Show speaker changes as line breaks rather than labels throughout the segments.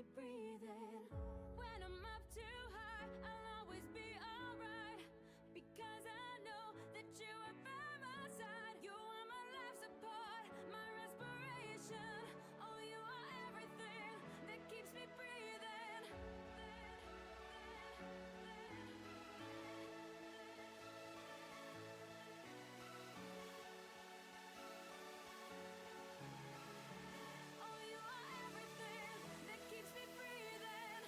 me breathing. When I'm up too high, I'll always be alright, because I know that you are by my side. You are my life support, my respiration. Oh, you are everything that keeps me breathing. Oh, you are everything that keeps me breathing.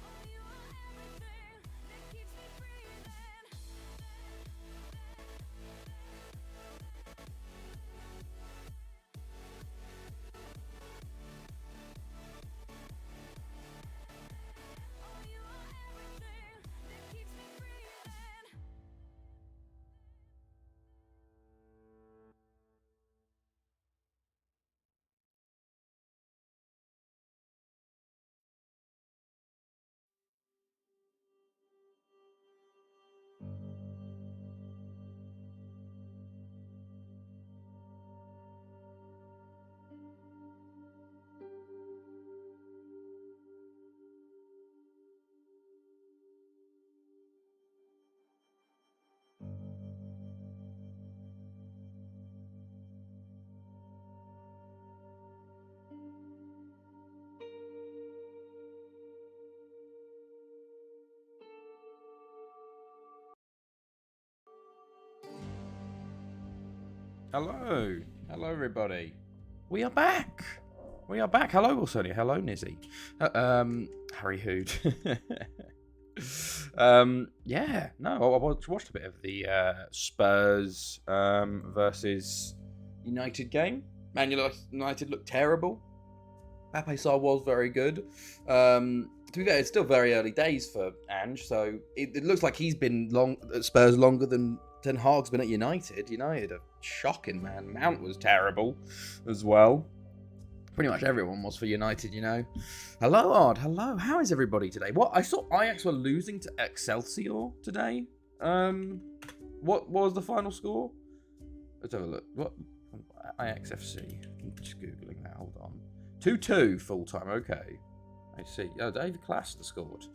Oh, you are everything that keeps me breathing. Oh, you are everything that keeps me breathing.
Hello. Hello, everybody. We are back. We are back. Hello, also. Hello, Nizzy. Harry Hood. Yeah. No, I watched a bit of the Spurs versus United game. Man United looked terrible. Pape Sarr was very good. To be fair, it's still very early days for Ange, so it looks like he's been at Spurs longer than Ten Hag's been at United. United are shocking, man. Mount was terrible as well. Pretty much everyone was for United, you know. Hello, Odd. Hello. How is everybody today? What I saw Ajax were losing to Excelsior today. What was the final score? Let's have a look. What Ajax FC? I'm just googling that. Hold on. 2-2 full time. Okay. I see. Oh, David Klaassen scored.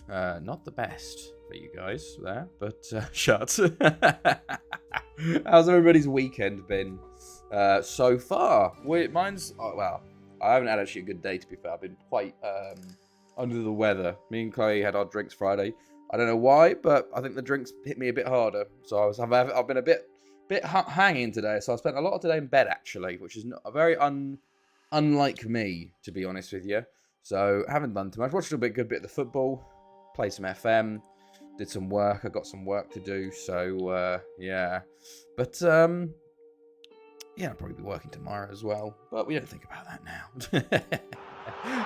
Not the best for you guys there, but shut. How's everybody's weekend been so far? Mine's well. I haven't had actually a good day, to be fair. I've been quite under the weather. Me and Chloe had our drinks Friday. I don't know why, but I think the drinks hit me a bit harder. So I've been a bit hanging today. So I spent a lot of today in bed actually, which is a very unlike me, to be honest with you. So haven't done too much. Watched a good bit of the football, played some FM, did some work. I got some work to do. So yeah, but yeah, I'll probably be working tomorrow as well. But we don't think about that now.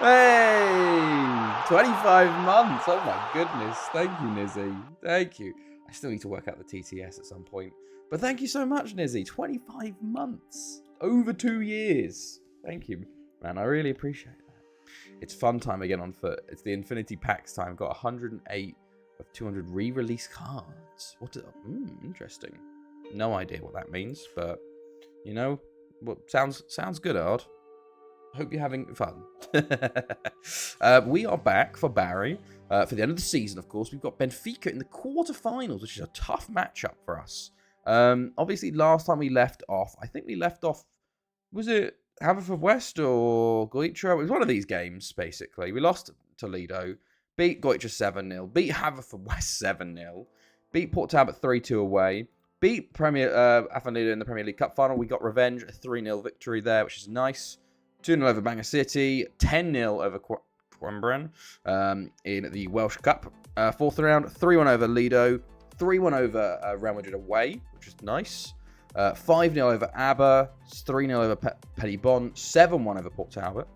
Hey, 25 months. Oh my goodness. Thank you, Nizzy. Thank you. I still need to work out the TTS at some point. But thank you so much, Nizzy. 25 months. Over 2 years. Thank you, man. I really appreciate that. It's fun time again on foot. It's the Infinity Packs time. Got 108 of 200 re-release cards. Interesting. No idea what that means, but you know, what sounds good, Ard. Hope you're having fun. We are back for Barry for the end of the season. Of course, we've got Benfica in the quarterfinals, which is a tough matchup for us. Obviously, last time we left off, I think we left off. Was it Haverford or Goitre? It was one of these games, basically. We lost Toledo, beat Goitre 7-0, beat Haverford 7-0, beat Port Talbot 3-2 away, beat Aston Villa in the Premier League Cup final. We got revenge, a 3-0 victory there, which is nice. 2-0 over Bangor City, 10-0 over Coimbra in the Welsh Cup. Fourth round, 3-1 over Lido, 3-1 over Real Madrid away, which is nice. 5-0 over ABBA, 3-0 over Petty Bon, 7-1 over Port Talbot,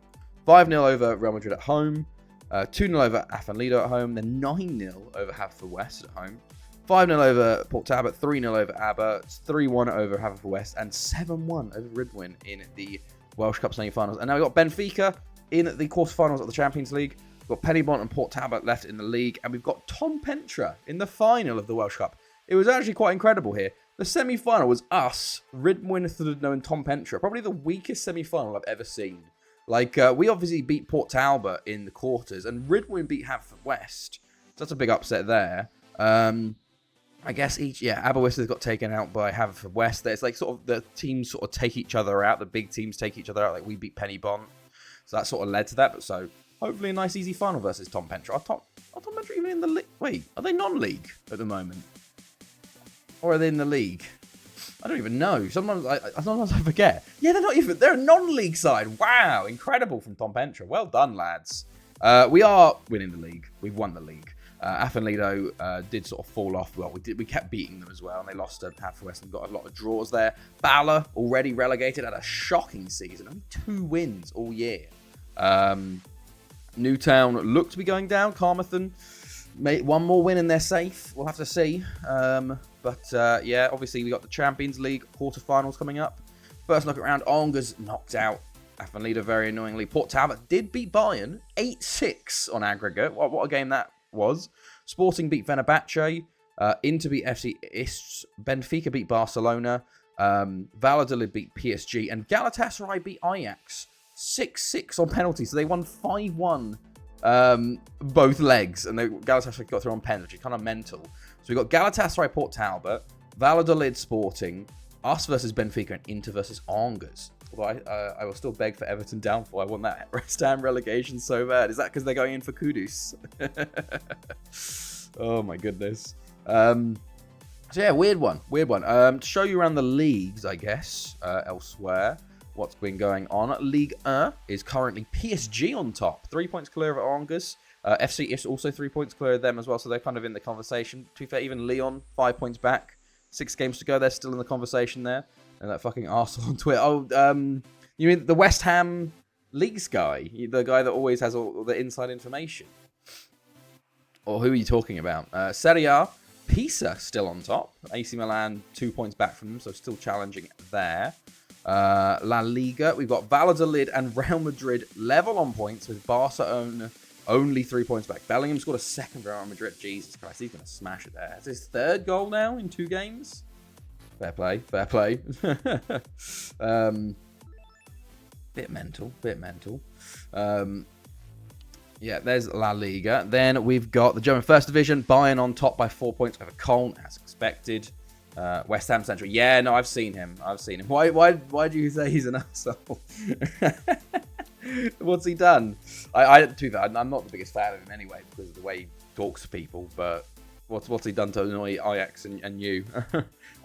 5-0 over Real Madrid at home, 2-0 over Aston Lido at home, then 9-0 over Haverford at home, 5-0 over Port Talbot, 3-0 over ABBA, 3-1 over Haverford and 7-1 over Ridwin in the Welsh Cup semi-finals. And now we've got Benfica in the quarterfinals of the Champions League. We've got Penybont and Port Talbot left in the league, and we've got Tom Pentra in the final of the Welsh Cup. It was actually quite incredible here. The semi-final was us, Rydmwyn Llwydno and Tom Pentra. Probably the weakest semi-final I've ever seen. Like, we obviously beat Port Talbot in the quarters, and Rydmwyn beat Haverfordwest. So that's a big upset there. I guess Aberystwyth got taken out by Haverfordwest. There's like sort of the teams sort of take each other out. The big teams take each other out. Like we beat Penybont. So that sort of led to that. But so hopefully a nice easy final versus Tom Pentra. Are Tom Pentra even in the league? Wait, are they non-league at the moment? Or are they in the league? I don't even know. Sometimes I forget. Yeah, they're a non-league side. Wow, incredible from Tom Pentra. Well done, lads. We are winning the league. We've won the league. Athenlido did sort of fall off. Well, we kept beating them as well, and they lost to Haverfordwest and got a lot of draws there. Bala, already relegated, had a shocking season. Only 2 wins all year. Newtown looked to be going down. Carmarthen, one more win and they're safe. We'll have to see. Yeah, obviously we got the Champions League quarterfinals coming up. First knockout round, Angers knocked out Athenlido very annoyingly. Port Talbot did beat Bayern 8-6 on aggregate. What a game that was. Sporting beat Fenerbahce. Inter beat FC Istres. Benfica beat Barcelona. Valladolid beat PSG. And Galatasaray beat Ajax 6-6 on penalties. So they won 5-1 both legs. And Galatasaray got through on pens, which is kind of mental. So we got Galatasaray Port Talbot, Valladolid Sporting, us versus Benfica, and Inter versus Angers. Although I will still beg for Everton downfall. I want that West Ham relegation so bad. Is that because they're going in for Kudus? Oh my goodness. So yeah, weird one. To show you around the leagues, I guess, elsewhere, what's been going on. Ligue 1 is currently PSG on top. 3 points clear of Angers. FC Istres also 3 points clear of them as well, so they're kind of in the conversation. To be fair, even Lyon, 5 points back. 6 games to go, they're still in the conversation there. And that fucking arsehole on Twitter. Oh, you mean the West Ham leagues guy? The guy that always has all the inside information? Or who are you talking about? Serie A, Pisa still on top. AC Milan 2 points back from them, so still challenging there. La Liga, we've got Valladolid and Real Madrid level on points with Barcelona only 3 points back. Bellingham scored a second for Real Madrid. Jesus Christ, he's going to smash it there. It's his 3rd goal now in 2 games. Fair play. Bit mental. Yeah, there's La Liga. Then we've got the German First Division. Bayern on top by 4 points over Köln, as expected. West Ham Central. Yeah, no, I've seen him. Why do you say he's an asshole? What's he done? I'm not the biggest fan of him anyway because of the way he talks to people, but what's he done to annoy Ajax and you?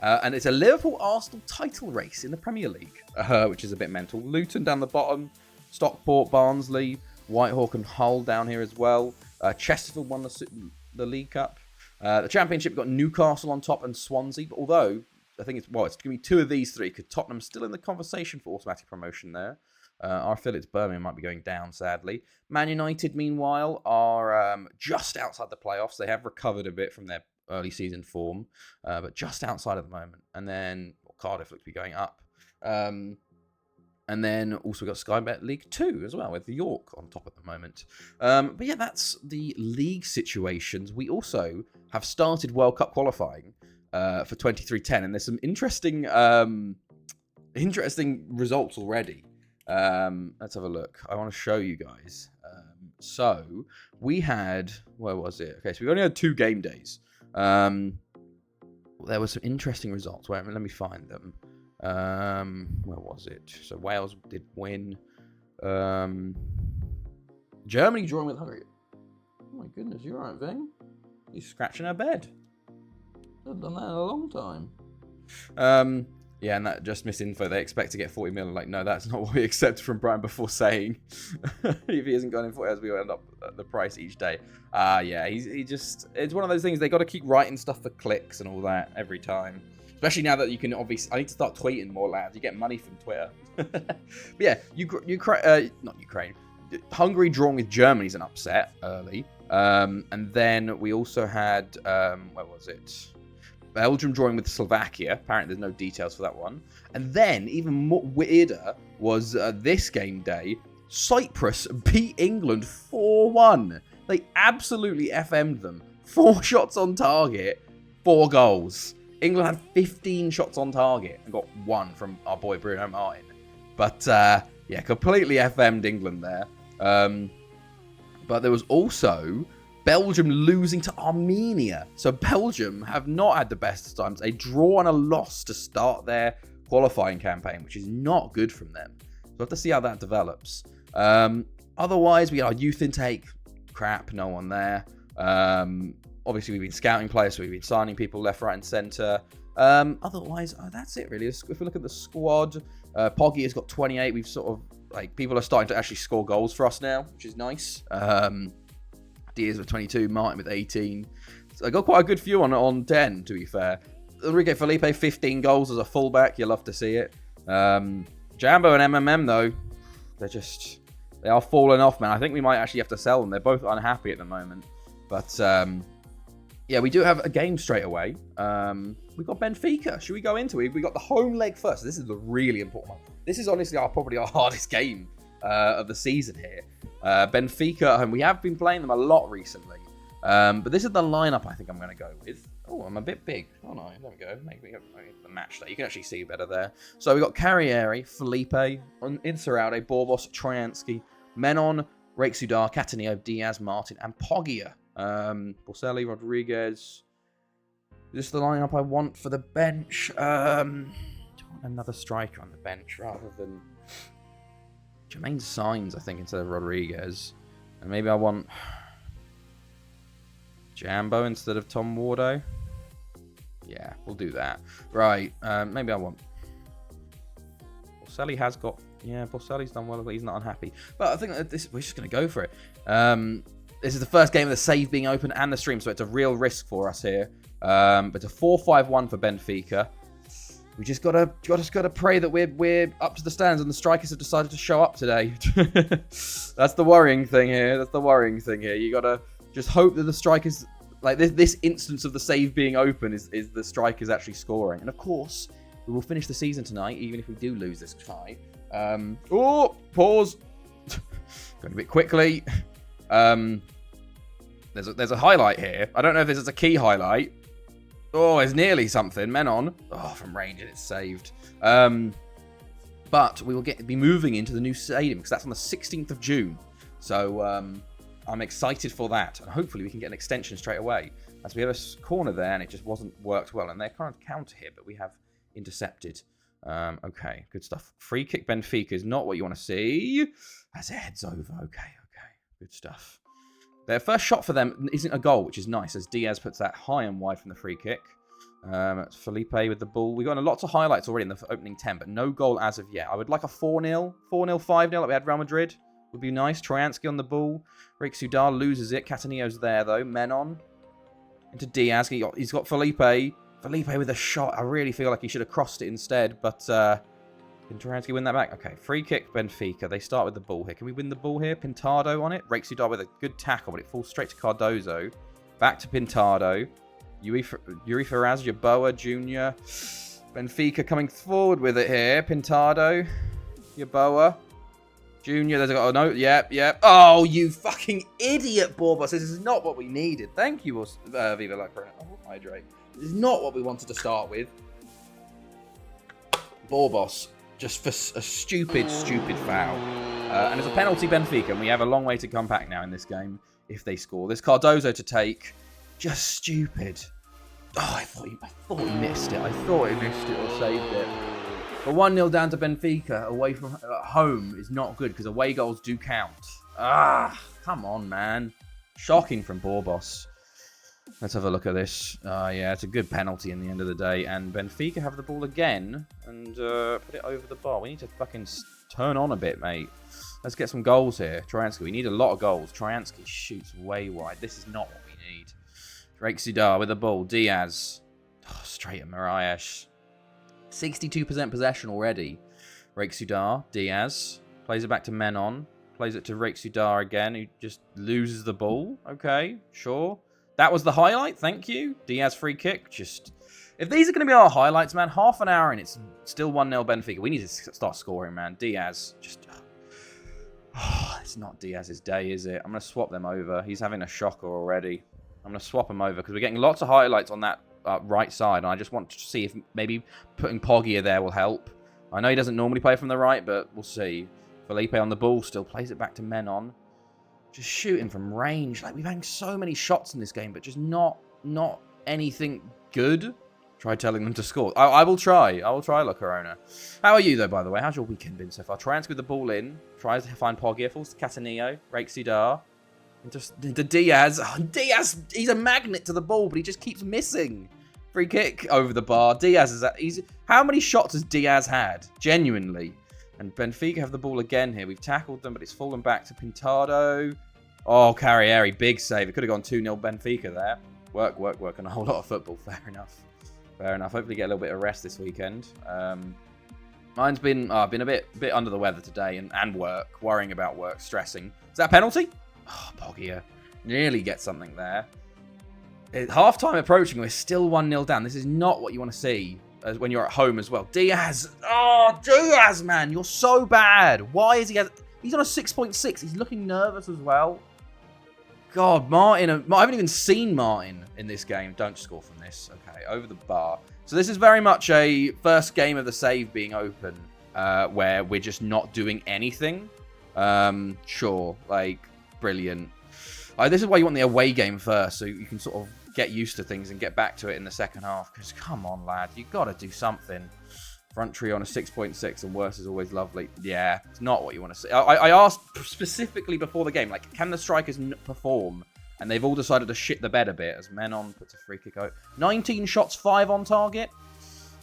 And it's a Liverpool-Arsenal title race in the Premier League, which is a bit mental. Luton down the bottom, Stockport, Barnsley, Whitehawk and Hull down here as well. Chesterfield won the League Cup. The Championship got Newcastle on top and Swansea, but although I think it's going to be 2 of these 3 because Tottenham's still in the conversation for automatic promotion there. Our affiliates Birmingham might be going down, sadly. Man United, meanwhile, are just outside the playoffs. They have recovered a bit from their early season form, but just outside at the moment. And then Cardiff looks to be going up. And then also got Sky Bet League 2 as well, with York on top at the moment. But yeah, that's the league situations. We also have started World Cup qualifying for 23-10, and there's some interesting results already. Let's have a look. I want to show you guys. So we had, where was it? Okay, so we only had 2 game days. There were some interesting results. Wait, let me find them. Where was it? So Wales did win. Germany drawing with Hungary. Oh my goodness, you're right, Ving. He's scratching her bed. I've done that in a long time. Yeah, and that just misinfo. They expect to get 40 million. Like, no, that's not what we accepted from Brian before saying. If he hasn't gone in 40 hours, we will end up at the price each day. Yeah, he just, it's one of those things. They got to keep writing stuff for clicks and all that every time. Especially now that you can obviously, I need to start tweeting more, lads. You get money from Twitter. But yeah, not Ukraine. Hungary drawing with Germany is an upset early. And then we also had, where was it? Belgium drawing with Slovakia. Apparently there's no details for that one. And then, even more weirder, was this game day. Cyprus beat England 4-1. They absolutely FM'd them. 4 shots on target, 4 goals. England had 15 shots on target and got 1 from our boy Bruno Martin. But, yeah, completely FM'd England there. But there was also Belgium losing to Armenia. So Belgium have not had the best of times. A draw and a loss to start their qualifying campaign, which is not good from them. So we'll have to see how that develops. Otherwise, we got our youth intake. Crap, no one there. Obviously, we've been scouting players, so we've been signing people left, right, and centre. Otherwise, that's it, really. If we look at the squad, Poggy has got 28. We've sort of, like, people are starting to actually score goals for us now, which is nice. Diaz with 22, Martin with 18. So I got quite a good few on 10, to be fair. Enrique Felipe, 15 goals as a fullback. You love to see it. Jambo and MMM, though, they are falling off, man. I think we might actually have to sell them. They're both unhappy at the moment. But, yeah, we do have a game straight away. We've got Benfica. Should we go into it? We got the home leg first. This is the really important one. This is honestly probably our hardest game of the season here. Benfica at home. We have been playing them a lot recently. But this is the lineup I think I'm going to go with. Oh, I'm a bit big. Oh, no. There we go. Maybe the match there. You can actually see better there. So we've got Carriere, Felipe, Inseraude, Borbos, Troyansky, Menon, Rexudar, Cataneo, Diaz, Martin, and Poggia. Boselli, Rodriguez. This is the lineup I want for the bench. I want another striker on the bench rather than Jermaine Sainz, I think, instead of Rodriguez. And maybe I want Jambo instead of Tom Wardo. Yeah, we'll do that. Right, maybe I want... Boselli has got... Yeah, Boselli's done well, but he's not unhappy. But I think that we're just going to go for it. This is the first game of the save being open and the stream, so it's a real risk for us here. But it's a 4-5-1 for Benfica. We just gotta pray that we're up to the standards and the strikers have decided to show up today. That's the worrying thing here. You gotta just hope that the strikers, like this instance of the save being open, is the strikers actually scoring. And of course, we will finish the season tonight, even if we do lose this tie. Pause. Going a bit quickly. There's a highlight here. I don't know if this is a key highlight. Oh, it's nearly something. Menon. Oh, from range and it's saved. But we will be moving into the new stadium because that's on the 16th of June. So I'm excited for that. And hopefully we can get an extension straight away. As we have a corner there and it just wasn't worked well. And they're kind of counter here, but we have intercepted. Okay, good stuff. Free kick Benfica is not what you want to see. As it heads over. Okay. Good stuff. Their first shot for them isn't a goal, which is nice, as Diaz puts that high and wide from the free kick. Felipe with the ball. We've got lots of highlights already in the opening 10, but no goal as of yet. I would like a 4-0, 5-0 like we had Real Madrid. Would be nice. Troyansky on the ball. Rexudar loses it. Cataneo's there, though. Menon into Diaz. He's got Felipe. Felipe with a shot. I really feel like he should have crossed it instead, but can Troyansky win that back? Okay, free kick Benfica. They start with the ball here. Can we win the ball here? Pintado on it. Rexudar with a good tackle, but it falls straight to Cardozo. Back to Pintado. Yuri Ferraz, Yeboah Jr. Benfica coming forward with it here. Pintado. Yeboah Jr. There's a no. Yep. Oh, you fucking idiot, Borbos. This is not what we needed. Thank you, Viva La Corona. Oh, hydrate. This is not what we wanted to start with. Borbos. Just for a stupid foul. And it's a penalty Benfica, and we have a long way to come back now in this game if they score. There's Cardozo to take. Just stupid. Oh, I thought he missed it. I thought he missed it or saved it. But 1-0 down to Benfica away from home is not good because away goals do count. Come on, man. Shocking from Borbos. Let's have a look at this. Yeah, it's a good penalty in the end of the day. And Benfica have the ball again and put it over the bar. We need to fucking turn on a bit, mate. Let's get some goals here. Troyansky, we need a lot of goals. Troyansky shoots way wide. This is not what we need. Rexudar with the ball. Diaz. Oh, straight at Mariah. 62% possession already. Rexudar. Diaz. Plays it back to Menon. Plays it to Rexudar again, who just loses the ball. Okay, sure. That was the highlight, thank you. Diaz free kick. Just, if these are going to be our highlights, man, half an hour and it's still 1-0 Benfica. We need to start scoring, man. Diaz, just... It's not Diaz's day, is it? I'm going to swap them over. He's having a shocker already. I'm going to swap him over because we're getting lots of highlights on that right side. And I just want to see if maybe putting Poggia there will help. I know he doesn't normally play from the right, but we'll see. Felipe on the ball still plays it back to Menon. Just shooting from range. Like, we've had so many shots in this game, but just not anything good. Try telling them to score. I will try. I will try, La Corona. How are you, though, by the way? How's your weekend been so far? Triansk with the ball in. Tries to find Poggia. Falls to Catanillo. Rakes Sudar. Into Diaz. Oh, Diaz, he's a magnet to the ball, but he just keeps missing. Free kick over the bar. Diaz is... How many shots has Diaz had? Genuinely. And Benfica have the ball again here. We've tackled them, but it's fallen back to Pintado. Oh, Carrieri. Big save. It could have gone 2-0 Benfica there. Work, and a whole lot of football. Fair enough. Fair enough. Hopefully get a little bit of rest this weekend. Mine's been a bit under the weather today and work. Worrying about work. Stressing. Is that a penalty? Oh, Poggia. Nearly get something there. Half-time approaching. We're still 1-0 down. This is not what you want to see when you're at home as well. Diaz. Oh, Diaz, man. You're so bad. Why is he... He's on a 6.6. He's looking nervous as well. God, Martin. I haven't even seen Martin in this game. Don't score from this. Okay, over the bar. So this is very much a first game of the save being open, where we're just not doing anything. Sure, like, brilliant. This is why you want the away game first, so you can sort of get used to things and get back to it in the second half. Because, come on, lad, you've got to do something. Front tree on a 6.6 and worse is always lovely. Yeah, it's not what you want to see. I asked specifically before the game, like, can the strikers perform? And they've all decided to shit the bed a bit as Menon puts a free kick out. 19 shots, 5 on target.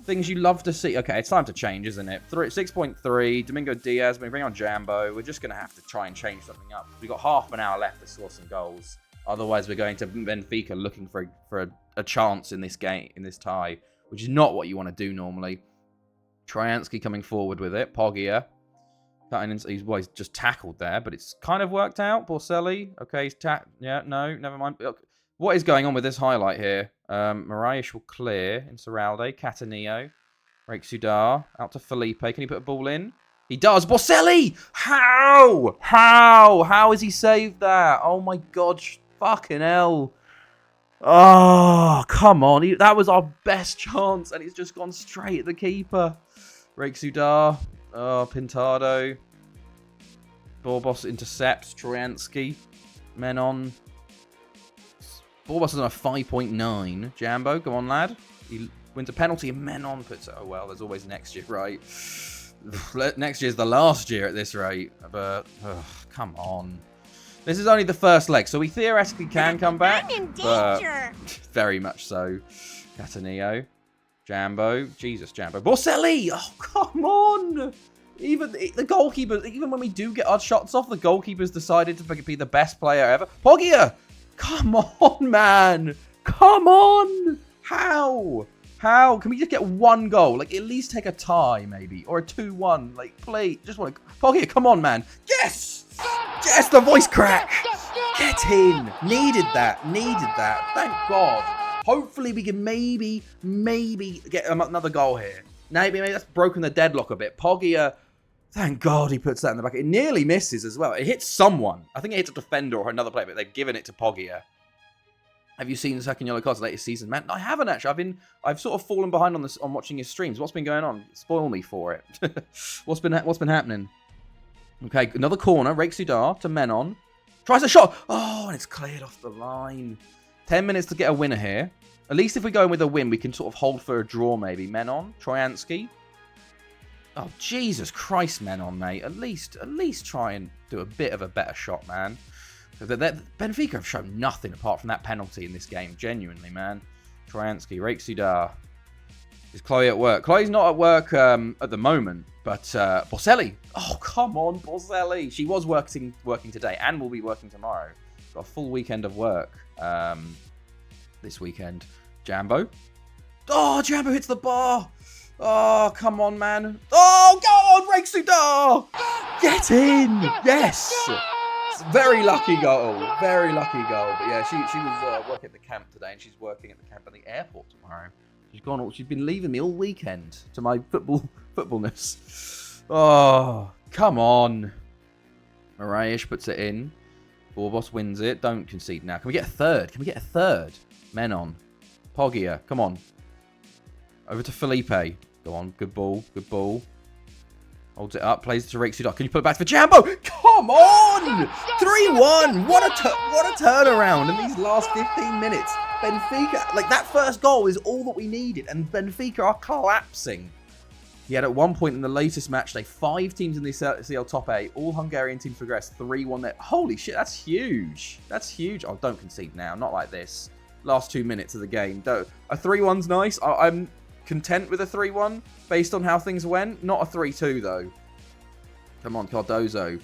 Things you love to see. Okay, it's time to change, isn't it? 6.3. Domingo Diaz. We bring on Jambo. We're just going to have to try and change something up. We've got half an hour left to score some goals. Otherwise, we're going to Benfica looking for a chance in this game, in this tie, which is not what you want to do normally. Troyansky coming forward with it. Poggia. He's just tackled there, but it's kind of worked out. Borselli. Okay, he's yeah, no, never mind. What is going on with this highlight here? Moraes will clear in Serralde. Catanillo. Rakes Sudar. Out to Felipe. Can he put a ball in? He does. Borselli! How? How has he saved that? Oh my God. Fucking hell. Oh, come on. That was our best chance, and he's just gone straight at the keeper. Rakes Sudar. Oh, Pintado. Borbos intercepts. Troyansky. Menon. Borbos is on a 5.9. Jambo, come on, lad. He wins a penalty, and Menon puts it. Oh, well, there's always next year, right? Next year's the last year at this rate. But, come on. This is only the first leg, so we theoretically can come back. I'm in danger. Very much so. Catanillo. Jambo. Jesus, Jambo. Borselli! Oh, come on! Even the goalkeeper, even when we do get our shots off, the goalkeeper's decided to be the best player ever. Poggia! Come on, man! Come on! How? Can we just get one goal? Like, at least take a tie, maybe. Or a 2-1. Like, play. Just want to... Poggia, come on, man. Yes! Yes, the voice crack! Get in! Needed that. Thank God. Hopefully we can maybe get another goal here. Maybe that's broken the deadlock a bit. Poggia, thank God he puts that in the back. It nearly misses as well. It hits someone. I think it hits a defender or another player, but they've given it to Poggia. Have you seen the second yellow card's latest season, man? I haven't actually. I've sort of fallen behind on watching his streams. What's been going on? Spoil me for it. What's been happening? Okay, another corner. Rakes Sudar to Menon. Tries a shot. Oh, and it's cleared off the line. 10 minutes to get a winner here. At least if we go in with a win, we can sort of hold for a draw, maybe. Menon, Troyansky. Oh, Jesus Christ, Menon, mate. At least try and do a bit of a better shot, man. Benfica have shown nothing apart from that penalty in this game. Genuinely, man. Troyansky, Rakes Sudar. Is Chloe at work? Chloe's not at work at the moment, but Borselli. Oh, come on, Borselli. She was working today and will be working tomorrow. Got a full weekend of work this weekend. Jambo. Oh, Jambo hits the bar. Oh, come on, man. Oh, go on, Rakes Sudar. Get in. Yes. Very lucky goal. Very lucky goal. But yeah, she was working at the camp today, and she's working at the camp at the airport tomorrow. She's been leaving me all weekend to my footballness. Oh, come on. Moraes puts it in. Borbos wins it. Don't concede now. Can we get a third? Can we get a third? Menon. Poggia. Come on. Over to Felipe. Go on. Good ball. Good ball. Holds it up. Plays it to Rick Sudar. Can you put it back for Jambo? Come on! 3-1. What a turnaround in these last 15 minutes. Benfica, like that first goal is all that we needed. And Benfica are collapsing. He had at one point in the latest match day, 5 teams in the CL top 8. All Hungarian teams progressed. 3-1 there. Holy shit, that's huge. That's huge. Oh, don't concede now. Not like this. Last 2 minutes of the game. A 3-1's nice. I'm content with a 3-1 based on how things went. Not a 3-2 though. Come on, Cardozo.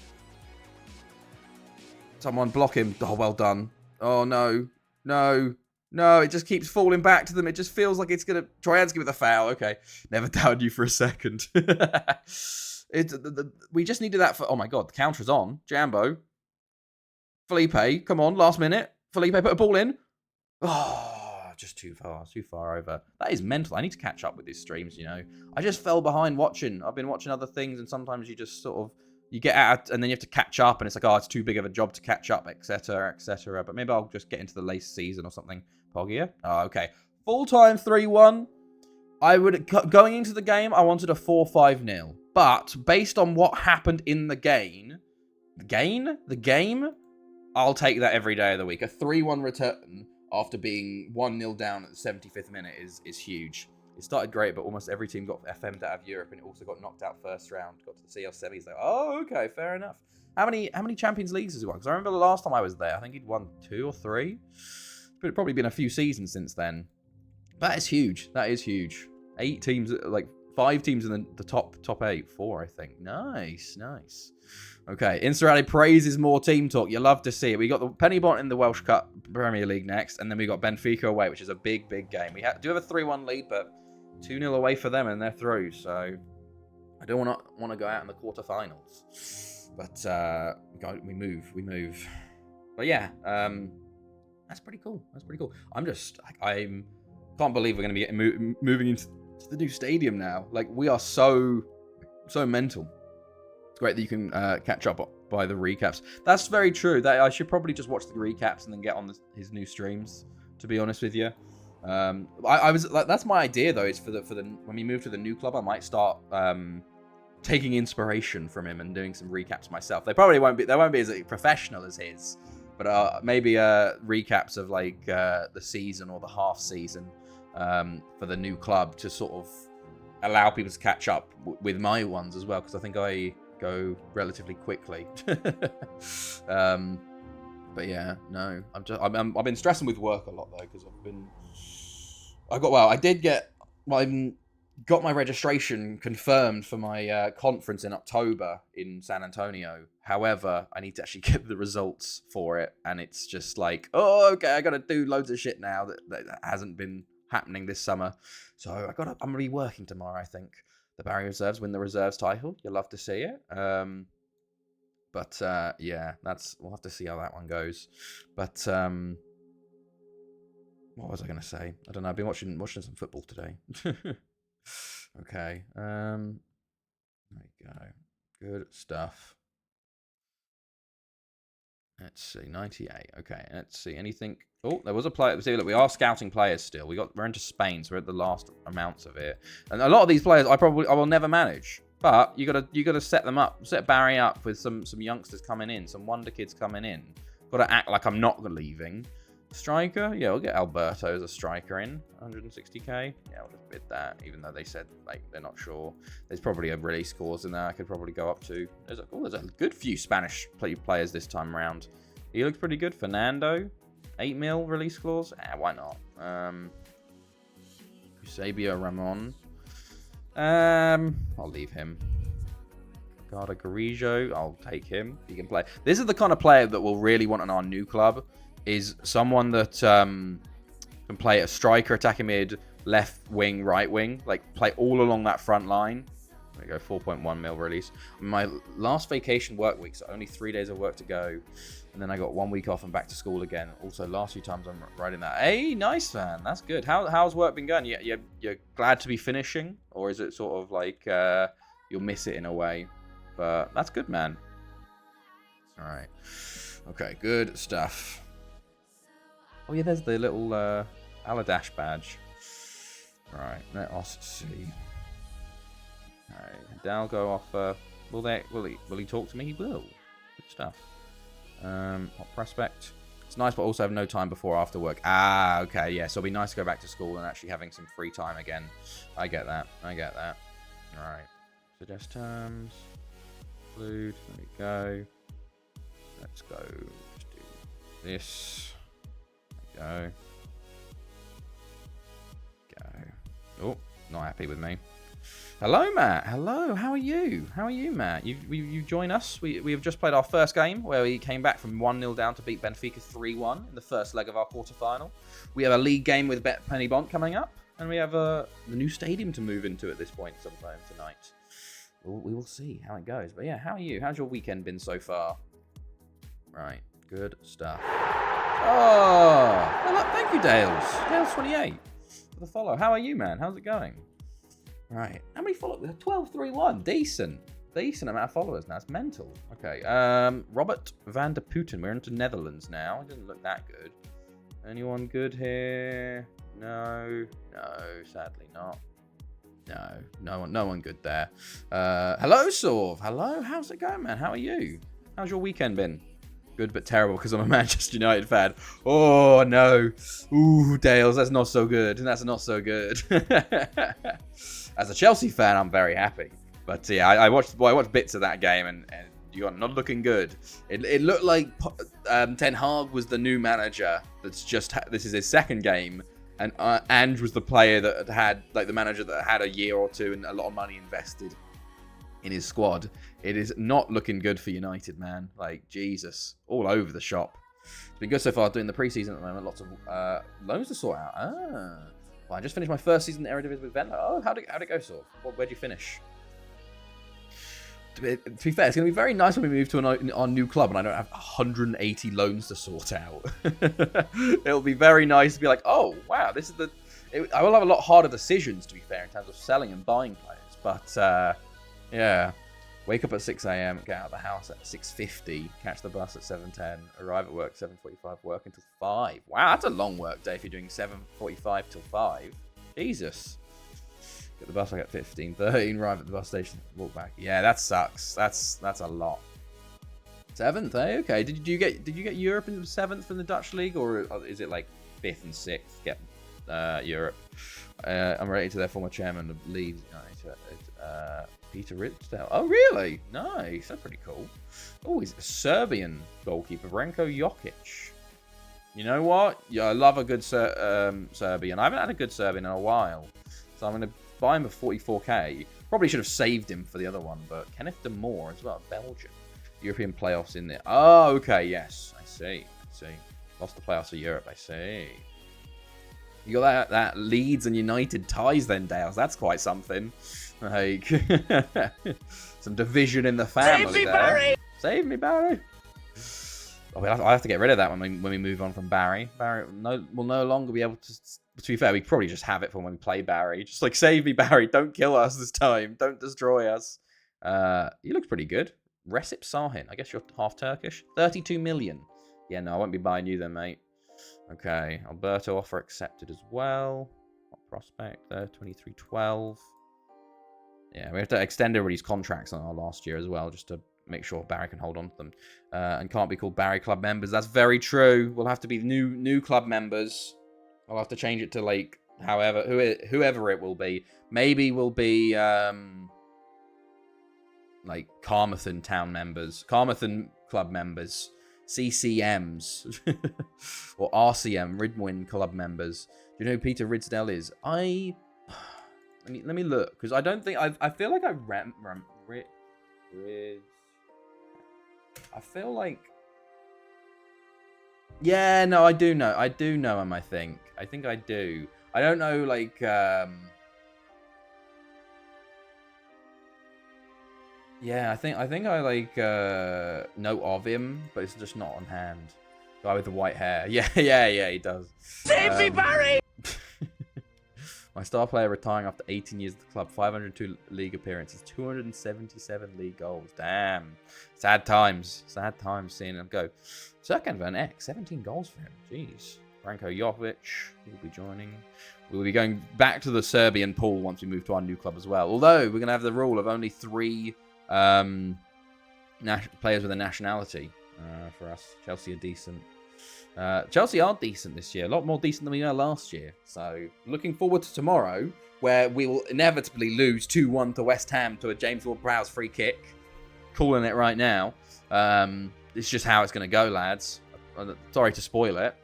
Someone block him. Oh, well done. Oh, no. No. No, it just keeps falling back to them. It just feels like it's going to... Troyansky with a foul. Okay. Never doubted you for a second. We just needed that for... Oh, my God. The counter is on. Jambo. Felipe. Come on. Last minute. Felipe put a ball in. Oh, just too far over. That is mental. I need to catch up with these streams, you know. I just fell behind watching. I've been watching other things, and sometimes you just sort of... You get out, and then you have to catch up, and it's like, oh, it's too big of a job to catch up, etc., etc. But maybe I'll just get into the latest season or something. Poggia? Oh, okay. Full-time 3-1. Going into the game, I wanted a 4-5-0. But, based on what happened in the game, I'll take that every day of the week. A 3-1 return after being 1-0 down at the 75th minute is huge. It started great, but almost every team got FM'd out of Europe, and it also got knocked out first round. Got to the CL semis. Like, oh, okay, fair enough. How many Champions Leagues has he won? Because I remember the last time I was there, I think he'd won 2 or 3. But it's probably been a few seasons since then. That is huge. That is huge. 8 teams, like 5 teams in the top 8. 4, I think. Nice. Okay, Insta praises more team talk. You love to see it. We got the Pennybont in the Welsh Cup Premier League next, and then we got Benfica away, which is a big we do have a 3-1 lead, but 2-0 away for them, and they're through. So I don't want to go out in the quarterfinals. But we move. But yeah, that's pretty cool. I can't believe we're going to be moving into the new stadium now. Like, we are so mental. It's great that you can catch up by the recaps. That's very true. That I should probably just watch the recaps and then get on his new streams, to be honest with you. I was like, that's my idea though, is for the when we move to the new club, I might start taking inspiration from him and doing some recaps myself. They won't be as professional as his, but maybe recaps of like the season or the half season for the new club, to sort of allow people to catch up with my ones as well, because I think I go relatively quickly. But yeah, no, I've been stressing with work a lot though, because I got my registration confirmed for my conference in October in San Antonio. However, I need to actually get the results for it, and it's just like, oh, okay, I got to do loads of shit now that hasn't been happening this summer. So I'm gonna be working tomorrow. I think the Barry Reserves win the reserves title. You'll love to see it. But yeah, we'll have to see how that one goes. But what was I going to say? I don't know. I've been watching some football today. Okay. There you go. Good stuff. Let's see. 98. Okay. Let's see. Anything? Oh, there was a player. See, look, we are scouting players still. We're into Spain, so we're at the last amounts of it. And a lot of these players, I will never manage. But you gotta set them up, set Barry up with some youngsters coming in, some wonder kids coming in. Gotta act like I'm not leaving. Striker, yeah, we'll get Alberto as a striker in 160k. Yeah, we'll just bid that, even though they said like they're not sure. There's probably a release clause in there I could probably go up to. There's a good few Spanish players this time around. He looks pretty good. Fernando, 8 mil release clause. Why not? Eusebio Ramon. I'll leave him. Ricardo Garijo, I'll take him. He can play. This is the kind of player that we'll really want in our new club. Is someone that can play a striker, attacking mid, left wing, right wing, like play all along that front line. There we go, 4.1 mil release. My last vacation work week, so only 3 days of work to go, and then I got 1 week off and back to school again. Also, last few times I'm riding that. Hey, nice, man. That's good. How's work been going? You're glad to be finishing, or is it sort of like you'll miss it in a way? But that's good, man. Alright. Okay, good stuff. Oh yeah, there's the little Aladash badge. Right, let us see. Alright, Dalgo offer. Will he talk to me? He will. Good stuff. Hot prospect. It's nice, but also have no time before or after work. Ah, okay, yeah. So it'll be nice to go back to school and actually having some free time again. I get that. Alright. Suggest terms. Include. There we go. Let's go. Just do this. There we go. Oh, not happy with me. Hello, Matt. Hello. How are you? Matt? You join us. We have just played our first game where we came back from 1-0 down to beat Benfica 3-1 in the first leg of our quarterfinal. We have a league game with Penny Bont coming up, and we have the new stadium to move into at this point sometime tonight. We will see how it goes. But yeah, how are you? How's your weekend been so far? Right. Good stuff. Oh, well, thank you, Dales. Dales28 for the follow. How are you, man? How's it going? Right. How many followers? 1231. Decent amount of followers now. It's mental. Okay. Robert van der Putten. We're into Netherlands now. It doesn't look that good. Anyone good here? No. Sadly not. No one good there. Hello, Sorv. Hello. How's it going, man? How are you? How's your weekend been? Good but terrible because I'm a Manchester United fan. Oh no. Ooh, Dales, that's not so good. As a Chelsea fan, I'm very happy. But yeah, I watched bits of that game and you're not looking good. It looked like Ten Hag was the new manager that's this is his second game, and Ange was the player that had like the manager that had a year or two and a lot of money invested in his squad. It is not looking good for United, man. Like, Jesus. All over the shop. It's been good so far doing the preseason at the moment. Lots of loans to sort out. Well, I just finished my first season in Eredivisie with Venlo. Oh, how'd it go, Sort? Where'd you finish? To be fair, it's going to be very nice when we move to our new club and I don't have 180 loans to sort out. It'll be very nice to be like, oh, wow, this is I will have a lot harder decisions, to be fair, in terms of selling and buying players. But, yeah. Wake up at 6 a.m, get out of the house at 6:50, catch the bus at 7:10, arrive at work 7:45, work until 5. Wow, that's a long work day if you're doing 7:45 till 5. Jesus. Get the bus like at 15:13, arrive at the bus station, walk back. Yeah, that sucks. That's a lot. 7th, eh? Okay. Did you get Europe in 7th from the Dutch league, or is it like 5th and 6th? Get Europe. I'm related to their former chairman of Leeds United. Peter Ridsdale. Oh, really? Nice. That's pretty cool. Oh, he's a Serbian goalkeeper, Branko Jokic. You know what? Yeah, I love a good Serbian. I haven't had a good Serbian in a while. So I'm going to buy him for 44k. Probably should have saved him for the other one, but Kenneth de Moore as well, Belgium. European playoffs in there. Oh, okay. Yes. I see. Lost the playoffs for Europe. I see. You got that Leeds and United ties then, Dales. That's quite something. Like, some division in the family. Save me, there. Barry! Save me, Barry! Oh, I have to get rid of that when we move on from Barry. Barry will no longer be able to be fair, we probably just have it for when we play Barry. Just like, save me, Barry. Don't kill us this time. Don't destroy us. He looks pretty good. Recep Sahin. I guess you're half Turkish. 32 million. Yeah, no, I won't be buying you then, mate. Okay. Alberto offer accepted as well. Prospect there. 23-12. Yeah, we have to extend everybody's contracts on our last year as well, just to make sure Barry can hold on to them. And can't be called Barry Club members. That's very true. We'll have to be new club members. I'll have to change it to, like, whoever it will be. Maybe we'll be, like, Carmarthen town members. Carmarthen club members. CCMs. Or RCM, Ridwin club members. Do you know who Peter Ridsdale is? Let me look, because I don't think I feel like I feel like, yeah, no, I do know him. I think I do. I don't know, like, yeah, I think I like know of him, but it's just not on hand. Guy with the white hair. Yeah, he does.
Save me, Barry!
My star player retiring after 18 years at the club, 502 league appearances, 277 league goals. Damn. Sad times seeing him go. Serkan Van Eck, 17 goals for him. Jeez. Branko Jovic will be joining. We will be going back to the Serbian pool once we move to our new club as well. Although, we're going to have the rule of only 3 players with a nationality for us. Chelsea are decent. Chelsea are decent this year. A lot more decent than we were last year. So, looking forward to tomorrow, where we will inevitably lose 2-1 to West Ham to a James Ward-Prowse free kick. Calling it right now. It's just how it's going to go, lads. Sorry to spoil it.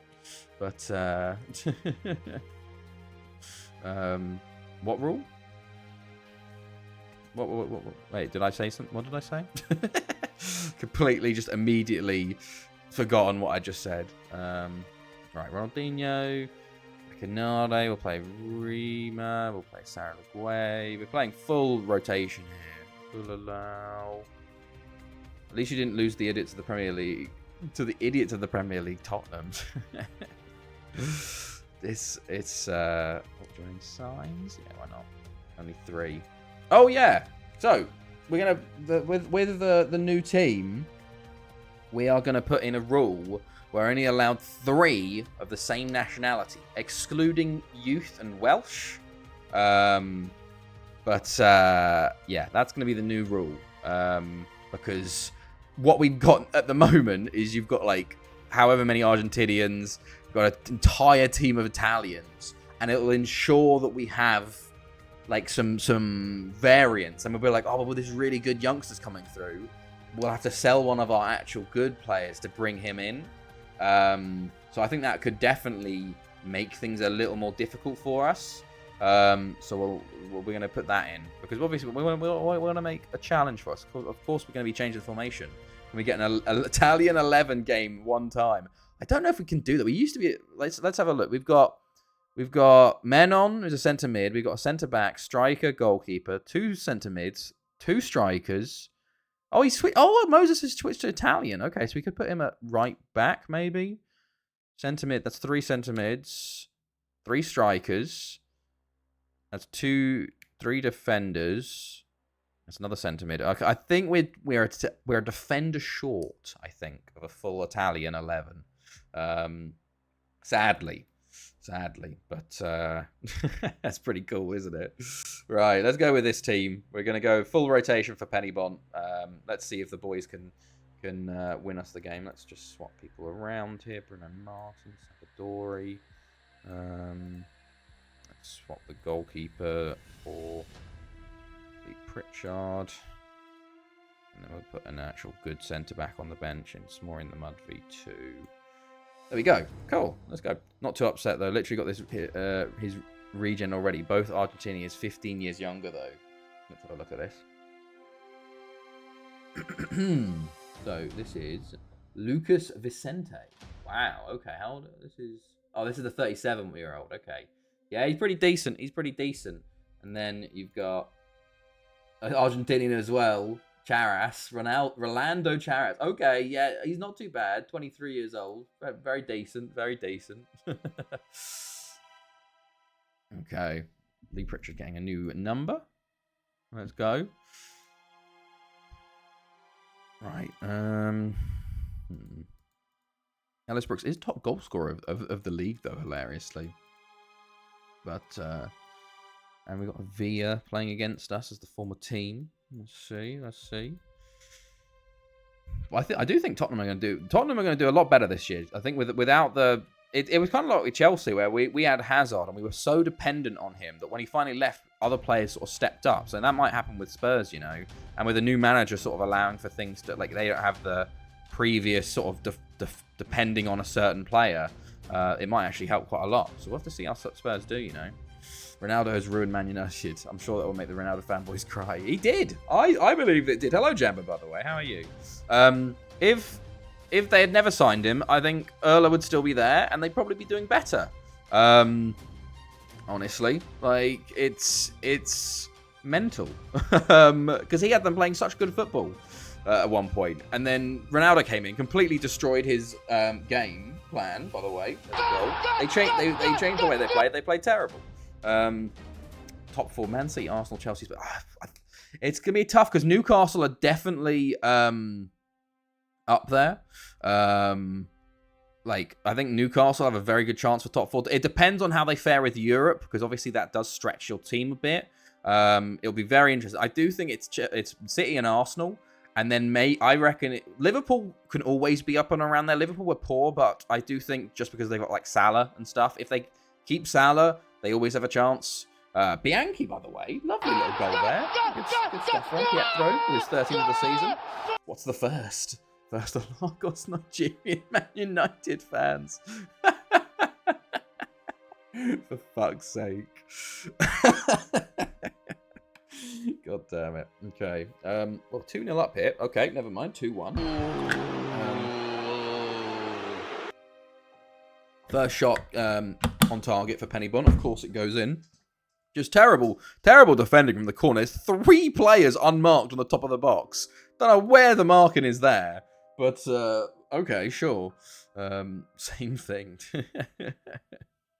But, what rule? What, wait, did I say something? What did I say? Completely, just immediately forgotten what I just said. Right, Ronaldinho, Canade, we'll play Rima, we'll play Sarah Leguay. We're playing full rotation here. At least you didn't lose the idiots of the Premier League to the idiots of the Premier League, Tottenham. It's joining signs. Yeah, why not? Only 3. Oh yeah. So we're gonna with the new team, we are gonna put in a rule where we're only allowed 3 of the same nationality, excluding youth and Welsh. Yeah, that's gonna be the new rule. Because what we've got at the moment is you've got like however many Argentinians, you've got an entire team of Italians, and it will ensure that we have like some variance, and we'll be like, oh, well, there's really good youngsters coming through. We'll have to sell one of our actual good players to bring him in. So I think that could definitely make things a little more difficult for us. So we're going to put that in, because obviously we want to make a challenge for us. Of course, we're going to be changing the formation. Can we get an Italian 11 game one time? I don't know if we can do that. We used to be. Let's have a look. We've got Menon, who's a centre mid. We've got a centre back, striker, goalkeeper, 2 centre mids, 2 strikers. Oh, Moses has switched to Italian. Okay, so we could put him at right back, maybe. Centre mid. That's 3 centre mids, 3 strikers. That's 3 defenders. That's another centre mid. Okay, I think we're a defender short, I think, of a full Italian 11. Sadly, but that's pretty cool, isn't it? Right, let's go with this team. We're going to go full rotation for Penybont. Let's see if the boys can win us the game. Let's just swap people around here. Bruno Martin, Salvadori. Let's swap the goalkeeper for Lee Pritchard. And then we'll put an actual good centre-back on the bench and Smore in the Mud v2. There we go. Cool. Let's go. Not too upset, though. Literally got this his regen already. Both Argentinians 15 years younger, though. Let's have a look at this. So, this is Lucas Vicente. Wow. Okay. How old? This is the 37-year-old. Okay. Yeah, he's pretty decent. And then you've got an Argentinian as well. Charas, Rolando Charas. Okay, yeah, he's not too bad. 23 years old. Very decent. Okay. Lee Pritchard getting a new number. Let's go. Right. Ellis Brooks is top goal scorer of the league, though, hilariously. But, and we've got Villa playing against us as the former team. Let's see. Well, I do think Tottenham are going to do a lot better this year. I think without the... It was kind of like with Chelsea, where we had Hazard and we were so dependent on him that when he finally left, other players sort of stepped up. So that might happen with Spurs, you know. And with a new manager sort of allowing for things to... Like, they don't have the previous sort of depending on a certain player. It might actually help quite a lot. So we'll have to see how Spurs do, you know. Ronaldo has ruined Man United. I'm sure that will make the Ronaldo fanboys cry. He did. I believe it did. Hello, Jamba, by the way. How are you? If they had never signed him, I think Erla would still be there, and they'd probably be doing better. Honestly, like it's mental because he had them playing such good football at one point, and then Ronaldo came in, completely destroyed his game plan. By the way, they changed the way they played. They played terrible. Top 4, Man City, Arsenal, Chelsea. But it's going to be tough because Newcastle are definitely up there. Like, I think Newcastle have a very good chance for top 4. It depends on how they fare with Europe, because obviously that does stretch your team a bit. It'll be very interesting. I do think it's City and Arsenal, and then I reckon Liverpool can always be up and around there. Liverpool were poor, but I do think just because they've got like Salah and stuff, if they keep Salah, they always have a chance. Bianchi, by the way, lovely little goal there. Good stuff from Pietro with his 13th of the season. What's the first? First of Lagos, Nigerian Man United fans. For fuck's sake. God damn it. Okay. Well, 2-0 up here. Okay, never mind. 2-1. First shot on target for Penny Bun. Of course it goes in. Just terrible defending from the corner. There's 3 players unmarked on the top of the box. Don't know where the marking is there. But, okay, sure. Same thing.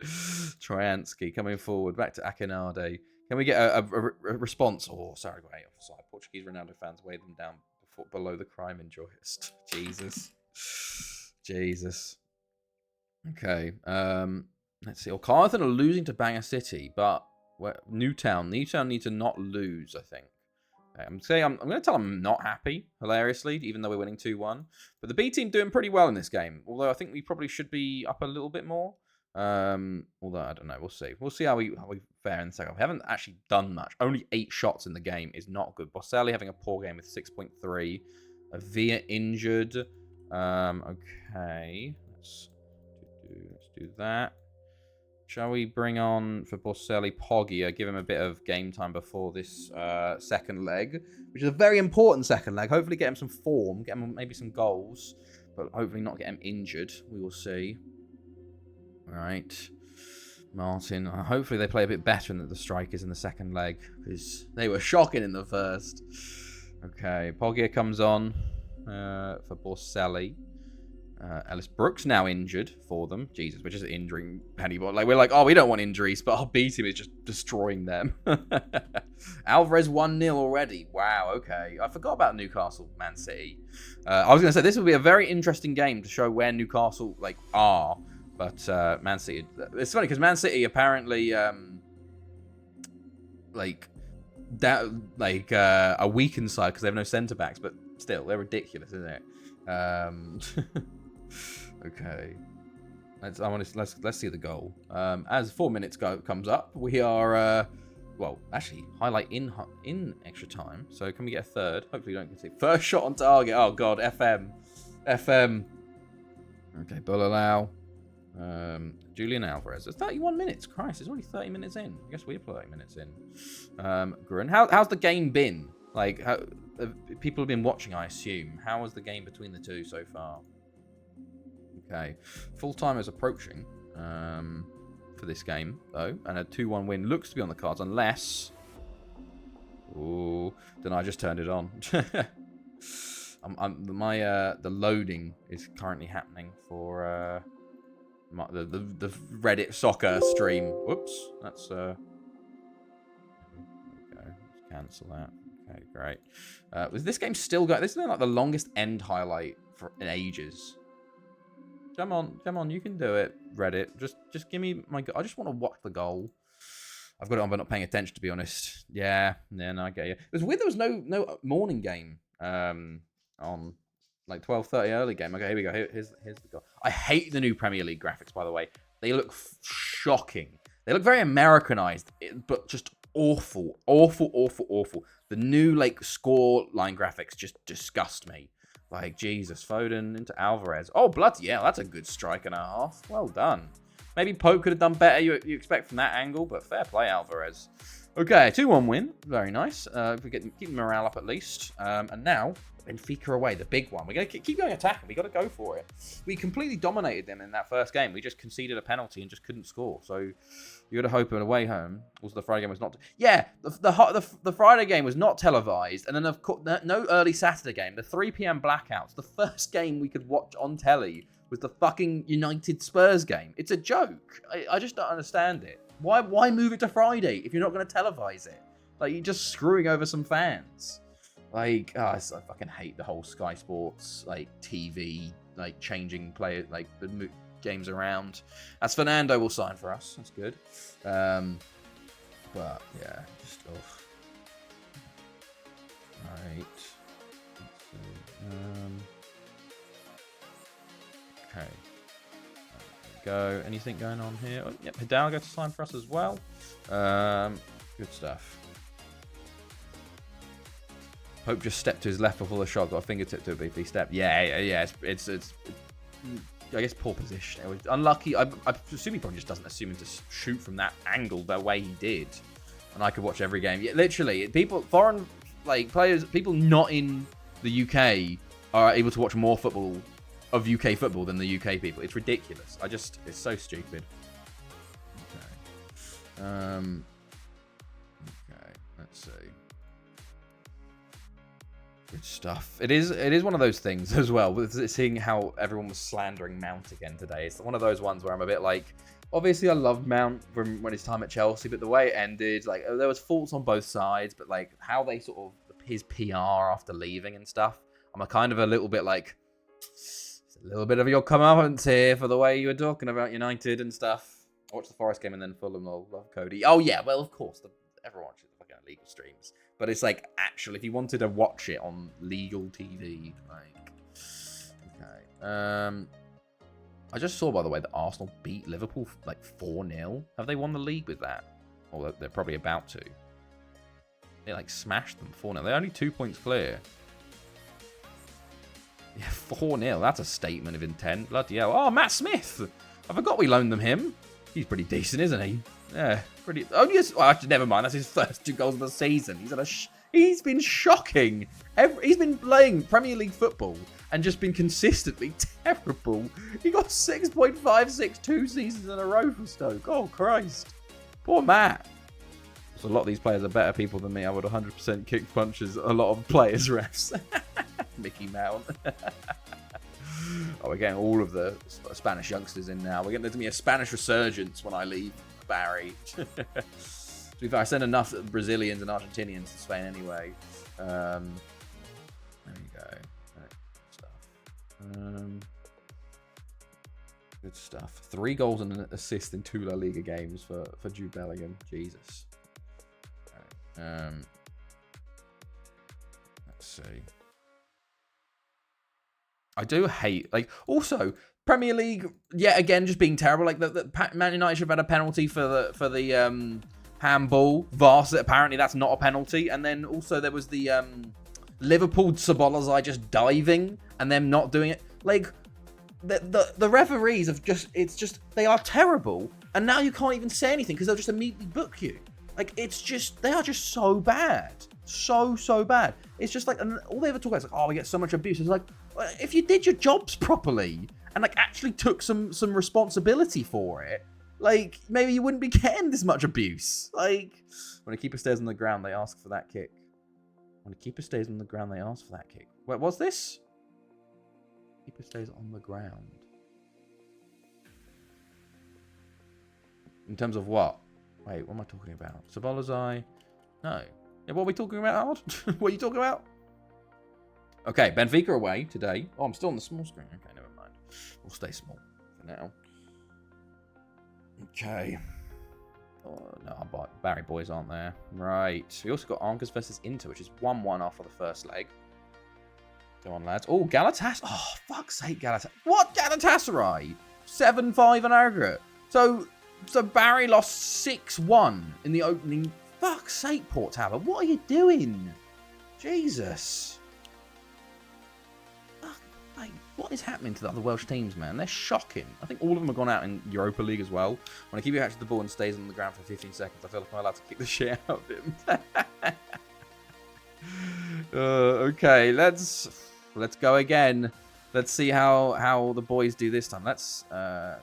Trojansky coming forward. Back to Akinade. Can we get a response? Oh, sorry, wait. Offside. Portuguese Ronaldo fans weighed them down below the crime and joyous. Jesus. Okay. Let's see. Well, Carlton are losing to Bangor City, but Newtown need to not lose, I think. I'm going to tell them I'm not happy, hilariously, even though we're winning 2-1. But the B team doing pretty well in this game, although I think we probably should be up a little bit more. Although, I don't know, we'll see. We'll see how we fare in the second half. We haven't actually done much. Only 8 shots in the game is not good. Boselli having a poor game with 6.3. Villa injured. Okay. Let's do that. Shall we bring on, for Boselli, Poggia, give him a bit of game time before this second leg, which is a very important second leg. Hopefully get him some form, get him maybe some goals, but hopefully not get him injured. We will see. All right. Martin, hopefully they play a bit better than the strikers in the second leg, because they were shocking in the first. Okay, Poggia comes on for Boselli. Ellis Brooks now injured for them. Jesus, we're just injuring Penny. Like, we're like, oh, we don't want injuries, but our B team is just destroying them. Alvarez 1-0 already. Wow, okay. I forgot about Newcastle, Man City. I was going to say, this will be a very interesting game to show where Newcastle are. But Man City, it's funny because Man City apparently a weakened side because they have no centre backs, but still, they're ridiculous, isn't it? Okay, let's see the goal. As 4 minutes comes up, we are actually highlight in extra time. So can we get a third? Hopefully, you don't get it. First shot on target. Oh god, FM. Okay, Bulalau. Julian Alvarez. It's 31 minutes. Christ, it's already 30 minutes in. I guess we're 30 minutes in. Grun, how's the game been? Like, how, people have been watching, I assume. How was the game between the two so far? Okay, full time is approaching for this game though, and a 2-1 win looks to be on the cards, unless. Ooh, then I just turned it on. The loading is currently happening for the Reddit soccer stream. Whoops, that's okay. Let's cancel that. Okay, great. Was this game still going? This is like the longest end highlight in ages. Come on, you can do it, Reddit. Just give me my. I just want to watch the goal. I've got it on, but not paying attention, to be honest. Yeah, no, I get you. It was weird. There was no morning game on like 12:30 early game. Okay, here we go. Here's the goal. I hate the new Premier League graphics, by the way. They look shocking. They look very Americanized, but just awful. The new like score line graphics just disgust me. Like, Jesus, Foden into Alvarez. Oh, bloody hell, that's a good strike and a half. Well done. Maybe Pope could have done better, you expect from that angle, but fair play, Alvarez. Okay, 2-1 win. Very nice. If we keep morale up at least. And now, Benfica away, the big one. We're going to keep going attacking. We've got to go for it. We completely dominated them in that first game. We just conceded a penalty and just couldn't score. So you got to hope an away home. Also, the Friday game was not. Yeah, the Friday game was not televised, and then of course no early Saturday game. The 3 p.m. blackouts. The first game we could watch on telly was the fucking United Spurs game. It's a joke. I just don't understand it. Why move it to Friday if you're not going to televise it? Like, you're just screwing over some fans. Like, I fucking hate the whole Sky Sports, like, TV, like, changing the games around. As Fernando will sign for us. That's good. But, yeah, just, Right. Let's see. Okay. Go. Anything going on here? Oh, yep, Hidalgo to sign for us as well. Good stuff. Pope just stepped to his left before the shot. Got a fingertip to a beefy step. Yeah. It's I guess poor position. It was unlucky. I assume he probably just doesn't assume him to shoot from that angle the way he did. And I could watch every game. Yeah, literally, foreign players, people not in the UK are able to watch more football of UK football than the UK people. It's ridiculous. It's so stupid. Okay. Okay. Let's see. Good stuff. It is one of those things as well, with seeing how everyone was slandering Mount again today. It's one of those ones where I'm a bit like, obviously I loved Mount from when his time at Chelsea, but the way it ended, like, there was faults on both sides, but like how they sort of, his PR after leaving and stuff, I'm a little bit like, it's a little bit of your comeuppance here for the way you were talking about United and stuff. I watched the Forest game and then Fulham. Love Cody. Oh yeah, well of course, everyone watches the fucking illegal streams. But it's like, actually, if you wanted to watch it on legal TV, like, okay. I just saw, by the way, that Arsenal beat Liverpool like 4-0. Have they won the league with that? Or they're probably about to. They like smashed them 4-0. They're only 2 points clear. Yeah, 4-0. That's a statement of intent. Bloody hell. Oh, Matt Smith. I forgot we loaned them him. He's pretty decent, isn't he? Yeah, pretty. Oh, yes. Well, actually, never mind. That's his first 2 goals of the season. He's been shocking. He's been playing Premier League football and just been consistently terrible. He got 6.56 2 seasons in a row for Stoke. Oh, Christ. Poor Matt. So a lot of these players are better people than me. I would 100% kick punches a lot of players' refs. Mickey Mount. Oh, we're getting all of the Spanish youngsters in now. We're getting there to be a Spanish resurgence when I leave Barry. To be fair, I send enough Brazilians and Argentinians to Spain anyway. There you go. Right, stuff. Good stuff. 3 goals and an assist in 2 La Liga games for Jude Bellingham. Jesus. Right. Let's see. I do hate, like, also Premier League yet again just being terrible. Like the Man United should have had a penalty for the handball. VAR said apparently that's not a penalty, and then also there was the Liverpool Szoboszlai just diving and them not doing it. Like the referees have just they are terrible, and now you can't even say anything because they'll just immediately book you. Like they are just so bad, so bad. It's just like, and all they ever talk about is like, oh, we get so much abuse. It's like, if you did your jobs properly and like actually took some responsibility for it, like maybe you wouldn't be getting this much abuse. Like when a keeper stays on the ground, they ask for that kick. When a keeper stays on the ground, they ask for that kick. What was this? Keeper stays on the ground. In terms of what? Wait, what am I talking about? Szoboszlai? No. Yeah, what are we talking about, Howard? What are you talking about? Okay, Benfica away today. Oh, I'm still on the small screen. Okay, never mind. We'll stay small for now. Okay. Oh, no, Barry boys aren't there. Right. We also got Ankers versus Inter, which is 1-1 after the first leg. Go on, lads. Oh, Galatasaray. Oh, fuck's sake, Galatasaray. What? Galatasaray? 7-5 on aggregate. So Barry lost 6-1 in the opening. Fuck's sake, Port Talbot. What are you doing? Jesus. Like, what is happening to the other Welsh teams, man? They're shocking. I think all of them have gone out in Europa League as well. When I keep catching the ball and stays on the ground for 15 seconds, I feel like I'm allowed to kick the shit out of him. Okay, let's go again. Let's see how the boys do this time. Let's Tom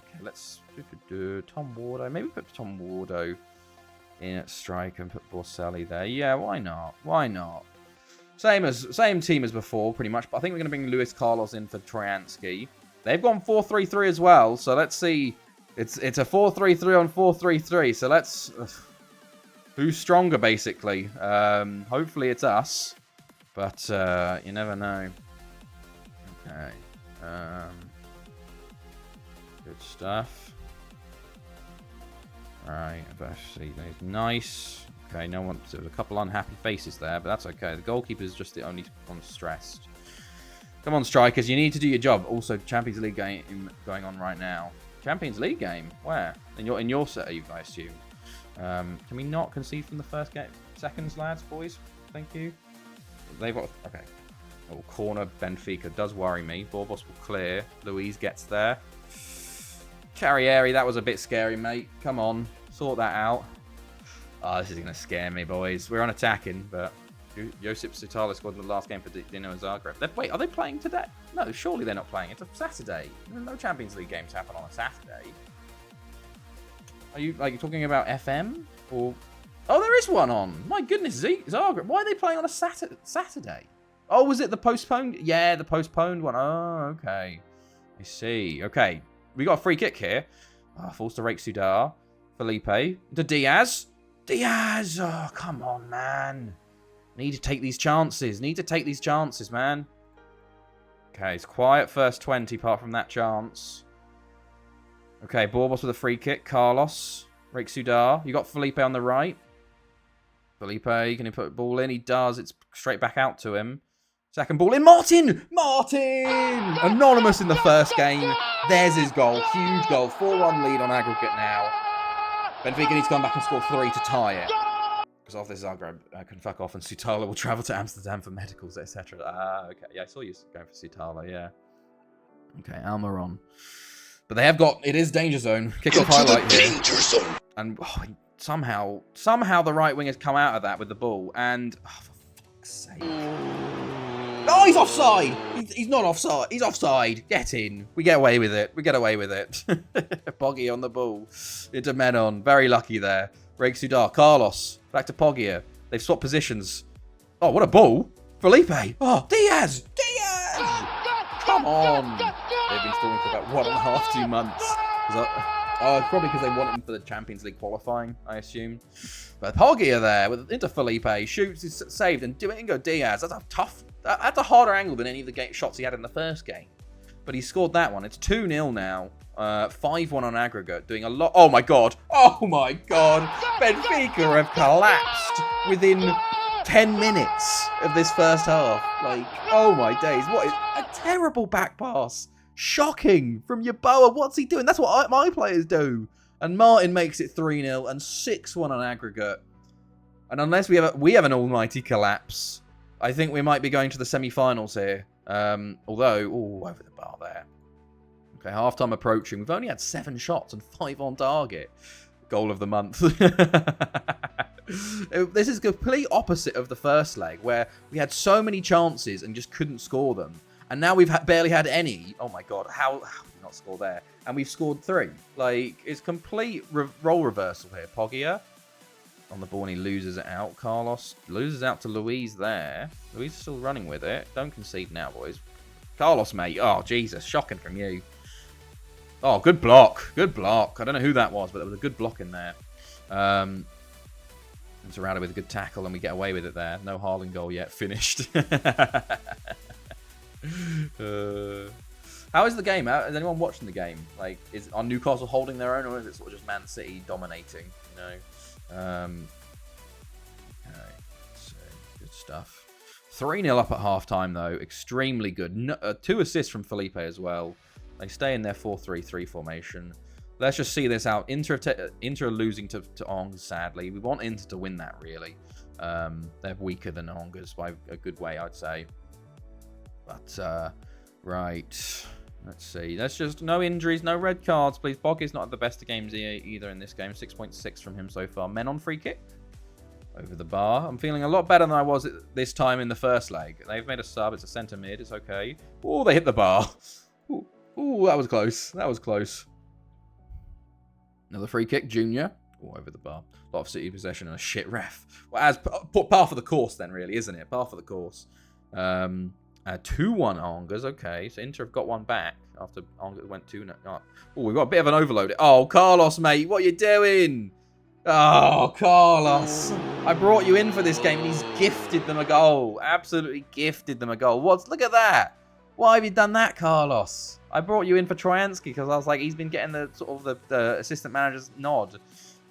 Wardo. Maybe put Tom Wardo in at strike and put Borselli there. Yeah, why not? Why not? Same team as before, pretty much. But I think we're going to bring Luis Carlos in for Trojansky. They've gone 4-3-3 as well. So let's see It's a 4-3-3 on 4-3-3. So let's... who's stronger, basically? Hopefully it's us. But you never know. Okay. Good stuff. Alright, actually, nice. Okay, no one... There was a couple unhappy faces there, but that's okay. The goalkeeper's just the only one stressed. Come on, strikers, you need to do your job. Also, Champions League game going on right now. Champions League game? Where? In your save, I assume. Can we not concede from the first game? Seconds, lads, boys? Thank you. They've got... Okay. Oh, corner Benfica does worry me. Borbos will clear. Luiz gets there. Carrieri, that was a bit scary, mate. Come on. Sort that out. Oh, this is going to scare me, boys. We're on attacking, but... Josip Sutalo scored in the last game for Dinamo Zagreb. Wait, are they playing today? No, surely they're not playing. It's a Saturday. No Champions League games happen on a Saturday. Are you talking about FM? Or... Oh, there is one on. My goodness, Zagreb. Why are they playing on a Saturday? Oh, was it the postponed? Yeah, the postponed one. Oh, okay. I see. Okay. We got a free kick here. Falls to Rake Sudar. Felipe. To Diaz. Diaz! Oh, come on, man. Need to take these chances. Man. Okay, it's quiet first 20 apart from that chance. Okay, Borbos with a free kick. Carlos. Rake Sudar. You got Felipe on the right. Felipe, can he put the ball in? He does. It's straight back out to him. Second ball in. Martin! Anonymous in the first game. There's his goal. Huge goal. 4-1 lead on aggregate now. Benfica needs to come back and score 3 to tie it. Because after this, Zagreb can fuck off and Sutalo will travel to Amsterdam for medicals, etc. Okay. Yeah, I saw you going for Sutalo, yeah. Okay, Almiron. But they have got... It is danger zone. Kick-off highlight here. Danger zone. And somehow the right wing has come out of that with the ball. And... Oh, for fuck's sake. Oh, he's offside! He's not offside. He's offside. Get in. We get away with it. Poggi on the ball. Into Menon. Very lucky there. Rake Sudar. Carlos. Back to Poggia. They've swapped positions. Oh, what a ball. Felipe. Oh, Diaz. Come on. They've been stalling for about 1.5, 2 months. Probably because they want him for the Champions League qualifying, I assume. But Poggia there into Felipe. Shoots, is saved. And Domingo Diaz. That's a harder angle than any of the shots he had in the first game. But he scored that one. It's 2-0 now. 5-1 on aggregate. Doing a lot. Oh my god. Benfica have collapsed within 10 minutes of this first half. Oh my days. What is a terrible back pass. Shocking from Yeboah. What's he doing? That's what my players do. And Martin makes it 3-0 and 6-1 on aggregate. And unless we have an almighty collapse, I think we might be going to the semi-finals here. Although, over the bar there. Okay, half-time approaching. We've only had 7 shots and 5 on target. Goal of the month. This is complete opposite of the first leg, where we had so many chances and just couldn't score them. And now we've barely had any. Oh my god, how did we not score there? And we've scored 3. It's complete role reversal here. Poggia on the ball and he loses it out. Carlos loses out to Luiz there. Luiz is still running with it. Don't concede now, boys. Carlos, mate. Oh, Jesus. Shocking from you. Oh, good block. I don't know who that was, but there was a good block in there. And surrounded with a good tackle, and we get away with it there. No Haaland goal yet. Finished. How is the game? Is anyone watching the game? Are Newcastle holding their own, or is it sort of just Man City dominating? Okay, so good stuff. 3-0 up at half-time, though. Extremely good. 2 assists from Felipe as well. They stay in their 4-3-3 formation. Let's just see this out. Inter are losing to Angers, sadly. We want Inter to win that, really. They're weaker than Angers by a good way, I'd say. But, right. Let's see. Let's just... No injuries, no red cards, please. Poggia's not at the best of games either in this game. 6.6 from him so far. Men on free kick. Over the bar. I'm feeling a lot better than I was this time in the first leg. They've made a sub. It's a centre mid. It's okay. Oh, they hit the bar. Ooh, that was close. Another free kick. Junior. Oh, over the bar. A lot of City possession and a shit ref. Well, as par for the course then, really, isn't it? Par for the course. 2-1 Angers. Okay, so Inter have got one back after Angers went 2-0. Oh, we've got a bit of an overload. Oh, Carlos, mate, what are you doing? Oh, Carlos. I brought you in for this game and he's gifted them a goal. Absolutely gifted them a goal. Look at that. Why have you done that, Carlos? I brought you in for Troyansky because I was like, he's been getting the sort of the assistant manager's nod.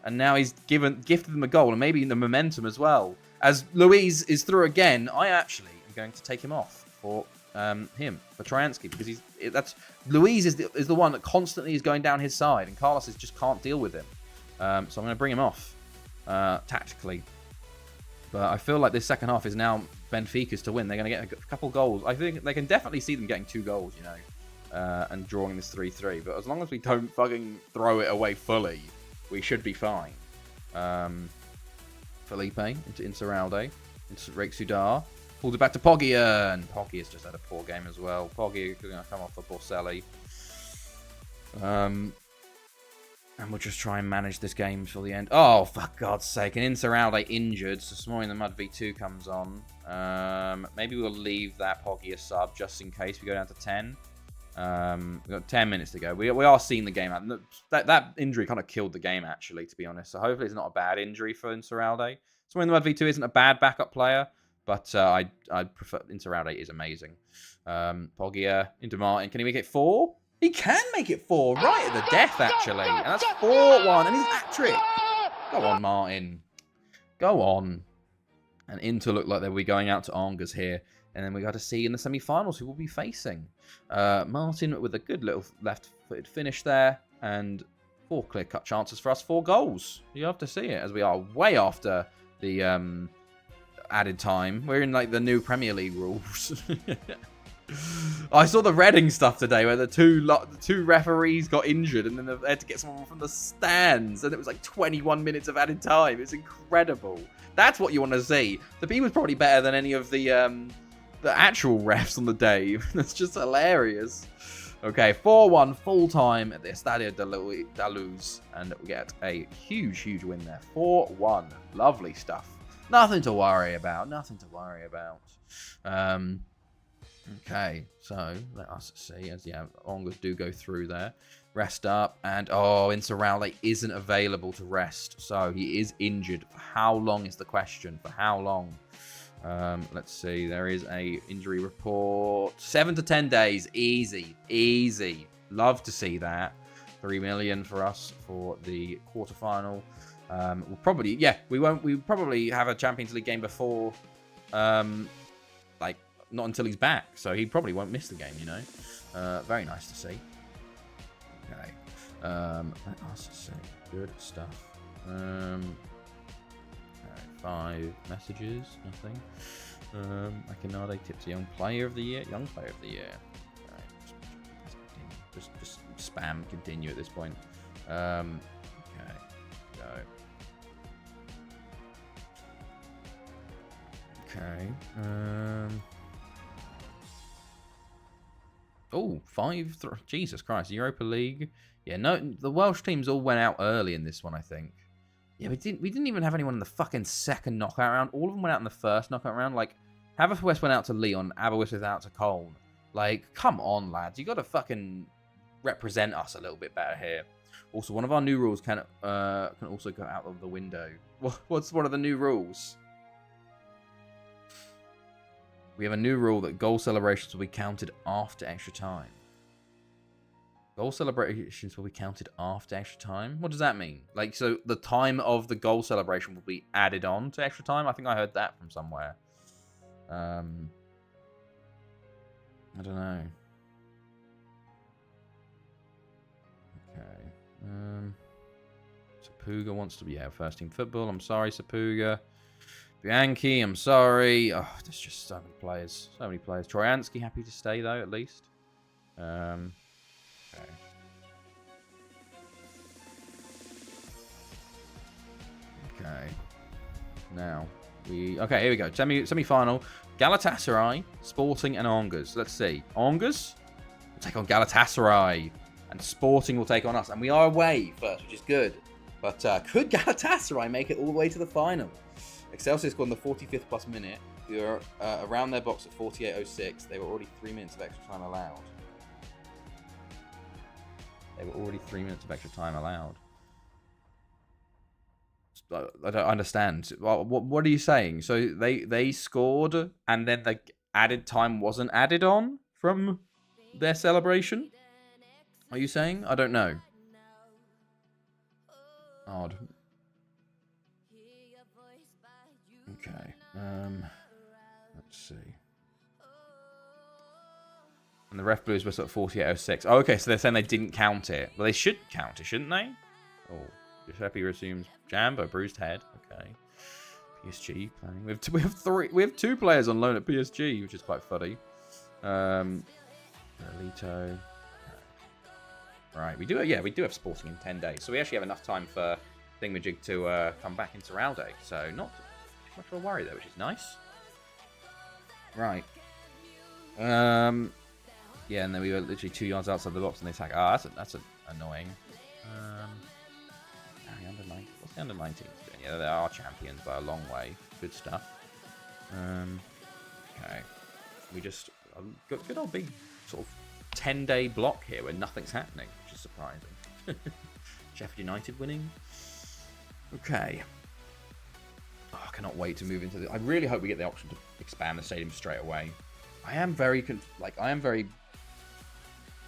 And now he's gifted them a goal and maybe the momentum as well. As Luiz is through again, I actually am going to take him off for Troyansky, because Luiz is the one that constantly is going down his side and Carlos just can't deal with him. So I'm going to bring him off tactically. But I feel like this second half is now Benfica's to win. They're going to get a couple goals. I think they can definitely see them getting 2 goals, and drawing this 3-3. But as long as we don't fucking throw it away fully, we should be fine. Felipe into Insaurralde, into Reik Sudar. Pulled it back to Poggia, and Poggia has just had a poor game as well. Poggia going to come off for Borselli. And we'll just try and manage this game till the end. Oh, for God's sake. And Insaurralde injured, so Smoy in the Mud V2 comes on. Maybe we'll leave that Poggia sub just in case we go down to 10. We've got 10 minutes to go. We are seeing the game out. That injury kind of killed the game, actually, to be honest. So hopefully it's not a bad injury for Insaurralde. Smoy in the Mud V2 isn't a bad backup player, but I prefer... Insaurralde is amazing. Poggia into Martin. Can he make it 4? He can make it 4 right at the death, actually. And that's 4-1. And he's hat-trick. Go on, Martin. Go on. And Inter look like they'll be going out to Angers here. And then we got to see in the semi-finals who we'll be facing. Martin with a good little left-footed finish there. And 4 clear-cut chances for us. 4 goals. You have to see it, as we are way after the added time. We're in like the new Premier League rules. I saw the Reading stuff today where the two referees got injured and then they had to get someone from the stands and it was like 21 minutes of added time. It's incredible. That's what you want to see. The P was probably better than any of the actual refs on the day. That's just hilarious. Okay, 4-1 full time at the Estadio da Luz, and we get a huge win there. 4-1. Lovely stuff. Nothing to worry about. Okay, so let us see as Angers do go through there. Rest up, and Insaurralde isn't available to rest, so he is injured. For how long is the question? For how long? Let's see. There is a injury report. 7 to 10 days. Easy. Love to see that. 3 million for us for the quarterfinal. We'll probably, we probably have a Champions League game before, not until he's back, so he probably won't miss the game, Very nice to see. Okay. Let us see. Good stuff. Okay, 5 messages, nothing. Akinade tips Young Player of the Year. Young Player of the Year. Alright, just spam continue at this point. Okay, go. Okay. Oh, 5... Jesus Christ. Europa League. Yeah, no, the Welsh teams all went out early in this one, I think. Yeah, we didn't even have anyone in the fucking second knockout round. All of them went out in the first knockout round. Like, Haverfordwest went out to Leon. Aberystwyth went out to Colne. Like, come on, lads. You got to fucking represent us a little bit better here. Also, one of our new rules can also go out of the window. What's one of the new rules? We have a new rule that goal celebrations will be counted after extra time. Goal celebrations will be counted after extra time? What does that mean? Like, so the time of the goal celebration will be added on to extra time? I think I heard that from somewhere. I don't know. Okay. Sapuga wants to be first team football. I'm sorry, Sapuga. Bianchi, I'm sorry. Oh, there's just so many players. Troyansky happy to stay, though, at least. Okay. Okay. Now, okay, here we go. Semi-final. Galatasaray, Sporting, and Angers. Let's see. Angers will take on Galatasaray. And Sporting will take on us. And we are away first, which is good. But could Galatasaray make it all the way to the final? Excelsior scored in the 45th plus minute. We were around their box at 48.06. They were already 3 minutes of extra time allowed. They were already 3 minutes of extra time allowed. I don't understand. What are you saying? So they scored and then the added time wasn't added on from their celebration? Are you saying? I don't know. Odd. Okay. Let's see. And the ref blues were sort of 48.06. Oh, okay, so they're saying they didn't count it. Well, they should count it, shouldn't they? Oh, Giuseppe resumes Jambo, bruised head. Okay. PSG playing. We have two players on loan at PSG, which is quite funny. Lito. Right, we do have Sporting in 10 days, so we actually have enough time for Thingamajig to come back into Ralde. So not too much of a worry there, which is nice. Right. Yeah, and then we were literally 2 yards outside the box and they attack. Ah, that's annoying. What's the under 19s doing? Yeah, they are champions by a long way. Good stuff. Okay. We just got good old big sort of 10-day block here where nothing's happening, which is surprising. Sheffield United winning. Okay. Oh, I cannot wait to move into this. I really hope we get the option to expand the stadium straight away. I am very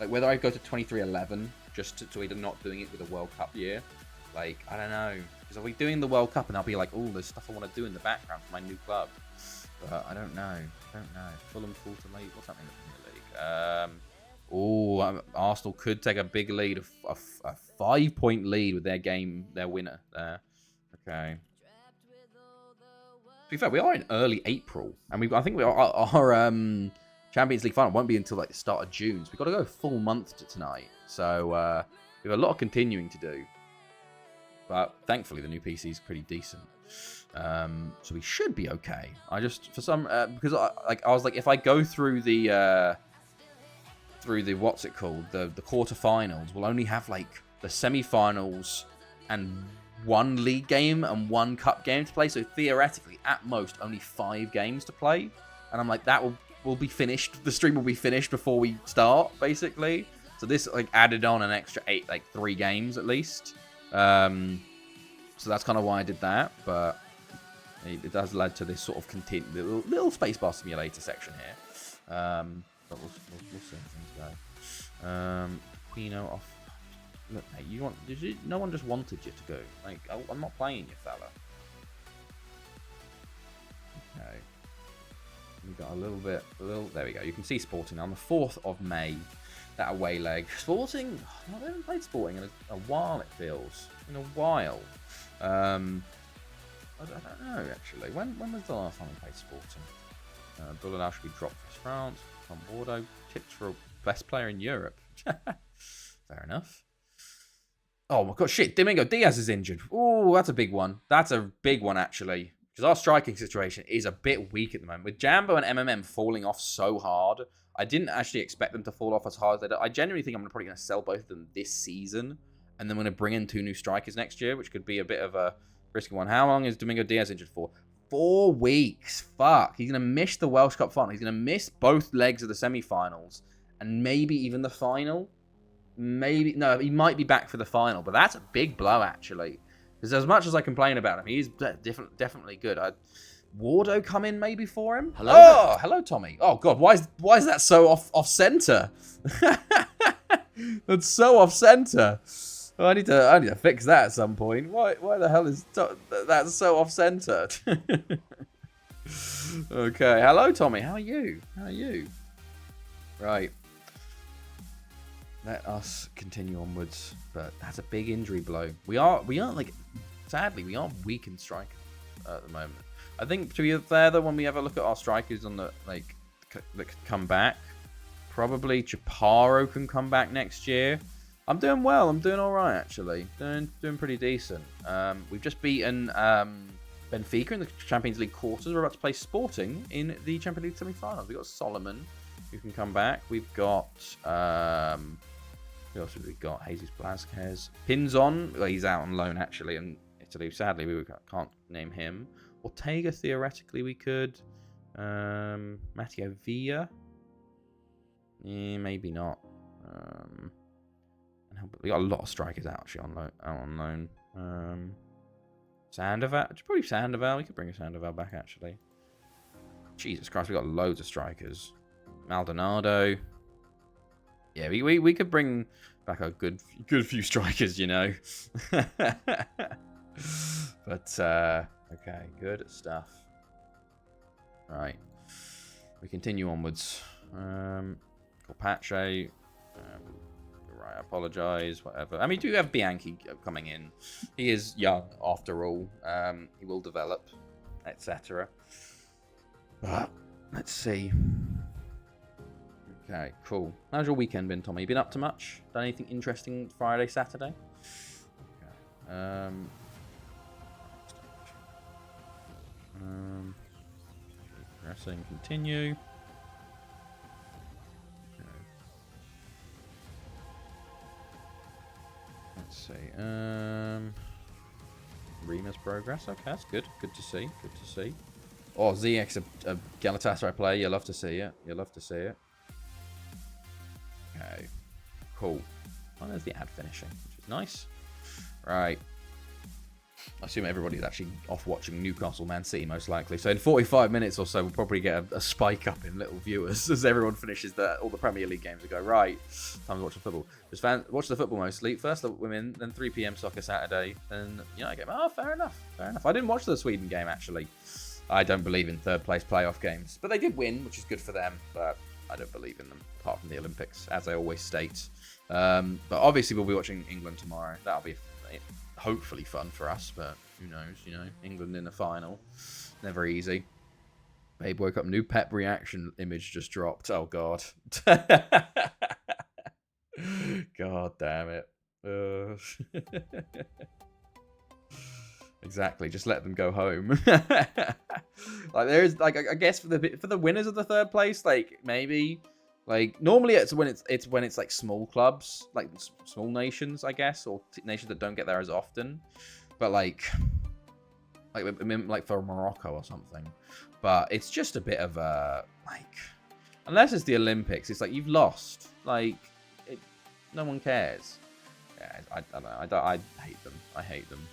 whether I go to 23-11 just to either not doing it with a World Cup year. Like, I don't know. Because I'll be doing the World Cup and I'll be like, oh, there's stuff I want to do in the background for my new club. But I don't know. Fulham fall to late. What's happening in the league? Arsenal could take a big lead, a 5-point lead with their winner there. Okay. To be fair, we are in early April, and I think our Champions League final won't be until like the start of June. So we've got to go a full month to tonight. So we have a lot of continuing to do. But thankfully, the new PC is pretty decent. So we should be okay. I just, for some, because I was like, if I go through the what's it called, the quarterfinals, we'll only have like the semi-finals and one league game and one cup game to play. So theoretically, at most, only 5 games to play. And I'm like, that will be finished. The stream will be finished before we start, basically. So this like added on an extra 3 games at least. So that's kind of why I did that, but it does lead to this sort of little spacebar simulator section here. But we'll see how things go. Quino off. Look, mate, no one just wanted you to go. Like, I'm not playing you, fella. Okay. We got a little. There we go. You can see Sporting on the 4th of May. That away leg. Sporting, I haven't played Sporting in a while, it feels. In a while. I don't know, actually. When was the last time we played Sporting? Bullenau should be dropped for France. Tom Bordeaux tipped for best player in Europe. Fair enough. Oh my god, shit. Domingo Diaz is injured. Oh, that's a big one. That's a big one, actually. Because our striking situation is a bit weak at the moment. With Jambo and MMM falling off so hard, I didn't actually expect them to fall off as hard as they did. I genuinely think I'm probably going to sell both of them this season. And then we're going to bring in 2 new strikers next year, which could be a bit of a risky one. How long is Domingo Diaz injured for? 4 weeks. Fuck. He's going to miss the Welsh Cup final. He's going to miss both legs of the semi-finals. And maybe even the final. No, he might be back for the final. But that's a big blow, actually. Because as much as I complain about him, he's definitely good. Wardo come in maybe for him? Hello. Oh, hello, Tommy. Oh, God. Why is that so off-center? That's so off-center. Oh, I need to fix that at some point. Why the hell is that so off-center? Okay. Hello, Tommy. How are you? Right. Let us continue onwards. But that's a big injury blow. We are like, sadly, we are weak in striking at the moment. I think to be fair though, when we have a look at our strikers on the that could come back, probably Chaparro can come back next year. I'm doing well. I'm doing all right actually. Doing pretty decent. We've just beaten Benfica in the Champions League quarters. We're about to play Sporting in the Champions League semi-finals. We've got Solomon who can come back. We've got who else have we got? Jesus Blasquez. Pinzon. Well, he's out on loan actually in Italy. Sadly, we can't name him. Ortega, theoretically, we could. Matteo Villa. Maybe not. We got a lot of strikers out actually on loan. Sandoval, probably Sandoval. We could bring a Sandoval back actually. Jesus Christ, we got loads of strikers. Maldonado. Yeah, we could bring back a good few strikers, you know. But okay, good stuff. Right, we continue onwards. Corpache. Right, I apologise. Whatever. I mean, we do have Bianchi coming in. He is young, after all. He will develop, etc. But let's see. Okay, cool. How's your weekend been, Tommy? You been up to much? Done anything interesting Friday, Saturday? Okay. Pressing, continue. Okay. Let's see. Rima's progress. Okay, that's good. Good to see. Good to see. Oh, ZX, a Galatasaray player. You love to see it. You love to see it. Okay, cool. Oh, there's the ad finishing, which is nice. Right. I assume everybody's actually off watching Newcastle Man City, most likely. So in 45 minutes or so, we'll probably get a spike up in little viewers as everyone finishes all the Premier League games and go, right, time to watch the football. Just watch the football mostly. First the women, then 3 PM soccer Saturday, then United game. Oh, fair enough. Fair enough. I didn't watch the Sweden game, actually. I don't believe in third place playoff games. But they did win, which is good for them. But I don't believe in them, apart from the Olympics, as I always state. But obviously we'll be watching England tomorrow. That'll be hopefully fun for us, but who knows, England in the final. Never easy. Babe woke up, new Pep reaction image just dropped. Oh, God. God damn it. Exactly, just let them go home. I guess for the winners of the third place, maybe normally it's when it's like small clubs, like small nations, I guess, or nations that don't get there as often, but like for Morocco or something. But it's just a bit of a unless it's the Olympics, it's like you've lost, no one cares. Yeah, I don't know. I hate them. I hate them.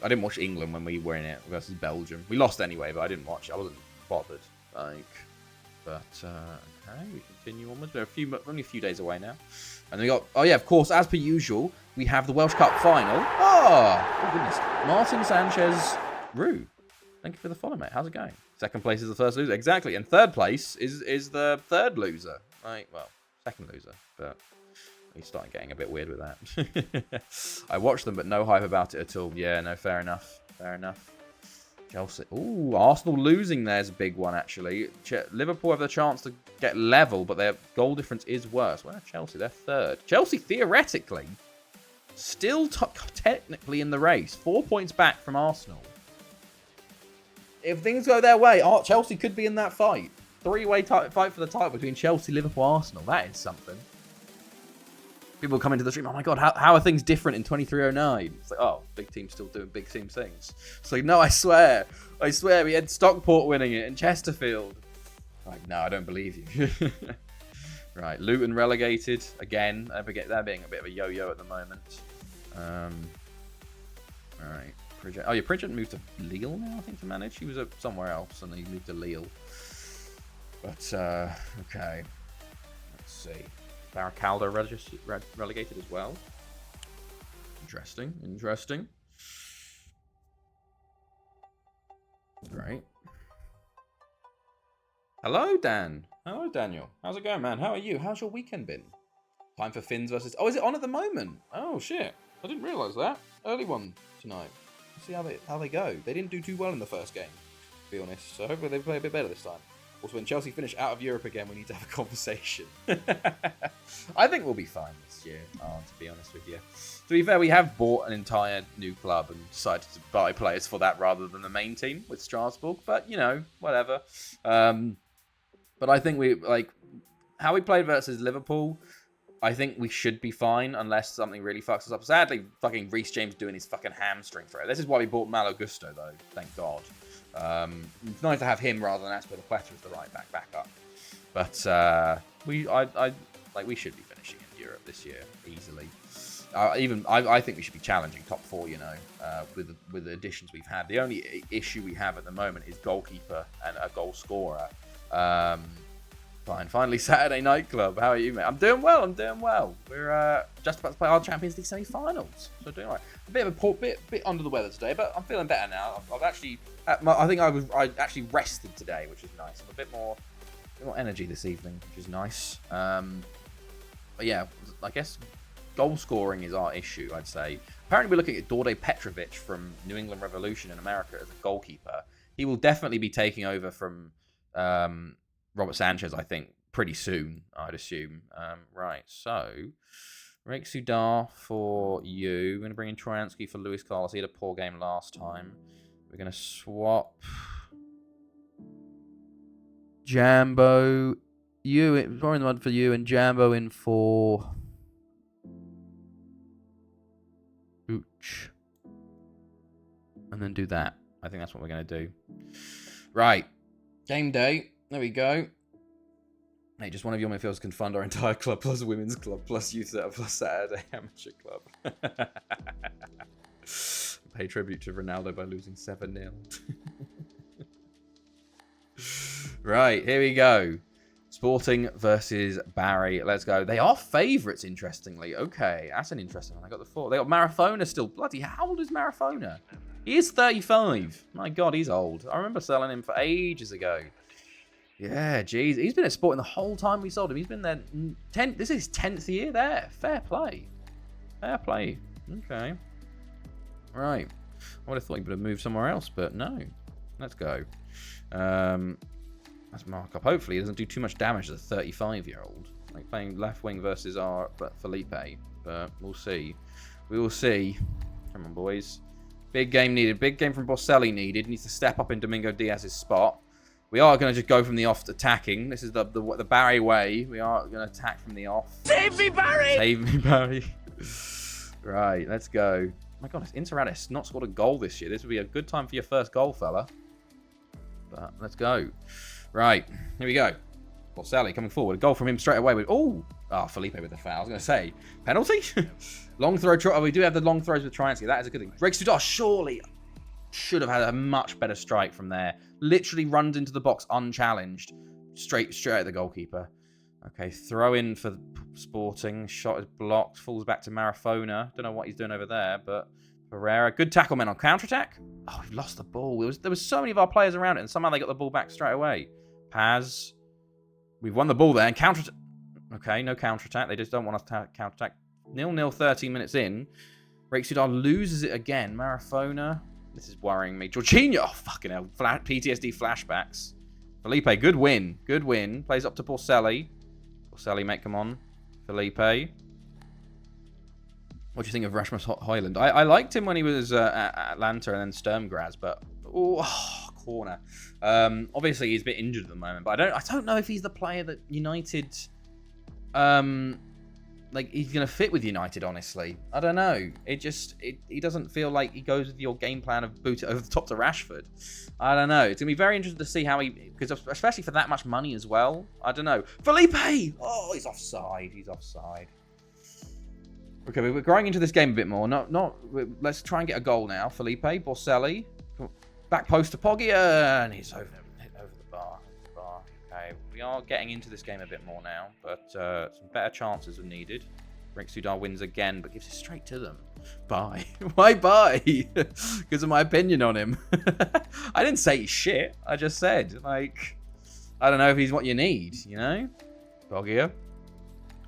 I didn't watch England when we were in it versus Belgium. We lost anyway, but I didn't watch it. I wasn't bothered. But okay, we continue onwards. We're only a few days away now, and we got. Oh yeah, of course, as per usual, we have the Welsh Cup final. Oh goodness, Martin Sanchez, Rue. Thank you for the follow, mate. How's it going? Second place is the first loser, exactly, and third place is the third loser. Second loser, but. He's starting getting a bit weird with that. I watched them, but no hype about it at all. Yeah, no, fair enough. Fair enough. Chelsea. Ooh, Arsenal losing there's a big one, actually. Liverpool have the chance to get level, but their goal difference is worse. Where are Chelsea? They're third. Chelsea, theoretically, still technically in the race. 4 points back from Arsenal. If things go their way, Chelsea could be in that fight. Three-way fight for the title between Chelsea, Liverpool, Arsenal. That is something. People come into the stream, oh my God, how are things different in 2309? It's like, oh, big team's still doing big team things. It's like, no, I swear, we had Stockport winning it and Chesterfield. Like, no, I don't believe you. Right, Luton relegated again. I forget they're being a bit of a yo-yo at the moment. All right, Pridgett. Oh yeah, Pridgett moved to Lille now, I think, to manage. He was somewhere else and he moved to Lille. But okay, let's see. Baracaldo relegated as well. Interesting. Great. Hello, Dan. Hello, Daniel. How's it going, man? How are you? How's your weekend been? Time for Finns versus... Oh, is it on at the moment? Oh, shit. I didn't realise that. Early one tonight. Let's see how they go. They didn't do too well in the first game, to be honest. So hopefully they play a bit better this time. Also, when Chelsea finish out of Europe again, we need to have a conversation. I think we'll be fine this year, to be honest with you. To be fair, we have bought an entire new club and decided to buy players for that rather than the main team with Strasbourg. But, whatever. But I think how we played versus Liverpool, I think we should be fine unless something really fucks us up. Sadly, fucking Reece James doing his fucking hamstring throw. This is why we bought Malo Gusto, though. Thank God. It's nice to have him rather than Azpilicueta as the right back backup. But we should be finishing in Europe this year easily. I think we should be challenging top 4. With the additions we've had. The only issue we have at the moment is goalkeeper and a goal scorer. Fine. Finally, Saturday Night Club. How are you, mate? I'm doing well. We're just about to play our Champions League semi-finals. So doing all right. A bit of a bit under the weather today, but I'm feeling better now. I've actually, I actually rested today, which is nice. I'm a bit more energy this evening, which is nice. But yeah, I guess goal scoring is our issue, I'd say. Apparently, we're looking at Dorde Petrovic from New England Revolution in America as a goalkeeper. He will definitely be taking over from Robert Sanchez, I think, pretty soon, I'd assume. Right, so Rick Sudar for you. We're going to bring in Troyansky for Luis Carlos. He had a poor game last time. We're going to swap Jambo. You, more in the mud for you, and Jambo in for Ooch. And then do that. I think that's what we're going to do. Right. Game day. There we go. Hey, just one of your midfielders can fund our entire club, plus women's club, plus youth center, plus Saturday amateur club. Pay tribute to Ronaldo by losing 7-0. Right, here we go. Sporting versus Barry. Let's go. They are favourites, interestingly. Okay, that's an interesting one. They got the 4. They got Marafona still. Bloody, how old is Marafona? He is 35. My God, he's old. I remember selling him for ages ago. Yeah, geez. He's been at Sporting the whole time we sold him. He's been there 10. This is his 10th year there. Fair play. Fair play. Okay. Right. I would have thought he would have moved somewhere else, but no. Let's go. Let's mark up. Hopefully, he doesn't do too much damage as a 35-year-old. Like playing left wing versus our Felipe. But we'll see. We will see. Come on, boys. Big game needed. Big game from Boselli needed. Needs to step up in Domingo Diaz's spot. We are going to just go from the off attacking. This is the Barry way. We are going to attack from the off. Save me, Barry! Save me, Barry. Right, let's go. Oh my God, Inter has not scored a goal this year. This would be a good time for your first goal, fella. But let's go. Right, here we go. Boselli coming forward. A goal from him straight away. Felipe with the foul. I was going to say, penalty? Long throw. We do have the long throws with Troyansky. That is a good thing. Greg Sudar surely should have had a much better strike from there. Literally runs into the box unchallenged. Straight at the goalkeeper. Okay, throw in for Sporting. Shot is blocked. Falls back to Marafona. Don't know what he's doing over there, but Pereira. Good tackle, men, on counter-attack. Oh, we've lost the ball. There was so many of our players around it, and somehow they got the ball back straight away. Paz. We've won the ball there. And counter... Okay, no counter-attack. They just don't want us to counter-attack. 0-0, 13 minutes in. Rick Sudar loses it again. Marafona. This is worrying me. Jorginho. Oh, fucking hell. PTSD flashbacks. Felipe, good win. Good win. Plays up to Boselli. Boselli, mate, come on. Felipe. What do you think of Rasmus Højlund? I liked him when he was at Atlanta and then Sturm Graz, but... Oh, corner. Obviously, he's a bit injured at the moment, but I don't know if he's the player that United... he's going to fit with United, honestly. I don't know. He doesn't feel like he goes with your game plan of boot it over the top to Rashford. I don't know. It's going to be very interesting to see how because especially for that much money as well. I don't know. Felipe! Oh, he's offside. Okay, we're growing into this game a bit more. Let's try and get a goal now. Felipe, Boselli. Back post to Poggia, and he's over the bar. Okay, we are getting into this game a bit more now, but some better chances are needed. Rick Sudar wins again, but gives it straight to them. Bye. Why bye? Because of my opinion on him. I didn't say he's shit. I just said, I don't know if he's what you need, you know? Poggia.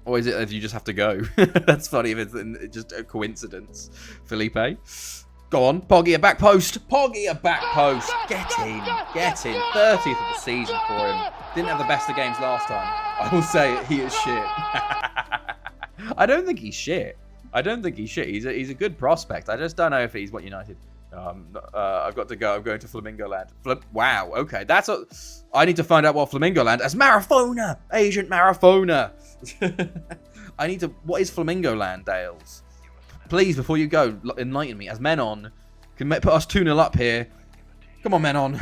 Or is it if you just have to go? That's funny if it's just a coincidence. Felipe. Go on. Poggia back post. Poggia back post. Get in. 30th of the season for him. Didn't have the best of games last time. I will say it. He is shit. I don't think he's shit. He's a good prospect. I just don't know if he's what United. I've got to go. I'm going to Flamingo Land. Wow. Okay. I need to find out what Flamingo Land as Marafona. Agent Marafona. What is Flamingo Land, Dales? Please, before you go, enlighten me. As Menon can put us 2-0 up here. Come on, Menon.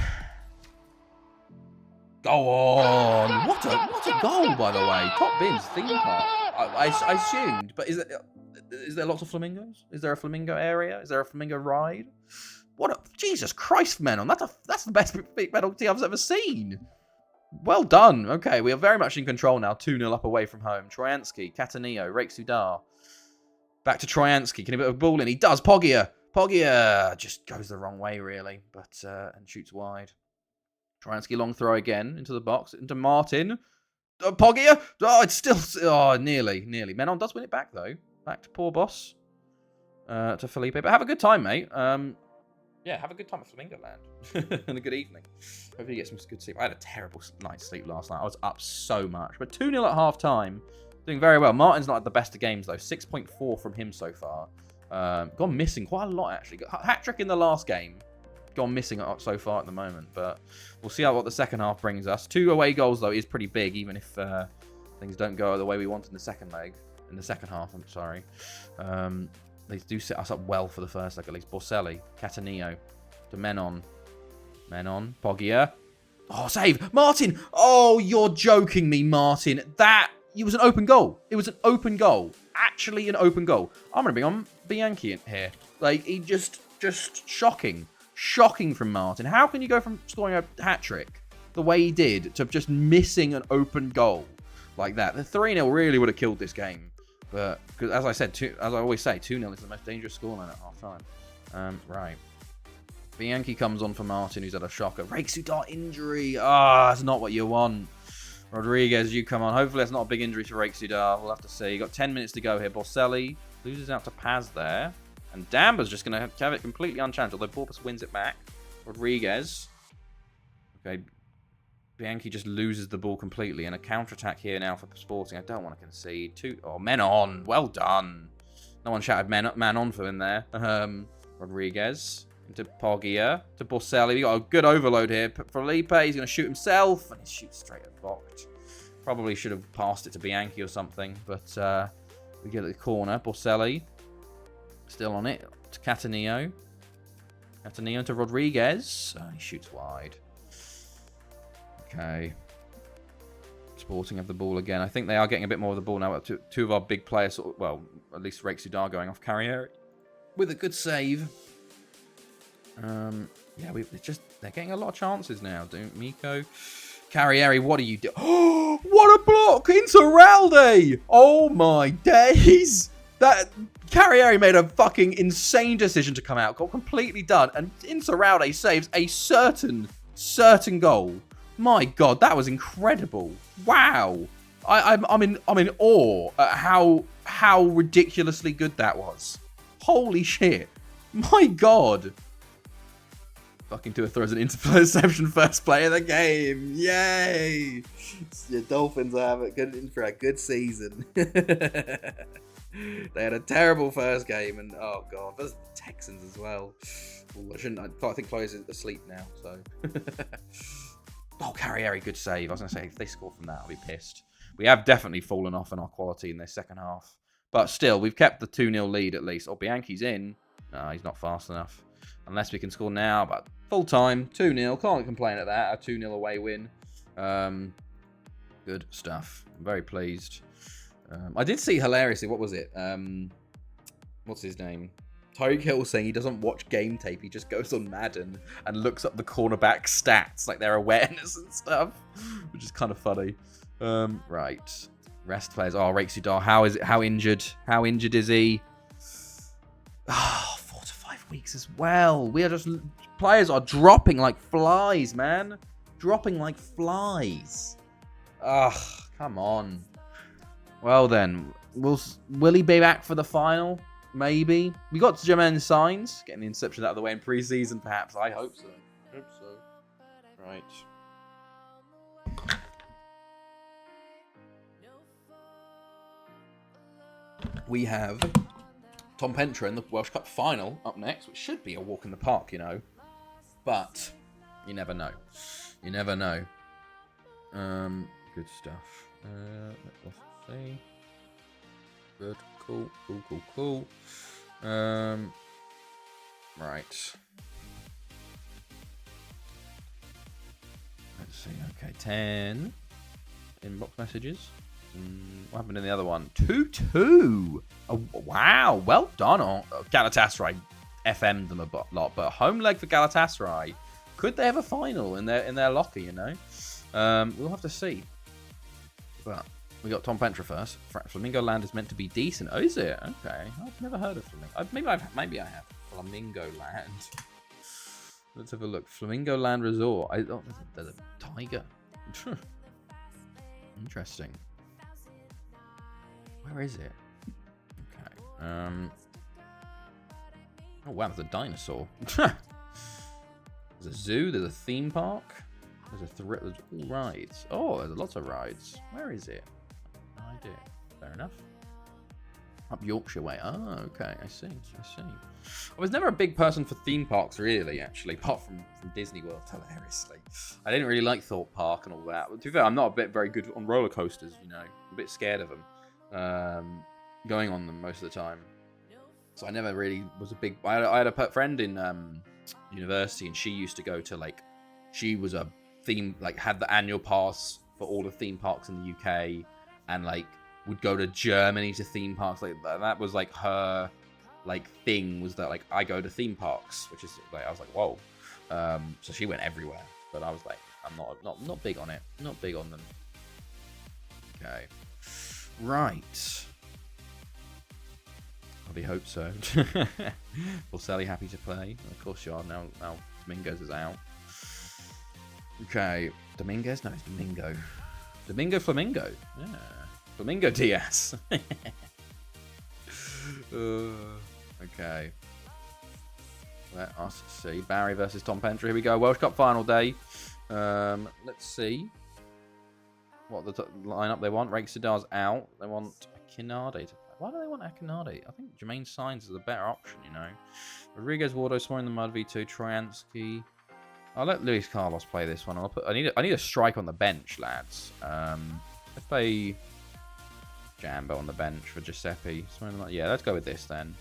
Go on. What a goal, by the way. Top bins, theme park. I assumed, but is there lots of flamingos? Is there a flamingo area? Is there a flamingo ride? Jesus Christ, Menon. That's the best penalty I've ever seen. Well done. Okay, we are very much in control now. 2-0 up away from home. Troyansky, Cataneo, Rake Sudar. Back to Troyansky. Can he put a ball in? He does. Poggia just goes the wrong way, really, but and shoots wide. Troyansky long throw again into the box, into Martin. Poggia! Oh, it's still... Oh, nearly. Menon does win it back, though. Back to poor boss. To Felipe. But have a good time, mate. Yeah, have a good time at Flamingo Land. And a good evening. Hopefully you get some good sleep. I had a terrible night's sleep last night. I was up so much. But 2-0 at half-time. Doing very well. Martin's not at the best of games, though. 6.4 from him so far. Gone missing quite a lot, actually. Hat-trick in the last game. Gone missing so far at the moment. But we'll see what the second half brings us. 2 away goals, though, is pretty big, even if things don't go the way we want in the second leg. In the second half, I'm sorry. They do set us up well for the first leg, at least. Borselli, Cataneo, to Menon. Poggia. Oh, save! Martin! Oh, you're joking me, Martin. It was an open goal. It was an open goal. Actually an open goal. I'm going to bring on Bianchi in here. Like, he just shocking. Shocking from Martin. How can you go from scoring a hat-trick the way he did to just missing an open goal like that? The 3-0 really would have killed this game. But, because as I said, as I always say, 2-0 is the most dangerous scoreline at half-time. Right. Bianchi comes on for Martin, who's had a shocker. Rake Sudar injury. That's not what you want. Rodriguez, you come on. Hopefully that's not a big injury to Rake Sudar. We'll have to see. You've got 10 minutes to go here. Borselli loses out to Paz there. And Damba's just going to have it completely unchallenged, although Porpoise wins it back. Rodriguez. Okay. Bianchi just loses the ball completely. And a counter-attack here now for Sporting. I don't want to concede. Menon. Well done. No one shouted man on for him there. Rodriguez. Into Poggia. To Borselli. We got a good overload here. Felipe, he's going to shoot himself. And he shoots straight at Vogt. Probably should have passed it to Bianchi or something. But we get at the corner. Borselli. Still on it. To Cataneo. Cataneo to Rodriguez. He shoots wide. Okay. Sporting have the ball again. I think they are getting a bit more of the ball now. Two of our big players, well, at least Rake Sudar going off Carriere with a good save. Yeah, they're getting a lot of chances now. Miko. Carriere, what are you doing? Oh, what a block! Insaurralde! Oh my days! That Carriere made a fucking insane decision to come out. Got completely done. And Insaurralde saves a certain goal. My God, that was incredible. Wow. I'm in awe at how ridiculously good that was. Holy shit. My God. Fucking Tua throws an interception, first play of the game. Yay! Your Dolphins are in for a good season. They had a terrible first game, and oh God, there's the Texans as well. Ooh, I think Chloe's asleep now, so. Oh, Carriere, good save. I was going to say, if they score from that, I'll be pissed. We have definitely fallen off in our quality in this second half. But still, we've kept the 2-0 lead at least. Oh, Bianchi's in. No, he's not fast enough. Unless we can score now, but full time, 2-0. Can't complain at that. A 2-0 away win. Good stuff. I'm very pleased. I did see hilariously, what was it? What's his name? Tyreek Hill saying he doesn't watch game tape. He just goes on Madden and looks up the cornerback stats, like their awareness and stuff, which is kind of funny. Right. Rest players. Oh, Rake Sudar. How injured? How injured is he? 4 to 5 weeks as well. Players are dropping like flies, man. Dropping like flies. Come on. Well then, will he be back for the final? Maybe. We got Jermaine Signs, getting the interception out of the way in pre-season, perhaps. I hope so. Right. We have Tom Pentra in the Welsh Cup final up next, which should be a walk in the park, you know. But you never know. You never know. Good stuff. Let's see. Good. Cool. Right. see. Okay, 10 inbox messages. What happened in the other one? 2-2. Oh, wow, well done on Galatasaray. FM'd them a lot, but home leg for Galatasaray. Could they have a final in their locker? You know, we'll have to see. But we got Tom Pentra first. Flamingo Land is meant to be decent. Oh, is it? Okay, I've never heard of Flamingo. Maybe I have. Flamingo Land. Let's have a look. Flamingo Land Resort. There's a tiger. Interesting. Where is it? Okay. Oh wow, there's a dinosaur. There's a zoo. There's a theme park. There's all rides. Oh, there's lots of rides. Where is it? No idea. Fair enough. Up Yorkshire way. Oh, okay. I see. I was never a big person for theme parks, really, actually, apart from Disney World, hilariously. I didn't really like Thorpe Park and all that. But to be fair, I'm not very good on roller coasters, you know. I'm a bit scared of them. Going on them most of the time. So I never really was a big... I had a friend in university, and she used to go to, like... She was a theme... Like, had the annual pass for all the theme parks in the UK, and, like, would go to Germany to theme parks. Like, that was, like, her... like thing was that, like, I go to theme parks, which is like, I was like, whoa. So she went everywhere, but I was like, I'm not big on it, not big on them. Okay, right. I hope so. Well, Sally happy to play. Of course you are. Now Domingos is out. Okay, Dominguez? No, it's Domingo. Domingo Flamingo. Yeah, Flamingo Diaz. Okay. Let us see. Barry versus Tom Pentra. Here we go. World Cup final day. Let's see what the lineup they want. Rake Sidar's out. They want Akinade to play. Why do they want Akinade? I think Jermaine Sainz is a better option, you know. Rodriguez, Wardo, Smore in the Mud, V2, Troyansky. I'll let Luis Carlos play this one. I need a strike on the bench, lads. Let's play Jambo on the bench for Giuseppe. Yeah, let's go with this then.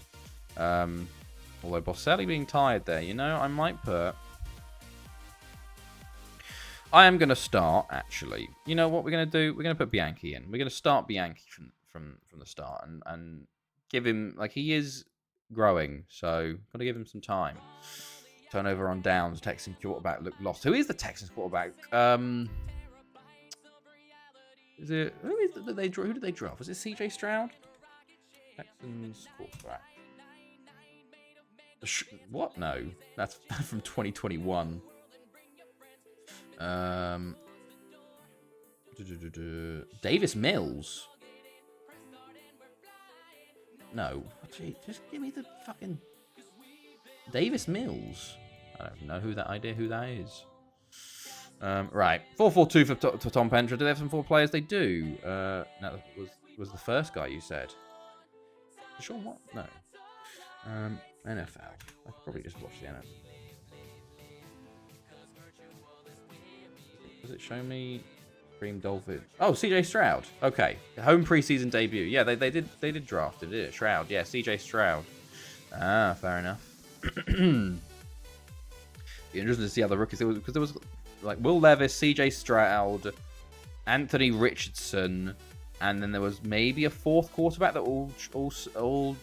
Although Bosselli being tired there, you know, I might put... I am going to start, actually. You know what we're going to do? We're going to put Bianchi in. We're going to start Bianchi from the start and give him... Like, he is growing, so got to give him some time. Turnover on downs. Texan quarterback looked lost. Who is the Texans quarterback? Is it... Who did they draft? Was it CJ Stroud? Texans quarterback. What? No. That's from 2021. Davis Mills? No. Gee, just give me the fucking... Davis Mills? I don't know who that is. Right. 4-4-2 for Tom Pentra. Do they have some 4 players? They do. No, that was the first guy you said. Sure what? No. NFL. I could probably just watch the NFL. Does it show me Cream Dolphin? Oh, CJ Stroud. Okay. Home preseason debut. Yeah, they did draft it, did it? Stroud. Yeah, CJ Stroud. Ah, fair enough. Be interesting to see how the rookies, because there was like Will Levis, CJ Stroud, Anthony Richardson, and then there was maybe a 4th quarterback that all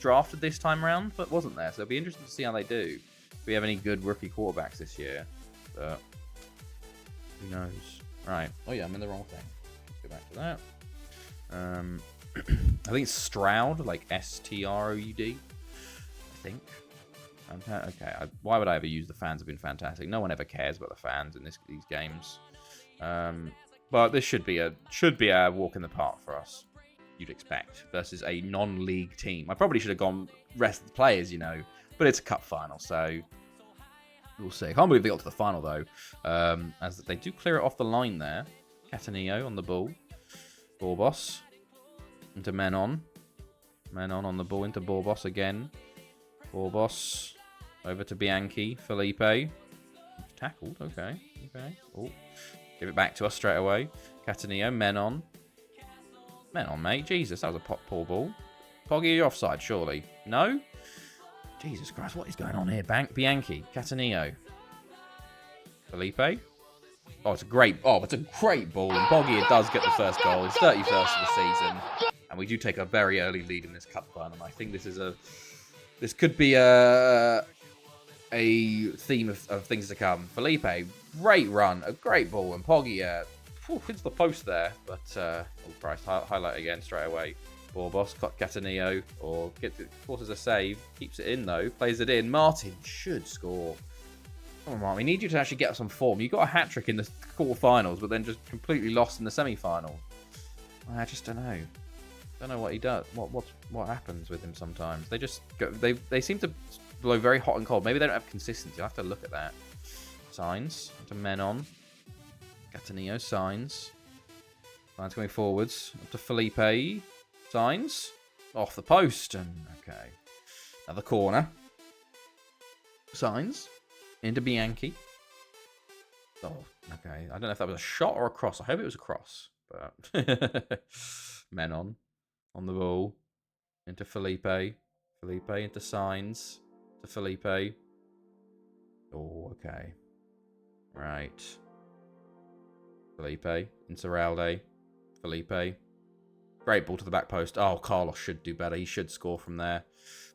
drafted this time around, but wasn't there. So it'll be interesting to see how they do. If we have any good rookie quarterbacks this year. But who knows? Right. Oh yeah, I'm in the wrong thing. Let's go back to that. I think it's Stroud, like Stroud. I think. Okay. Why would I ever use the fans? Have been fantastic. No one ever cares about the fans in these games. But this should be a walk in the park for us. You'd expect versus a non-league team. I probably should have gone rest of the players, you know, but it's a cup final, so we'll see. I can't believe they got to the final though, as they do clear it off the line there. Catanillo on the ball, Borbos into Menon on the ball into Borbos again. Borbos over to Bianchi, Felipe tackled. Okay. Oh. Give it back to us straight away. Catanillo, Menon, mate. Jesus, that was a poor ball. Poggy, you're offside, surely. No? Jesus Christ, what is going on here? Bianchi, Catanillo. Felipe. Oh, it's a great ball, and Poggia does get the first goal. His 31st of the season, and we do take a very early lead in this cup run. And I think this could be a theme of things to come. Felipe, great run, a great ball, and Poggia hits the post there, but Christ, highlight again straight away. Borbos, Catanillo, forces a save, keeps it in though, plays it in. Martin should score. Come on, Martin, we need you to actually get some form. You got a hat-trick in the quarterfinals, but then just completely lost in the semi-final. I just don't know. Don't know what he does. What happens with him sometimes? They just go. They seem to blow very hot and cold. Maybe they don't have consistency. I'll have to look at that. Signs to Menon. Catanillo, Signs. Signs going forwards. Up to Felipe. Signs. Off the post. And okay. Another corner. Signs. Into Bianchi. Oh, okay. I don't know if that was a shot or a cross. I hope it was a cross. But Menon on the ball. Into Felipe. Felipe into Signs. To Felipe. Oh, okay. Right. Felipe. Into Ralde. Felipe. Great ball to the back post. Oh, Carlos should do better. He should score from there.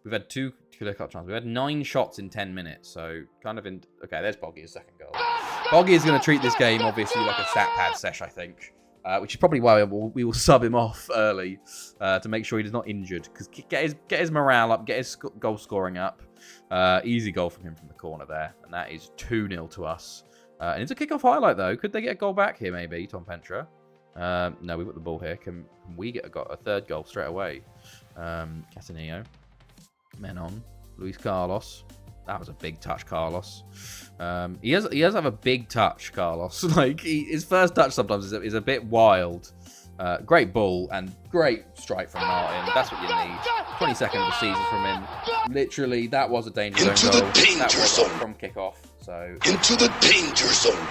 We've had two clear-cut chances. We've had 9 shots in 10 minutes. So, kind of in... Okay, there's Poggia's second goal. Poggia is going to treat this game, obviously, like a stat pad sesh, I think. Which is probably why we will sub him off early to make sure he is not injured. Because get his morale up, get his goal scoring up. Easy goal from him from the corner there. And that is 2-0 to us. And it's a kickoff highlight, though. Could they get a goal back here, maybe, Tom Pentra? No, we've got the ball here. Can we get a third goal straight away? Catanillo. Menon. Luis Carlos. That was a big touch, Carlos. He does have a big touch, Carlos. Like his first touch sometimes is a bit wild. Great ball and great strike from Martin. That's what you need. 22nd of the season from him. Literally, that was a danger zone goal. That was from kickoff. So
into the danger zone.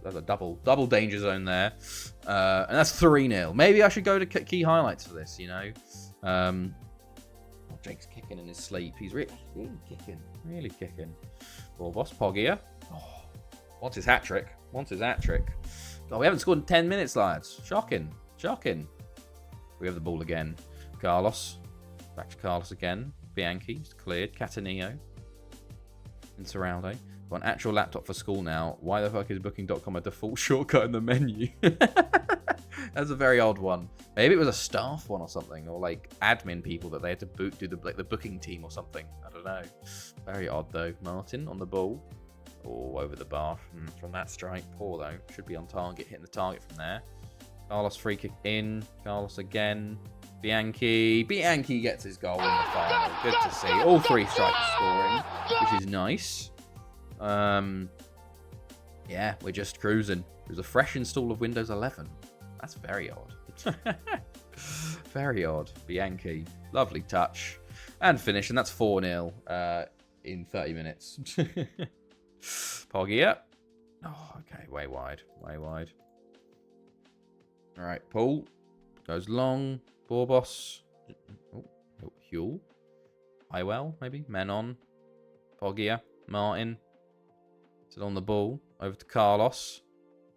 There's a double danger zone there, and that's 3-0. Maybe I should go to key highlights for this. You know. Jake's kicking in his sleep. He's really kicking. Borbos, Poggia. Oh, wants his hat-trick. God, we haven't scored in 10 minutes, lads. Shocking. We have the ball again. Carlos. Back to Carlos again. Bianchi. He's cleared. Catanillo. And Serralde. Got an actual laptop for school now. Why the fuck is Booking.com a default shortcut in the menu? That's a very odd one. Maybe it was a staff one or something, or like admin people that they had to do the booking team or something. I don't know. Very odd though. Martin on the ball. Oh, over the bar from that strike. Poor though. Should be on target, hitting the target from there. Carlos free kick in. Carlos again. Bianchi gets his goal in the final. Good to see. All 3 strikers scoring, which is nice. Yeah, we're just cruising. There's a fresh install of Windows 11. That's very odd. Very odd. Bianchi. Lovely touch. And finish. And that's 4-0 in 30 minutes. Poggia. Oh, okay. Way wide. All right. Paul. Goes long. Borbos. Oh, Huel. Highwell, maybe. Menon. Poggia. Martin. Still on the ball. Over to Carlos.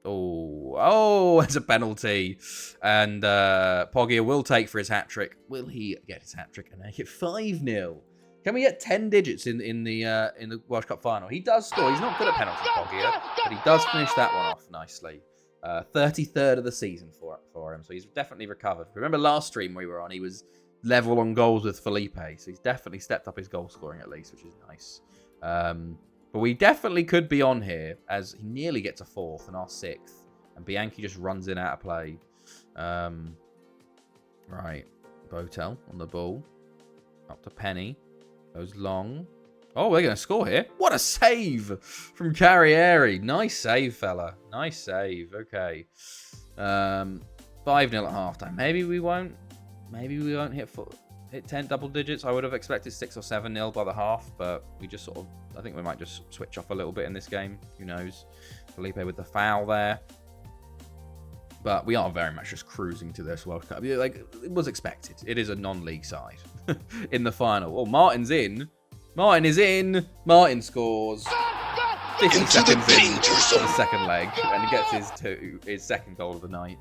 Oh, it's a penalty. And Poggia will take for his hat-trick. Will he get his hat-trick and make it 5-0? Can we get 10 digits in the World Cup final? He does score. He's not good at penalties, Poggia, but he does finish that one off nicely. 33rd of the season for him, so he's definitely recovered. Remember last stream we were on, he was level on goals with Felipe, so he's definitely stepped up his goal scoring at least, which is nice. But we definitely could be on here, as he nearly gets a 4th and our 6th. And Bianchi just runs in out of play. Right. Botel on the ball. Up to Penny. Goes long. Oh, we're going to score here. What a save from Carrieri. Nice save, fella. Nice save. Okay. 5-0 at halftime. Maybe we won't hit 10 double digits. I would have expected 6 or 7-0 by the half, but we just sort of, I think we might just switch off a little bit in this game. Who knows? Felipe with the foul there. But we are very much just cruising to this World Cup. Like, it was expected. It is a non-league side in the final. Oh, Martin's in. Martin is in. Martin scores. 50
Into the
seconds in
danger
for the
zone.
second leg, and he gets his second goal of the night.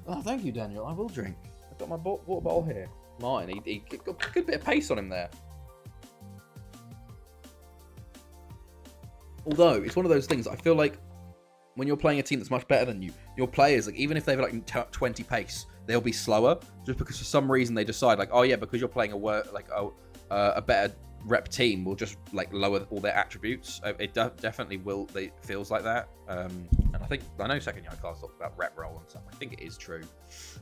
Oh, thank you, Daniel. I will drink. I've got my water bottle here. Martin, he got a good bit of pace on him there. Although, it's one of those things, I feel like when you're playing a team that's much better than you, your players, like even if they have like 20 pace, they'll be slower just because for some reason they decide like, oh yeah, because you're playing a better rep team, will just like lower all their attributes. It definitely will. It feels like that. And I know second year class talks about rep roll and stuff. I think it is true.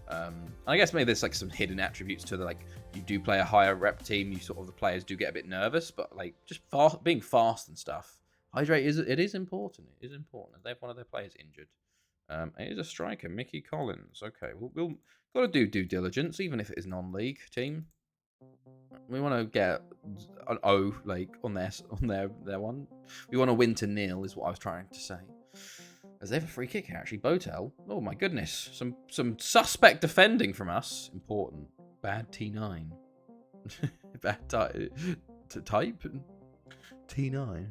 And I guess maybe there's like some hidden attributes to the like you do play a higher rep team, you sort of the players do get a bit nervous, but like just being fast and stuff. Hydrate is important. It is important. They have one of their players injured. It is a striker, Mickey Collins. Okay, we'll got to do due diligence, even if it is non-league team. We want to get an O like on their one. We want to win to nil, is what I was trying to say. As they have a free kick here, actually. Botel. Oh my goodness, some suspect defending from us. Important. Bad T9. Bad type. T9.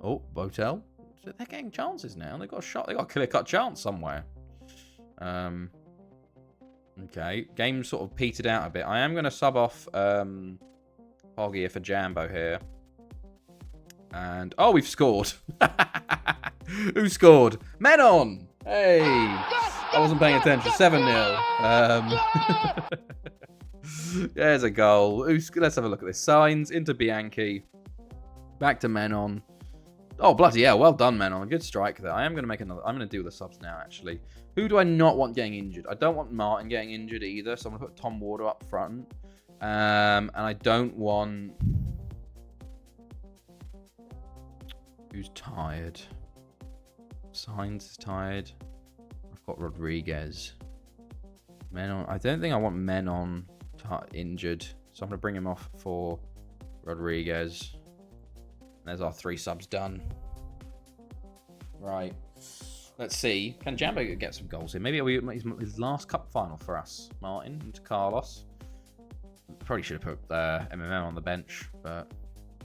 Oh, Botel. So they're getting chances now. They've got a shot. They've got a clear-cut chance somewhere. Okay. Game sort of petered out a bit. I am going to sub off Hoggy for Jambo here. And, oh, we've scored. Who scored? Menon! Hey! I wasn't paying attention. 7-0. There's a goal. Let's have a look at this. Signs into Bianchi. Back to Menon. Oh, bloody hell. Well done, Menon. A good strike there. I am going to make another. I'm going to do the subs now, actually. Who do I not want getting injured? I don't want Martin getting injured either, so I'm going to put Tom Warder up front. And I don't want... Who's tired? Signs is tired. I've got Rodriguez. Menon. I don't think I want Menon injured, so I'm going to bring him off for Rodriguez. There's our 3 subs done. Right. Let's see. Can Jambo get some goals here? Maybe his last cup final for us. Martin into Carlos. Probably should have put MMM on the bench, but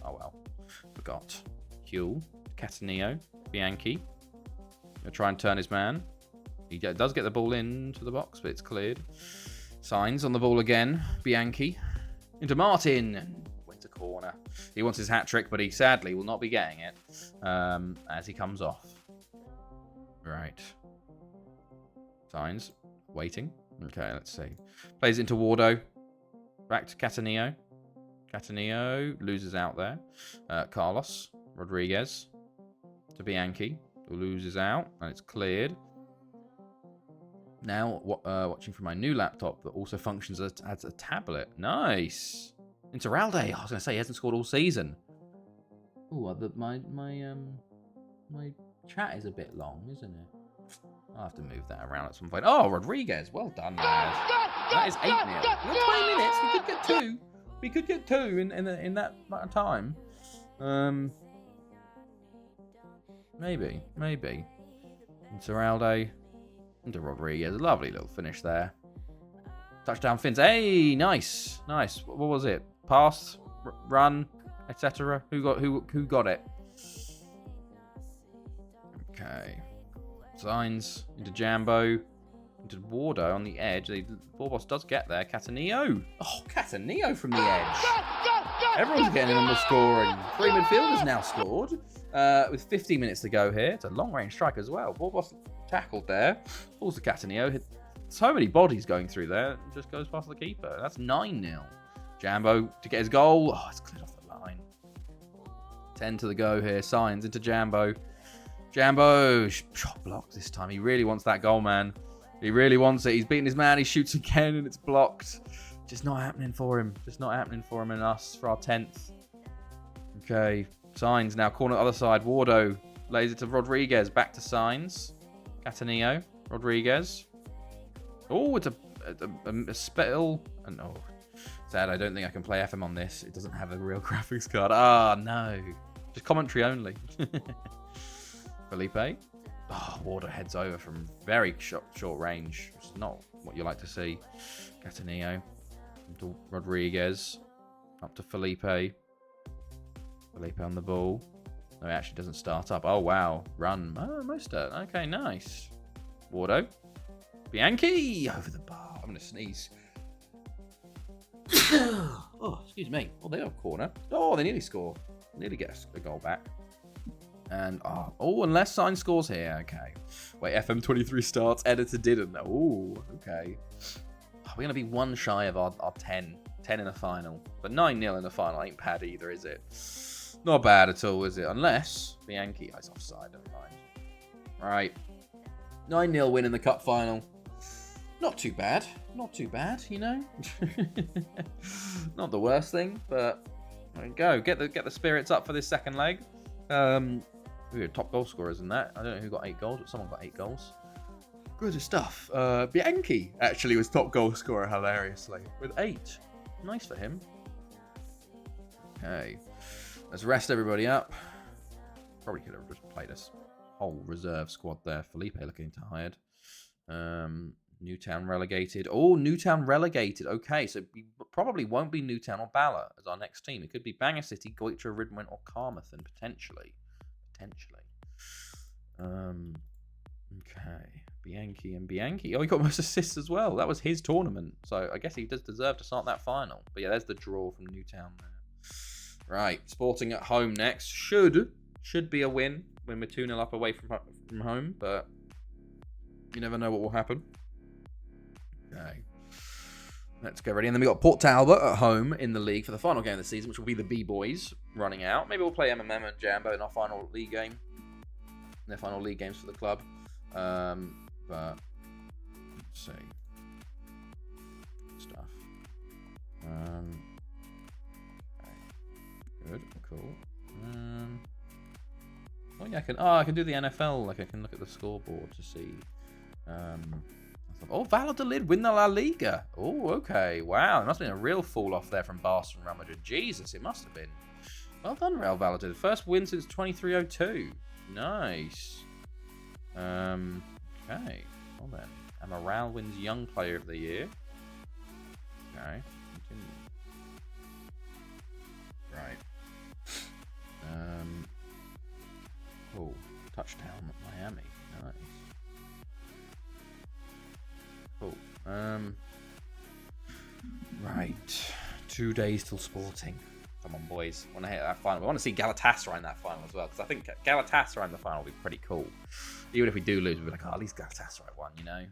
oh well. Forgot. Huel. Cataneo. Bianchi. Gonna try and turn his man. He does get the ball into the box, but it's cleared. Signs on the ball again. Bianchi. Into Martin. Went to corner. He wants his hat trick, but he sadly will not be getting it as he comes off. Right. Signs. Waiting. Okay, let's see. Plays into Wardo. Back to Cataneo. Cataneo loses out there. Carlos. Rodriguez. To Bianchi. Who loses out. And it's cleared. Now, watching from my new laptop that also functions as a tablet. Nice. Interalde. I was going to say he hasn't scored all season. Oh, my chat is a bit long, isn't it? I'll have to move that around at some point. Oh, Rodriguez. Well done, guys. That is 8-0. We got 20 minutes. We could get 2. We could get 2 in that amount of time. Maybe. Interalde. Into Rodriguez. Lovely little finish there. Touchdown Fins. Hey, nice. What was it? Pass, run, etc. Who got it? Okay. Signs into Jambo. Into Wardo on the edge. The ball boss does get there. Cataneo. Oh, Cataneo from the edge. Everyone's getting in on the scoring. 3 midfielders now scored. With 15 minutes to go here. It's a long-range strike as well. Ball boss tackled there. Falls to Cataneo. Hit so many bodies going through there. Just goes past the keeper. That's 9-0. Jambo to get his goal. Oh, it's cleared off the line. 10 to the go here. Signs into Jambo. Jambo. Shot blocked this time. He really wants that goal, man. He really wants it. He's beaten his man. He shoots again and it's blocked. Just not happening for him. Just not happening for him and us for our 10th. Okay. Signs now. Corner other side. Wardo lays it to Rodriguez. Back to Signs. Cataneo. Rodriguez. Oh, it's a spell. And oh, sad. I don't think I can play FM on this. It doesn't have a real graphics card. Ah, no. Just commentary only. Felipe. Oh, Wardo heads over from very short range, which is not what you like to see. Cataneo. To Rodriguez. Up to Felipe. Felipe on the ball. No, it actually doesn't start up. Oh, wow. Run. Oh, Mostert. Okay, nice. Wardo. Bianchi over the bar. I'm going to sneeze. Oh, excuse me. Oh, they have a corner. Oh, they nearly score. Nearly get a goal back. And, unless Sign scores here. Okay. Wait, FM23 starts. Editor didn't. Oh, okay. We're going to be one shy of our 10. 10 in a final. But 9-0 in the final ain't bad either, is it? Not bad at all, is it? Unless Bianchi is offside. Never mind. Right. 9-0 win in the cup final. Not too bad. Not too bad, you know? Not the worst thing, but there we go. Get the spirits up for this second leg. We were top goal scorers in that. I don't know who got 8 goals, but someone got 8 goals. Good stuff. Bianchi actually was top goal scorer, hilariously, with 8. Nice for him. Okay. Let's rest everybody up. Probably could have just played this whole reserve squad there. Felipe looking tired. Newtown relegated. Oh, Newtown relegated. Okay, so we probably won't be Newtown or Bala as our next team. It could be Bangor City, Goitre, Ridmont, or Carmarthen, potentially. Okay. Bianchi and Bianchi. Oh, he got most assists as well. That was his tournament. So I guess he does deserve to start that final. But yeah, there's the draw from Newtown there. Right, Sporting at home next. Should be a win when we're 2-0 up away from home, but you never know what will happen. Okay. Let's get ready. And then we got Port Talbot at home in the league for the final game of the season, which will be the B-Boys running out. Maybe we'll play MMM and Jambo in our final league game. Their final league games for the club. But let's see. Stuff. Okay. Good, cool. Oh yeah, I can do the NFL. Like I can look at the scoreboard to see. Valladolid win the La Liga. Oh, okay. Wow, it must have been a real fall off there from Barca and Real Madrid. Jesus, it must have been. Well done, Real Valladolid. First win since 2302. Nice. Okay. Well then. Amaral wins Young Player of the Year. Okay. Continue. Right. Oh, touchdown at Miami. Nice. Cool. Right. 2 days till Sporting. Come on, boys. I want to hit that final. We want to see Galatasaray in that final as well, because I think Galatasaray in the final will be pretty cool. Even if we do lose, we'll be like, at least Galatasaray won, you know?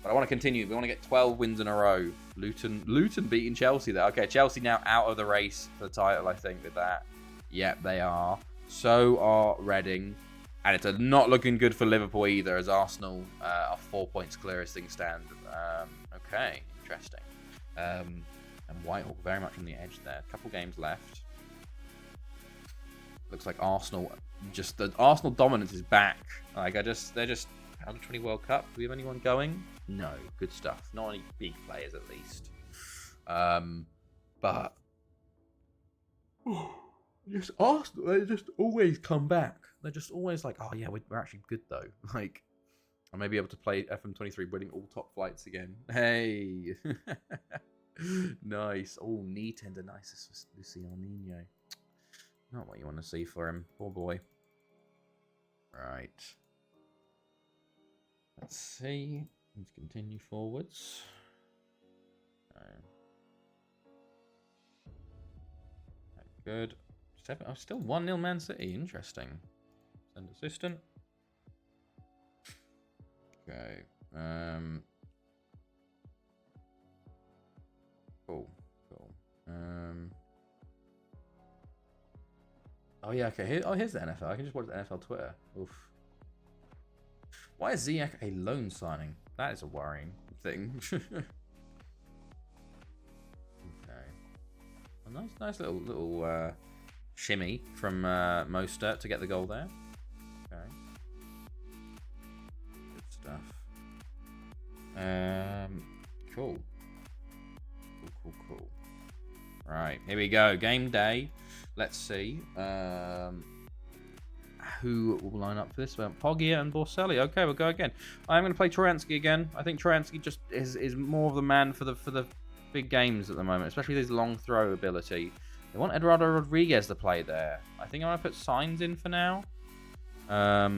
But I want to continue. We want to get 12 wins in a row. Luton beating Chelsea there. Okay, Chelsea now out of the race for the title, I think, with that. Yep, they are. So are Reading. And it's not looking good for Liverpool either, as Arsenal are 4 points clear as things stand. Okay, interesting. And Whitehall very much on the edge there. A couple games left. Looks like Arsenal, the Arsenal dominance is back. Like they're just under 20 World Cup. Do we have anyone going? No, good stuff. Not any big players at least. But just Arsenal, they just always come back. They're just always like, oh yeah, we're actually good though. Like, I may be able to play FM23 winning all top flights again. Hey, nice. Oh, knee tendonitis for Luciano Nino. Not what you want to see for him. Poor boy. Right. Let's see. Let's continue forwards. Good. Still 1-0 Man City. Interesting. Send assistant. Okay. Cool. Oh yeah, okay. Here's the NFL. I can just watch the NFL Twitter. Oof. Why is Ziyech a loan signing? That is a worrying thing. Okay. A nice little shimmy from Mostert to get the goal there. Okay. Good stuff. Cool. Right, here we go. Game day. Let's see who will line up for this one. Poggia and Borselli. Okay, we'll go again. I'm going to play Trojansky again. I think Trojansky just is more of the man for the big games at the moment, especially his long throw ability. They want Eduardo Rodriguez to play there. I think I'm going to put Signs in for now. Why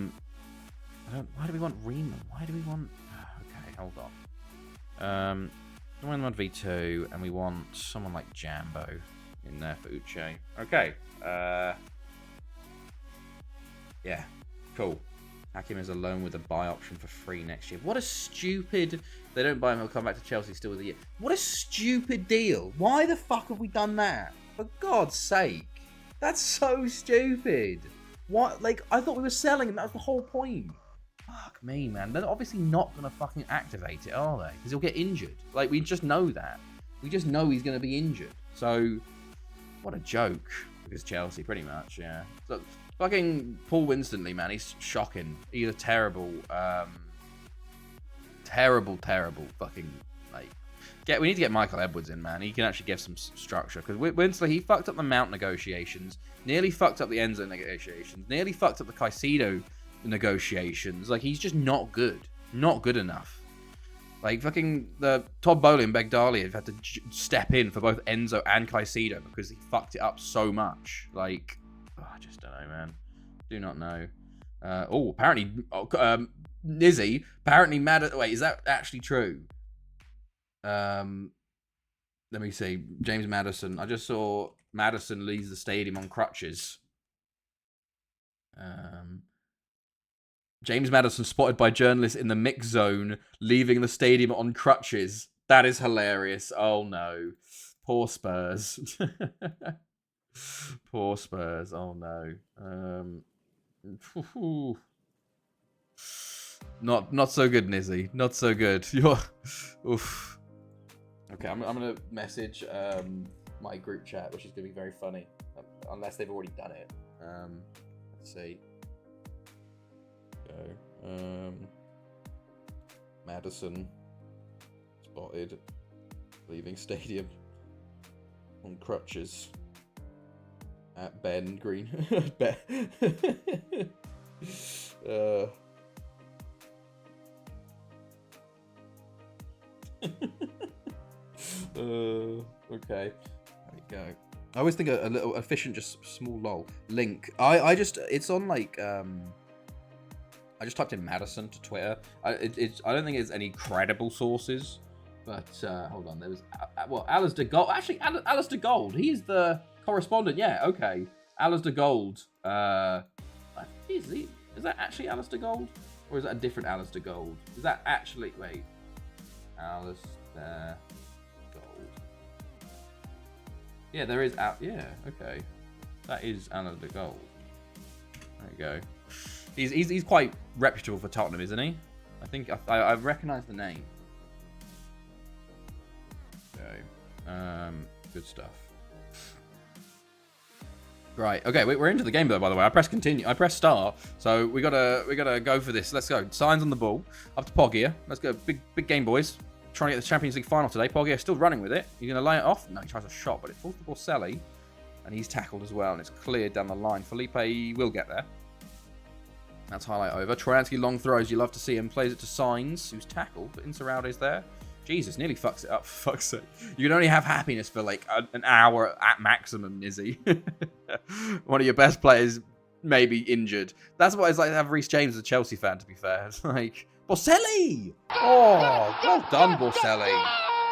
do we want Riemann? Why do we want... Okay, hold on. We want V2, and we want someone like Jambo in there for Uche. Okay. Yeah, cool. Hakim is alone with a buy option for free next year. What a stupid... They don't buy him, he'll come back to Chelsea still with a year. What a stupid deal. Why the fuck have we done that? For God's sake. That's so stupid. What? Like, I thought we were selling him. That was the whole point. Fuck me, man. They're obviously not going to fucking activate it, are they? Because he'll get injured. Like, we just know that. We just know he's going to be injured. So, what a joke. Because Chelsea, pretty much, yeah. Look, fucking Paul Winstonley, man. He's shocking. He's a terrible, terrible fucking, like... We need to get Michael Edwards in, man. He can actually give some structure. Because Winston, he fucked up the Mount negotiations. Nearly fucked up the Enzo negotiations. Nearly fucked up the Caicedo negotiations. Like, he's just not good. Not good enough. Like, fucking the Todd Bowley and Begdali have had to step in for both Enzo and Caicedo because he fucked it up so much. Like, I just don't know, man. Do not know. Apparently, Nizzy, apparently wait, is that actually true? Let me see. James Maddison. I just saw Maddison leaves the stadium on crutches. James Maddison spotted by journalists in the mix zone, leaving the stadium on crutches. That is hilarious. Oh no. Poor Spurs. Poor Spurs. Oh no. Not so good, Nizzy. Not so good. You're oof. Okay, I'm gonna message my group chat, which is gonna be very funny, unless they've already done it. Let's see. Go. Maddison spotted leaving stadium on crutches at Ben Green. Ben. Okay. There we go. I always think a little efficient, just small lol link. I just it's on like I just typed in Maddison to Twitter. I don't think it's any credible sources, but hold on. There was Alistair Gold. Actually, Alistair Gold. He's the correspondent. Yeah. Okay. Alistair Gold. Is that actually Alistair Gold, or is that a different Alistair Gold? Is that actually Alistair Gold? Yeah, there is. Yeah. Okay. That is Alistair Gold. There you go. He's quite reputable for Tottenham, isn't he? I think I recognise the name. Okay. Good stuff. Right. Okay. We're into the game though. By the way, I pressed continue. I pressed start. So we gotta go for this. Let's go. Signs on the ball. Up to Poggia. Let's go. Big game, boys. Trying to get the Champions League final today. Poggia still running with it. He's gonna lay it off. No, he tries a shot, but it falls to Borselli, and he's tackled as well, and it's cleared down the line. Felipe will get there. That's highlight over. Trojansky long throws. You love to see him. Plays it to Signs, who's tackled, but Insaurralde's there. Jesus, nearly fucks it up, for fuck's sake. You can only have happiness for like an hour at maximum, Nizzy. One of your best players may be injured. That's what it's like to have Reece James as a Chelsea fan, to be fair. It's like, Borselli! Oh, well done, Borselli.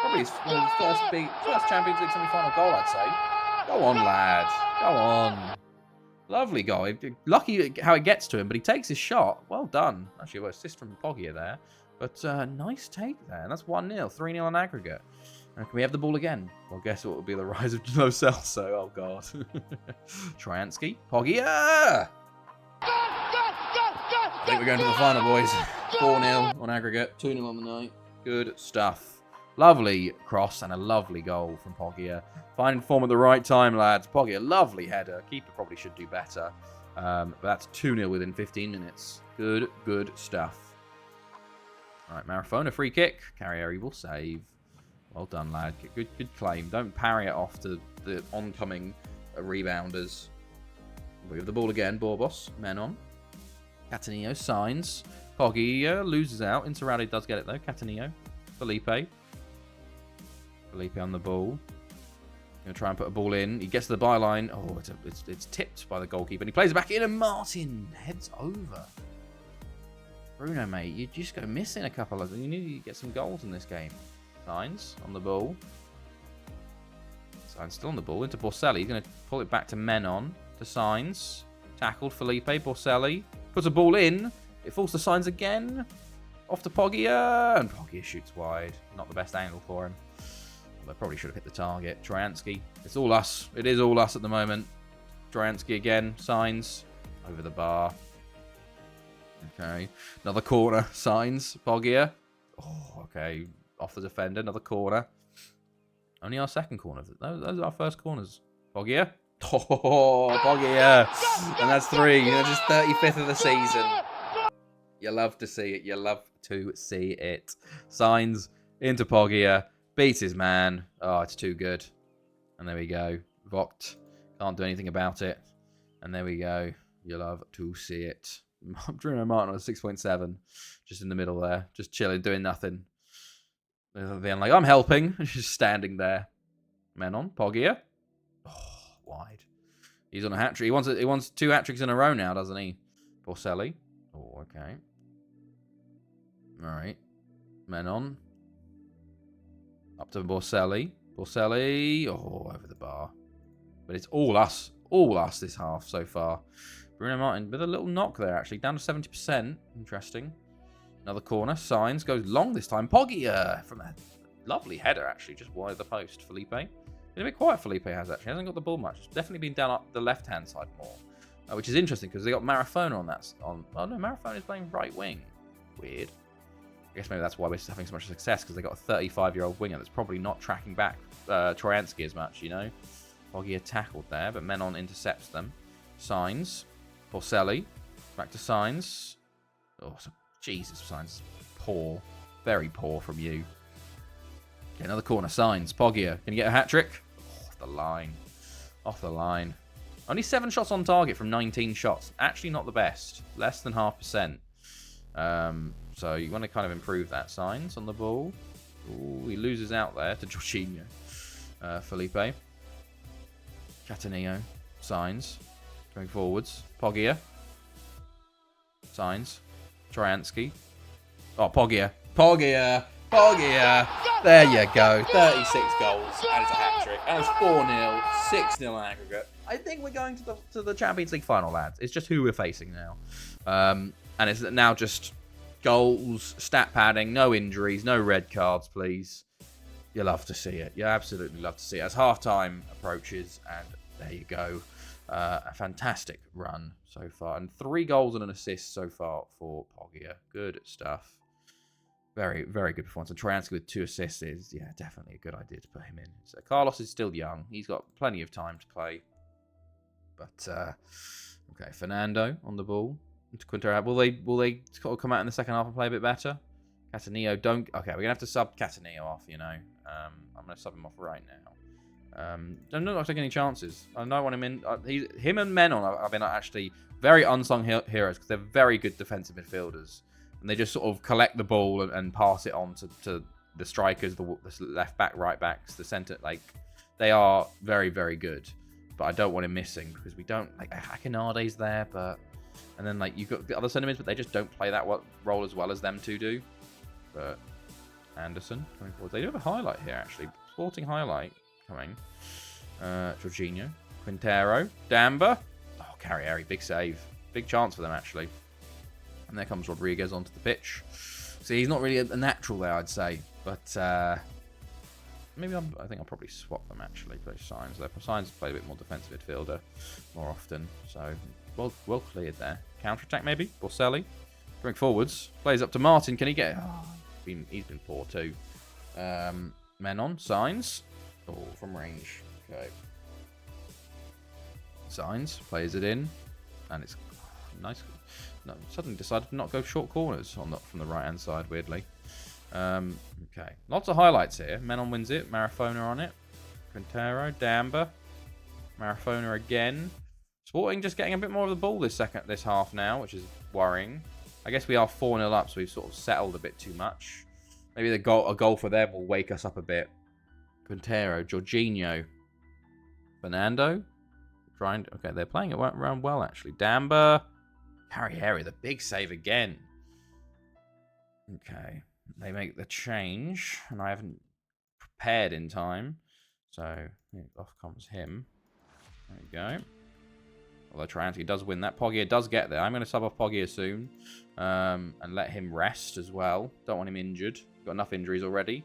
Probably his first Champions League semi-final goal, I'd say. Go on, lad. Go on. Lovely goal. Lucky how it gets to him, but he takes his shot. Well done. Actually, well, assist from Poggia there. But nice take there. And that's 1-0. 3-0 on aggregate. And can we have the ball again? Well, guess what will be the rise of Lo Celso? Oh, God. Trojansky. Poggia! I think we're going to the final, boys. 4-0 on aggregate. 2-0 on the night. Good stuff. Lovely cross and a lovely goal from Poggia. Finding form at the right time, lads. Poggia, lovely header. Keeper probably should do better. But that's 2-0 within 15 minutes. Good stuff. All right, Marafona, free kick. Carrieri will save. Well done, lad. Good claim. Don't parry it off to the oncoming rebounders. We have the ball again. Borbos, men on. Catanillo signs. Poggia loses out. Insaurralde does get it, though. Catanillo. Felipe on the ball. Gonna try and put a ball in. He gets to the byline. Oh, it's tipped by the goalkeeper. And he plays it back in, and Martin heads over. Bruno, mate, you just go missing a couple of... You knew you'd get some goals in this game. Sainz on the ball. Sainz still on the ball. Into Borselli. He's going to pull it back to Menon. To Sainz. Tackled Felipe. Borselli. Puts a ball in. It falls to Sainz again. Off to Poggia. And Poggia shoots wide. Not the best angle for him. Although probably should have hit the target. Trojansky. It's all us. It is all us at the moment. Trojansky again. Sainz. Over the bar. Okay. Another corner. Sainz. Poggia. Oh, okay. Off the defender. Another corner. Only our second corner. Those are our first corners. Poggia. Oh, Poggia. And that's 3. That's just 35th of the season. You love to see it. You love to see it. Sainz into Poggia. Beats his man. Oh, it's too good. And there we go. Vogt. Can't do anything about it. And there we go. You love to see it. Bruno Martin on 6.7. Just in the middle there. Just chilling, doing nothing. Then like, I'm helping. Just standing there. Menon. Poggia. Oh, wide. He's on a hat-trick. He wants 2 hat-tricks in a row now, doesn't he? Borselli. Oh, okay. Alright. Menon. Up to Borselli. Borselli. Oh, over the bar. But it's all us. All us this half so far. Bruno Martin with a little knock there, actually. Down to 70%. Interesting. Another corner. Sainz goes long this time. Poggia from a lovely header, actually. Just wide of the post. Felipe. Been a bit quiet, Felipe has, actually. Hasn't got the ball much. It's definitely been down up the left-hand side more. Which is interesting, because they got Marafona on that. Oh, no. Marafona is playing right wing. Weird. I guess maybe that's why we're having so much success, because they got a 35-year-old winger that's probably not tracking back Trojansky as much, you know. Poggia tackled there, but Menon intercepts them. Sainz. Borselli. Back to Sainz. Oh, Jesus, Sainz. Poor. Very poor from you. Okay, another corner. Sainz. Poggia. Can you get a hat-trick? Oh, off the line. Off the line. Only 7 shots on target from 19 shots. Actually not the best. Less than 0.5%. So you want to kind of improve that. Sainz on the ball. Ooh, he loses out there to Jorginho. Felipe. Cataneo. Sainz. Going forwards. Poggia. Sainz. Trojansky. Oh, Poggia. Poggia. Poggia. There you go. 36 goals. And it's a hat-trick. And it's 4-0. 6-0 aggregate. I think we're going to the Champions League final, lads. It's just who we're facing now. And it's now just goals, stat padding, no injuries, no red cards, please. You love to see it. You absolutely love to see it. As half-time approaches, and there you go. A fantastic run so far. And 3 goals and an assist so far for Poggia. Good stuff. Very, very good performance. And Trojansky with 2 assists is, yeah, definitely a good idea to put him in. So Carlos is still young. He's got plenty of time to play. But, okay, Fernando on the ball. To Quintero. Will they come out in the second half and play a bit better? Cataneo don't... Okay, we're going to have to sub Cataneo off, you know. I'm going to sub him off right now. I'm not taking any chances. I don't want him in. Him and Menon have been actually very unsung heroes because they're very good defensive midfielders. And they just sort of collect the ball and pass it on to the strikers, the left back, right backs, the centre. Like, they are very, very good. But I don't want him missing because we don't... Like, Akinade's there, but... And then, like, you've got the other centre mids, but they just don't play that role as well as them two do. But Anderson coming forward. They do have a highlight here, actually. Sporting highlight coming. Jorginho. Quintero. Damba. Oh, Carrieri. Big save. Big chance for them, actually. And there comes Rodriguez onto the pitch. So he's not really a natural there, I'd say. But maybe I think I'll probably swap them, actually. Play Sainz there. Sainz play a bit more defensive midfielder more often. So well cleared there. Counter-attack, maybe? Borselli. Going forwards. Plays up to Martin. Can he get it? Oh, he's been poor, too. Menon. Sainz. Oh, from range. Okay. Sainz. Plays it in. And it's nice. No, suddenly decided to not go short corners from the right-hand side, weirdly. Okay. Lots of highlights here. Menon wins it. Marafona on it. Quintero. Damba. Marafona again. Sporting just getting a bit more of the ball this half now, which is worrying. I guess we are 4-0 up, so we've sort of settled a bit too much. Maybe a goal for them will wake us up a bit. Quintero. Jorginho. Fernando. Okay, they're playing it around well, actually. Damba. Harry, the big save again. Okay. They make the change, and I haven't prepared in time. So, off comes him. There we go. Although Triansky does win that. Poggia does get there. I'm going to sub off Poggia soon. And let him rest as well. Don't want him injured. Got enough injuries already.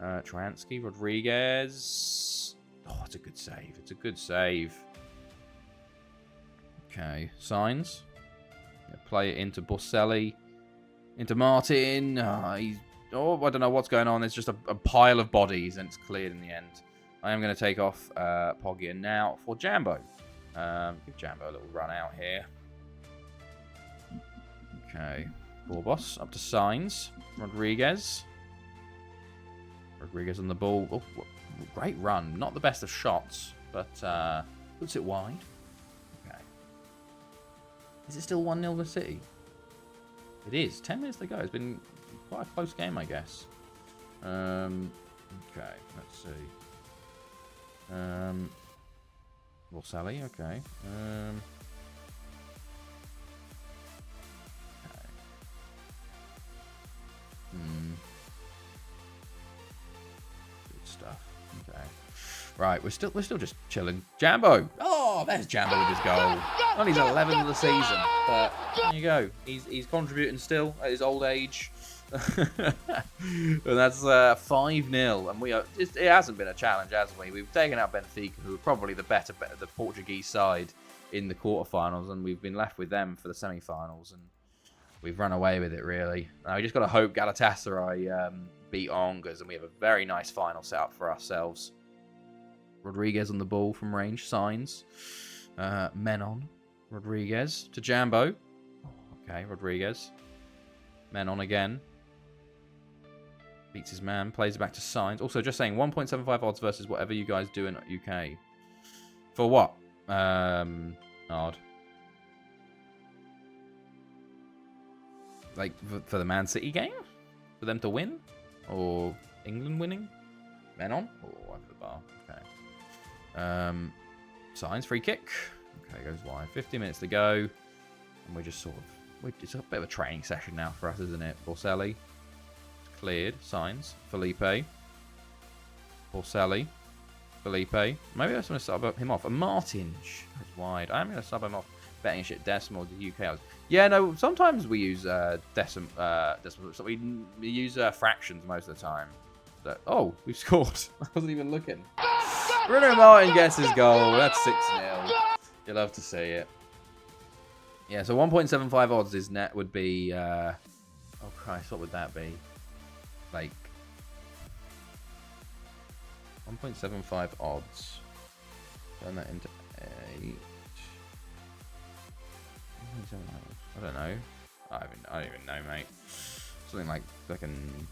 Triansky, Rodriguez. Oh, it's a good save. It's a good save. Okay. Signs. Play it into Boselli. Into Martin. I don't know what's going on. There's just a pile of bodies, and it's cleared in the end. I am going to take off Poggia now for Jambo. Give Jambo a little run out here. Okay. Borbos up to Signs. Rodriguez. Rodriguez on the ball. Oh, great run. Not the best of shots, but puts it wide. Okay. Is it still 1-0 to City? It is. 10 minutes to go. It's been quite a close game, I guess. Okay. Let's see. Sally. Okay. Okay. Good stuff. Okay. Right, we're still just chilling. Jambo. Oh, there's Jambo with his goal. Only his 11th of the season, but there you go. He's contributing still at his old age. And that's 5-0, and it hasn't been a challenge, has we? We've taken out Benfica, who are probably the Portuguese side in the quarterfinals, and we've been left with them for the semi-finals, and we've run away with it, really. Now we just got to hope Galatasaray beat Angers, and we have a very nice final set up for ourselves. Rodriguez on the ball from range, Signs. Menon. Rodriguez to Jambo. Okay, Rodriguez. Menon again. Beats his man, plays it back to Signs. Also, just saying, 1.75 odds versus whatever you guys do in UK. For what? Odd. Like, for the Man City game? For them to win? Or England winning? Menon? Oh, over the bar. Okay. Signs, free kick. Okay, goes wide. 50 minutes to go. And we're just sort of... It's a bit of a training session now for us, isn't it? Boselli. Cleared. Signs. Felipe. Boselli. Felipe. Maybe I just want to sub him off. A Martin. Goes wide. I'm going to sub him off. Betting shit decimal to UK. Yeah, no, sometimes we use decimal. So we use fractions most of the time. So, oh, we've scored. I wasn't even looking. Bruno Martin gets his goal. That's 6-0. You'll love to see it. Yeah, so 1.75 odds is net would be... oh, Christ, what would that be? Like... 1.75 odds. Turn that into 8. I don't know. I don't even know, mate. Something like fucking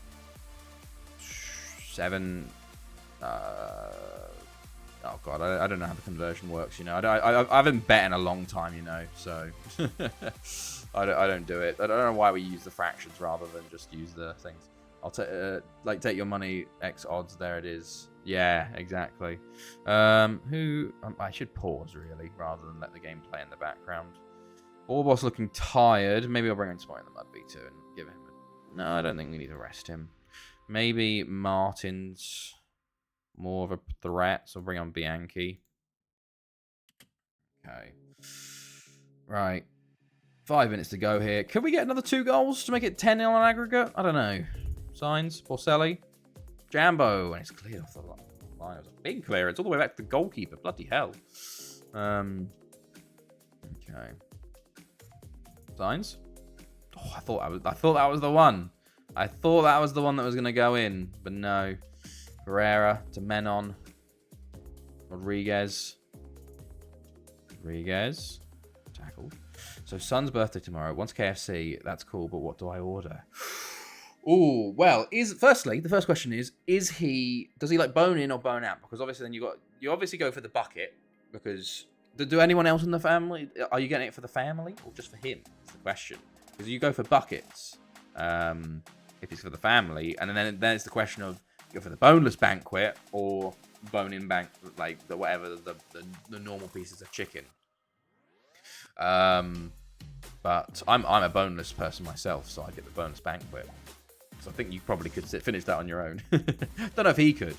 7... oh god, I don't know how the conversion works. You know, I haven't bet in a long time. You know, so I don't do it. I don't know why we use the fractions rather than just use the things. I'll take your money X odds. There it is. Yeah, exactly. I should pause really rather than let the game play in the background. Orbos looking tired. Maybe I'll bring him tomorrow in the mud V2 and give him. No, I don't think we need to rest him. Maybe Martin's more of a threat, so bring on Bianchi. Okay. Right. 5 minutes to go here. Can we get another 2 goals to make it 10-0 on aggregate? I don't know. Signs. Boselli. Jambo. And it's cleared off the line. It was a big clearance all the way back to the goalkeeper. Bloody hell. Okay. Signs. Oh, I thought that was the one. I thought that was the one that was going to go in, but no. Pereira to Menon. Rodriguez. Tackled. So Son's birthday tomorrow. Wants KFC. That's cool, but what do I order? Oh, well, firstly, the first question is does he like bone in or bone out? Because obviously then you obviously go for the bucket, because do anyone else in the family, are you getting it for the family or just for him? That's the question. Because you go for buckets if it's for the family, and then it's the question of go for the boneless banquet or bone-in bank, like whatever the normal pieces of chicken. But I'm a boneless person myself, so I get the boneless banquet. So I think you probably could finish that on your own. Don't know if he could,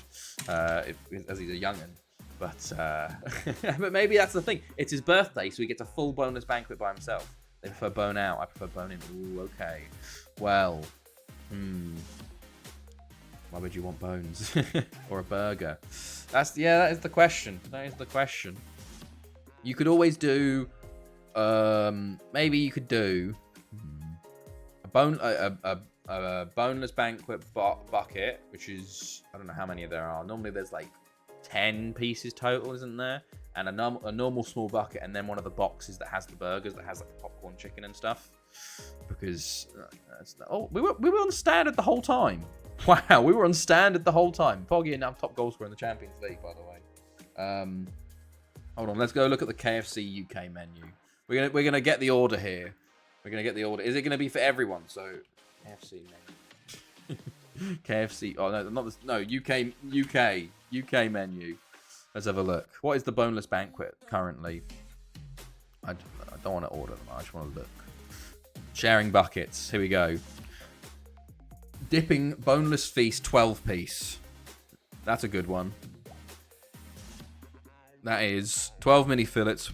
as he's a young'un. But but maybe that's the thing. It's his birthday, so he gets a full boneless banquet by himself. They prefer bone out. I prefer bone in. Ooh, okay. Well, why would you want bones or a burger? That is the question. That is the question. You could always do. Maybe you could do a boneless banquet bucket, which is, I don't know how many there are. Normally there's like 10 pieces total, isn't there? And a normal small bucket, and then one of the boxes that has the burgers, that has like the popcorn chicken and stuff. Because we were on standard the whole time. Wow, we were on standard the whole time. Poggy and now top goal scorer in the Champions League, by the way. Hold on, let's go look at the KFC UK menu. We're gonna get the order here. We're gonna get the order. Is it gonna be for everyone? So KFC menu. KFC. Oh no, not this. No, UK menu. Let's have a look. What is the boneless banquet currently? I don't want to order them. I just want to look. Sharing buckets. Here we go. Dipping boneless feast 12 piece. That's a good one. That is 12 mini fillets,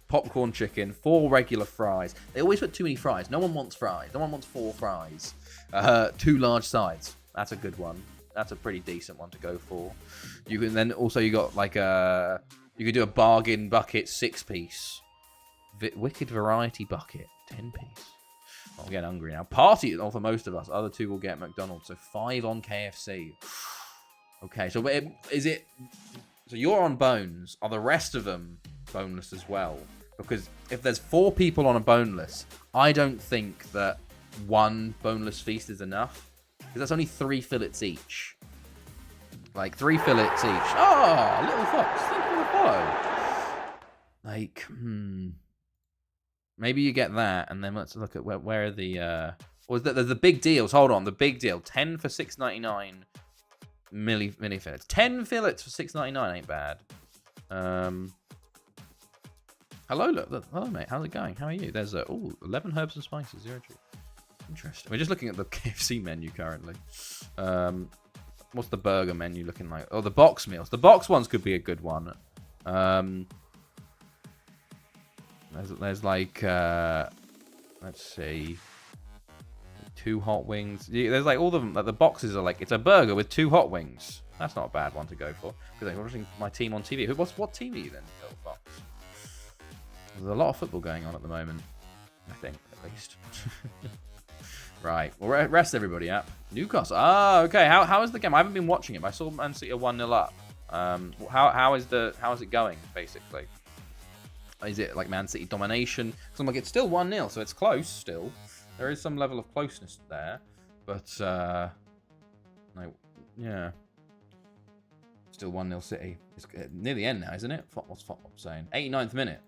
popcorn chicken, 4 regular fries. They always put too many fries. No one wants fries. No one wants 4 fries. 2 large sides. That's a good one. That's a pretty decent one to go for. You can then also, you got like you could do a bargain bucket 6 piece. Wicked variety bucket 10 piece. I'm getting hungry now. Party for most of us. Other 2 will get McDonald's. So 5 on KFC. Okay, so is it? So you're on bones. Are the rest of them boneless as well? Because if there's 4 people on a boneless, I don't think that 1 boneless feast is enough. Because that's only 3 fillets each. Like 3 fillets each. Oh, little fox. Thank you for the follow. Like, maybe you get that, and then let's look at where are the there's the big deals. Hold on, the big deal. 10 for $6.99 mini fillets. 10 fillets for $6.99 ain't bad. Hello mate. How's it going? How are you? There's 11 herbs and spices, 0 treat. Interesting. We're just looking at the KFC menu currently. What's the burger menu looking like? Oh, the box meals. The box ones could be a good one. There's like let's see, 2 hot wings. There's like all of them. Like the boxes are like, it's a burger with 2 hot wings. That's not a bad one to go for. Because I'm watching my team on TV. What TV then? Little fox. There's a lot of football going on at the moment. I think, at least. Right. Well, rest everybody up. Newcastle. Ah, okay. How is the game? I haven't been watching it, but I saw Man City 1-0 up. How is it going, basically? Is it like Man City domination? Because I'm like, it's still 1-0, so it's close still. There is some level of closeness there. But, like, yeah. Still 1-0 City. It's near the end now, isn't it? What's Fotmob saying? 89th minute.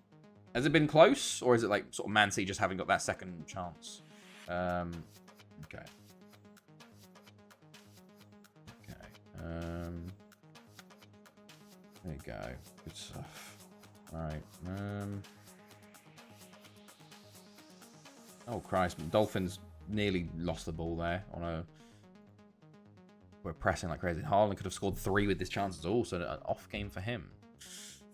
Has it been close? Or is it like sort of Man City just having got that second chance? Okay. There you go. Good stuff. Alright. Oh, Christ. Dolphins nearly lost the ball there on a... We're pressing like crazy. Haaland could have scored 3 with this chance at all, so an off game for him.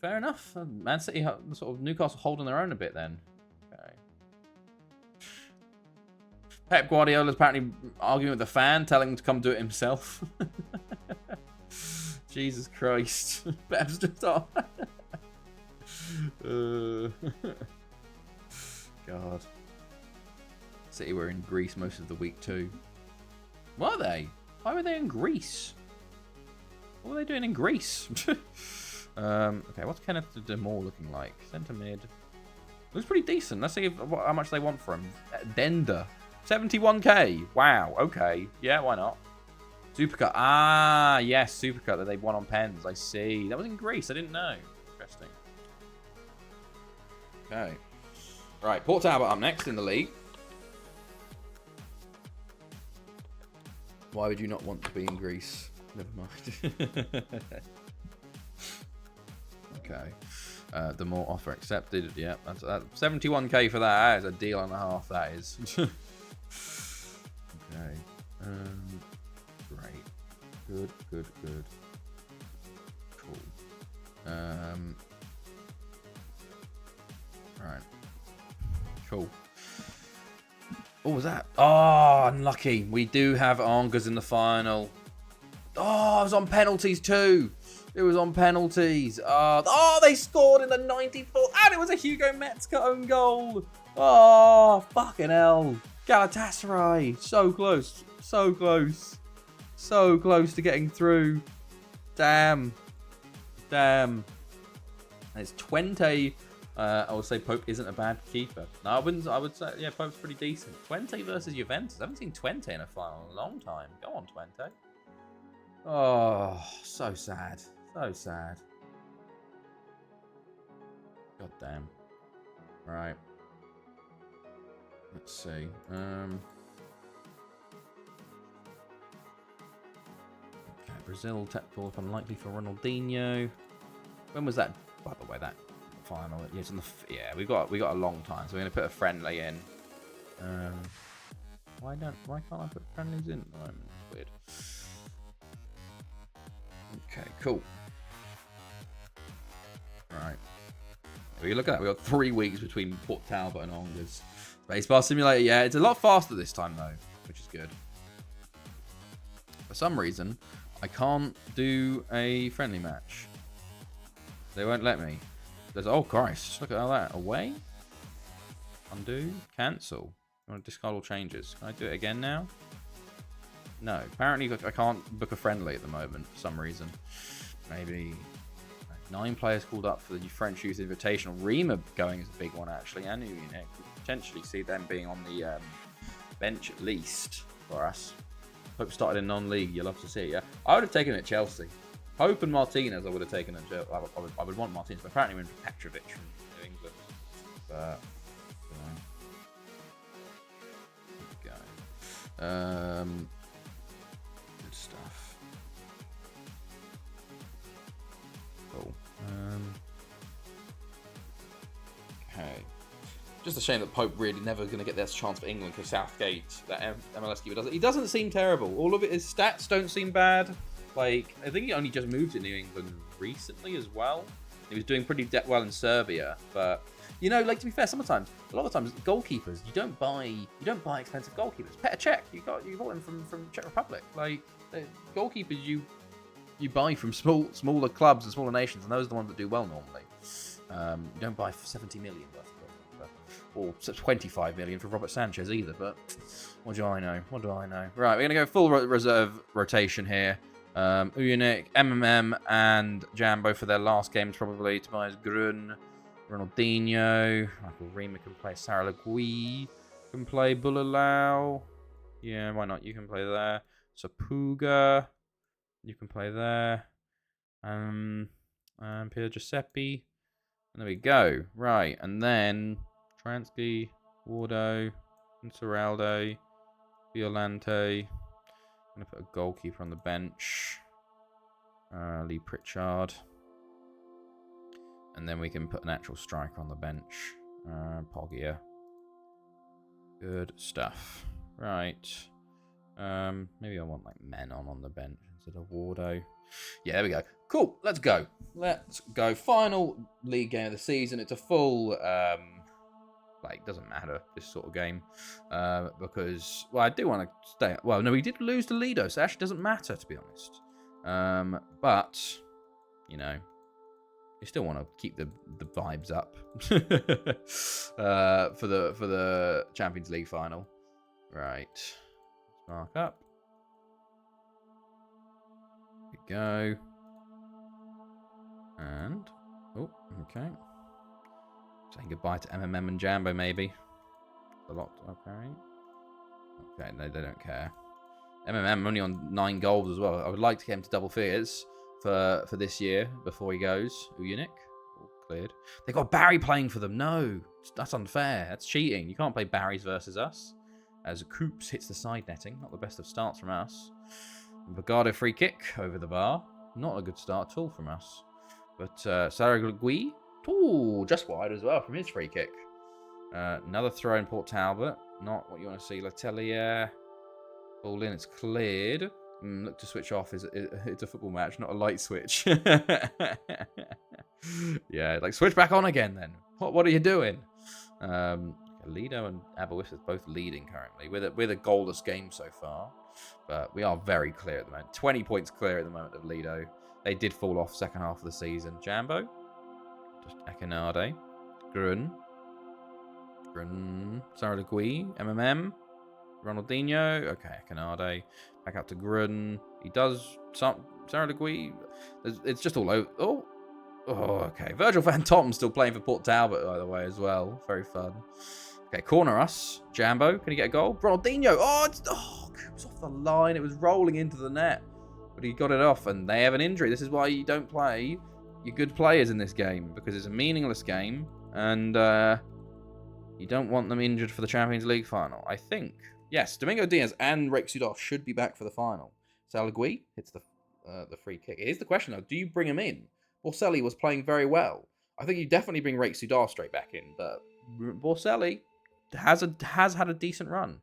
Fair enough. Man City, sort of Newcastle holding their own a bit then. Okay. Pep Guardiola's apparently arguing with the fan, telling him to come do it himself. Jesus Christ. Pep's just on. God. City were in Greece most of the week too. Were they? Why were they in Greece? What were they doing in Greece? Okay, what's Kenneth De Moore looking like? Centre mid. Looks pretty decent. Let's see how much they want for him. Denda. 71k. Wow, okay. Yeah, why not? Supercut. Ah, yes, Supercut that they won on pens. I see. That was in Greece. I didn't know. Interesting. Okay. Right, Port Talbot up next in the league. Why would you not want to be in Greece? Never mind. Okay. The more offer accepted. Yeah, that's 71k for that. That is a deal and a half. That is. Okay. Great. Good. Cool. Right. Cool. What was that? Oh, unlucky. We do have Angers in the final. Oh, it was on penalties too. It was on penalties. Oh, they scored in the 94th. And it was a Hugo Metzger own goal. Oh, fucking hell. Galatasaray. So close. So close. So close to getting through. Damn. And it's Twente. I would say Pope isn't a bad keeper. No, I wouldn't. I would say, yeah, Pope's pretty decent. Twente versus Juventus. I haven't seen Twente in a final in a long time. Go on, Twente. Oh, so sad. So sad. God damn. Right. Let's see. Okay, Brazil technical up unlikely for Ronaldinho. When was that? By the way, that final. Yeah, it's on the. Yeah, we got a long time, so we're gonna put a friendly in. Why can't I put friendlies in at the moment? It's weird. Okay, cool. Right. We look at that. We got 3 weeks between Port Talbot and Angers. Spacebar Simulator, yeah, it's a lot faster this time though, which is good. For some reason, I can't do a friendly match. They won't let me. There's, oh Christ, look at all that. Away? Undo? Cancel. I want to discard all changes. Can I do it again now? No. Apparently I can't book a friendly at the moment for some reason. Maybe 9 players called up for the French Youth Invitational. Rima going is a big one actually. And you know, potentially see them being on the bench at least for us. Hope started in non-league. You'll love to see it, yeah? I would have taken it at Chelsea. Hope and Martinez I would have taken at Chelsea. I would want Martinez, but apparently we're in Petrovic from New England. But, you know. Good stuff. Cool. Okay. Just a shame that Pope really never going to get this chance for England because Southgate, that MLS keeper, he doesn't seem terrible. All of it, his stats don't seem bad. Like, I think he only just moved to New England recently as well. He was doing pretty well in Serbia, but you know, like to be fair, sometimes a lot of times goalkeepers you don't buy expensive goalkeepers. Petr Cech, you bought him from Czech Republic. Like goalkeepers you buy from smaller clubs and smaller nations, and those are the ones that do well normally. You don't buy 70 million worth of goalkeeper, or 25 million for Robert Sanchez either. But what do I know? Right, we're gonna go full reserve rotation here. Uyanik, MMM, and Jambo for their last games probably. Tobias Grun, Ronaldinho, Michael Rima can play. Sarah Legui can play. Bulalau, yeah, why not? You can play there. Sapuga, you can play there. And Pier Giuseppe, and there we go. Right, and then Transky, Wardo, Insuraldo, Violante. I'm going to put a goalkeeper on the bench. Lee Pritchard. And then we can put an actual striker on the bench. Poggia. Good stuff. Right. Maybe I want like Menon on the bench instead of Wardo. Yeah, there we go. Cool. Let's go. Final league game of the season. It's a full... like, doesn't matter, this sort of game. Because, well, I do want to stay... Well, no, we did lose to Lido, so it actually doesn't matter, to be honest. But, you know, you still want to keep the vibes up for the Champions League final. Right. Let's mark up. Here we go. And... Oh, okay. Saying goodbye to MMM and Jambo, maybe. A lot, okay. Okay, no, they don't care. MMM only on 9 goals as well. I would like to get him to double figures for this year before he goes. Uyanik, all cleared. They got Barry playing for them. No, that's unfair. That's cheating. You can't play Barry's versus us. As Coops hits the side netting. Not the best of starts from us. Bogado free kick over the bar. Not a good start at all from us. But Saragui, ooh, just wide as well from his free kick. Another throw in Port Talbot. Not what you want to see. Letelier. Ball in, it's cleared. Look to switch off. It's a football match, not a light switch. Yeah, like switch back on again then. What are you doing? Lido and Aberystwyth both leading currently. We're the goalless game so far. But we are very clear at the moment. 20 points clear at the moment of Lido. They did fall off second half of the season. Jambo. Just Akinade. Grun. Saralagui. MMM. Ronaldinho. Okay, Akinade. Back out to Grun. He does some. Saralagui. It's just all over. Oh, okay. Virgil van Tom still playing for Port Talbot, by the way, as well. Very fun. Okay, corner us. Jambo. Can he get a goal? Ronaldinho. It's off the line. It was rolling into the net. But he got it off, and they have an injury. This is why you don't play your good players in this game, because it's a meaningless game, and you don't want them injured for the Champions League final. I think. Yes, Domingo Diaz and Rex Sudolf should be back for the final. Salagui hits the free kick. Here's the question, though. Do you bring him in? Borselli was playing very well. I think you definitely bring Rex Sudolf straight back in, but Borselli has had a decent run.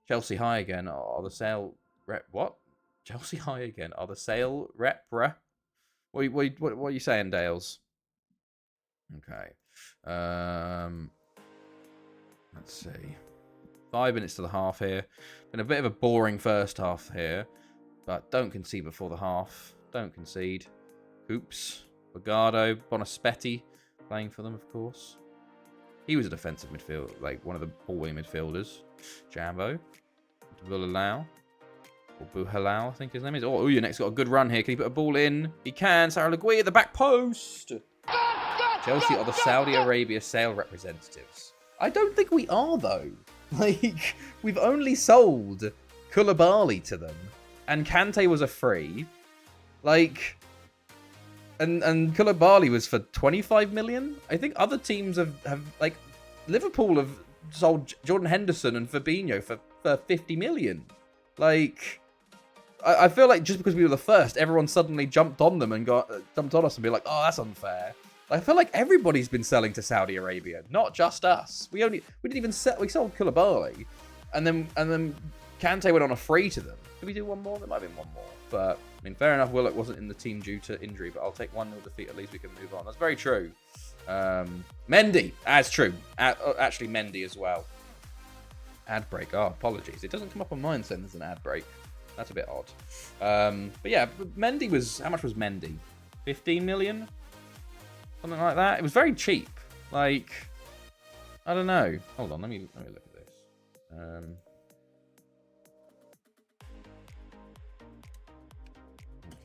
Chelsea high again. Are the sale rep? What? Chelsea high again. Are the sale rep? What are you saying, Dales? Okay. Let's see. 5 minutes to the half here. Been a bit of a boring first half here, but don't concede before the half. Don't concede. Oops. Bogado, Bonispetti playing for them, of course. He was a defensive midfielder, like one of the ball-winning midfielders. Jambo. Buhalau. Or Buhalau, I think his name is. Oh, Uyanek's got a good run here. Can he put a ball in? He can. Saralagui at the back post. Chelsea are the Saudi Arabia sale representatives. I don't think we are, though. Like, we've only sold Koulibaly to them. And Kante was a free. Like, and Koulibaly was for 25 million. I think other teams have like, Liverpool have sold Jordan Henderson and Fabinho for 50 million. Like, I feel like just because we were the first, everyone suddenly jumped on them and jumped on us and be like, oh, that's unfair. I feel like everybody's been selling to Saudi Arabia, not just us. We didn't even sell. We sold Koulibaly, and then Kante went on a free to them. Did we do one more? There might have been one more. But I mean, fair enough. Willock wasn't in the team due to injury, but I'll take 1-0 defeat. At least we can move on. That's very true. Mendy, as true. Actually, Mendy as well. Ad break. Oh, apologies. It doesn't come up on mine saying there's an ad break. That's a bit odd. But yeah, Mendy was. How much was Mendy? 15 million. Something like that. It was very cheap. Like, I don't know. Hold on, let me look at this.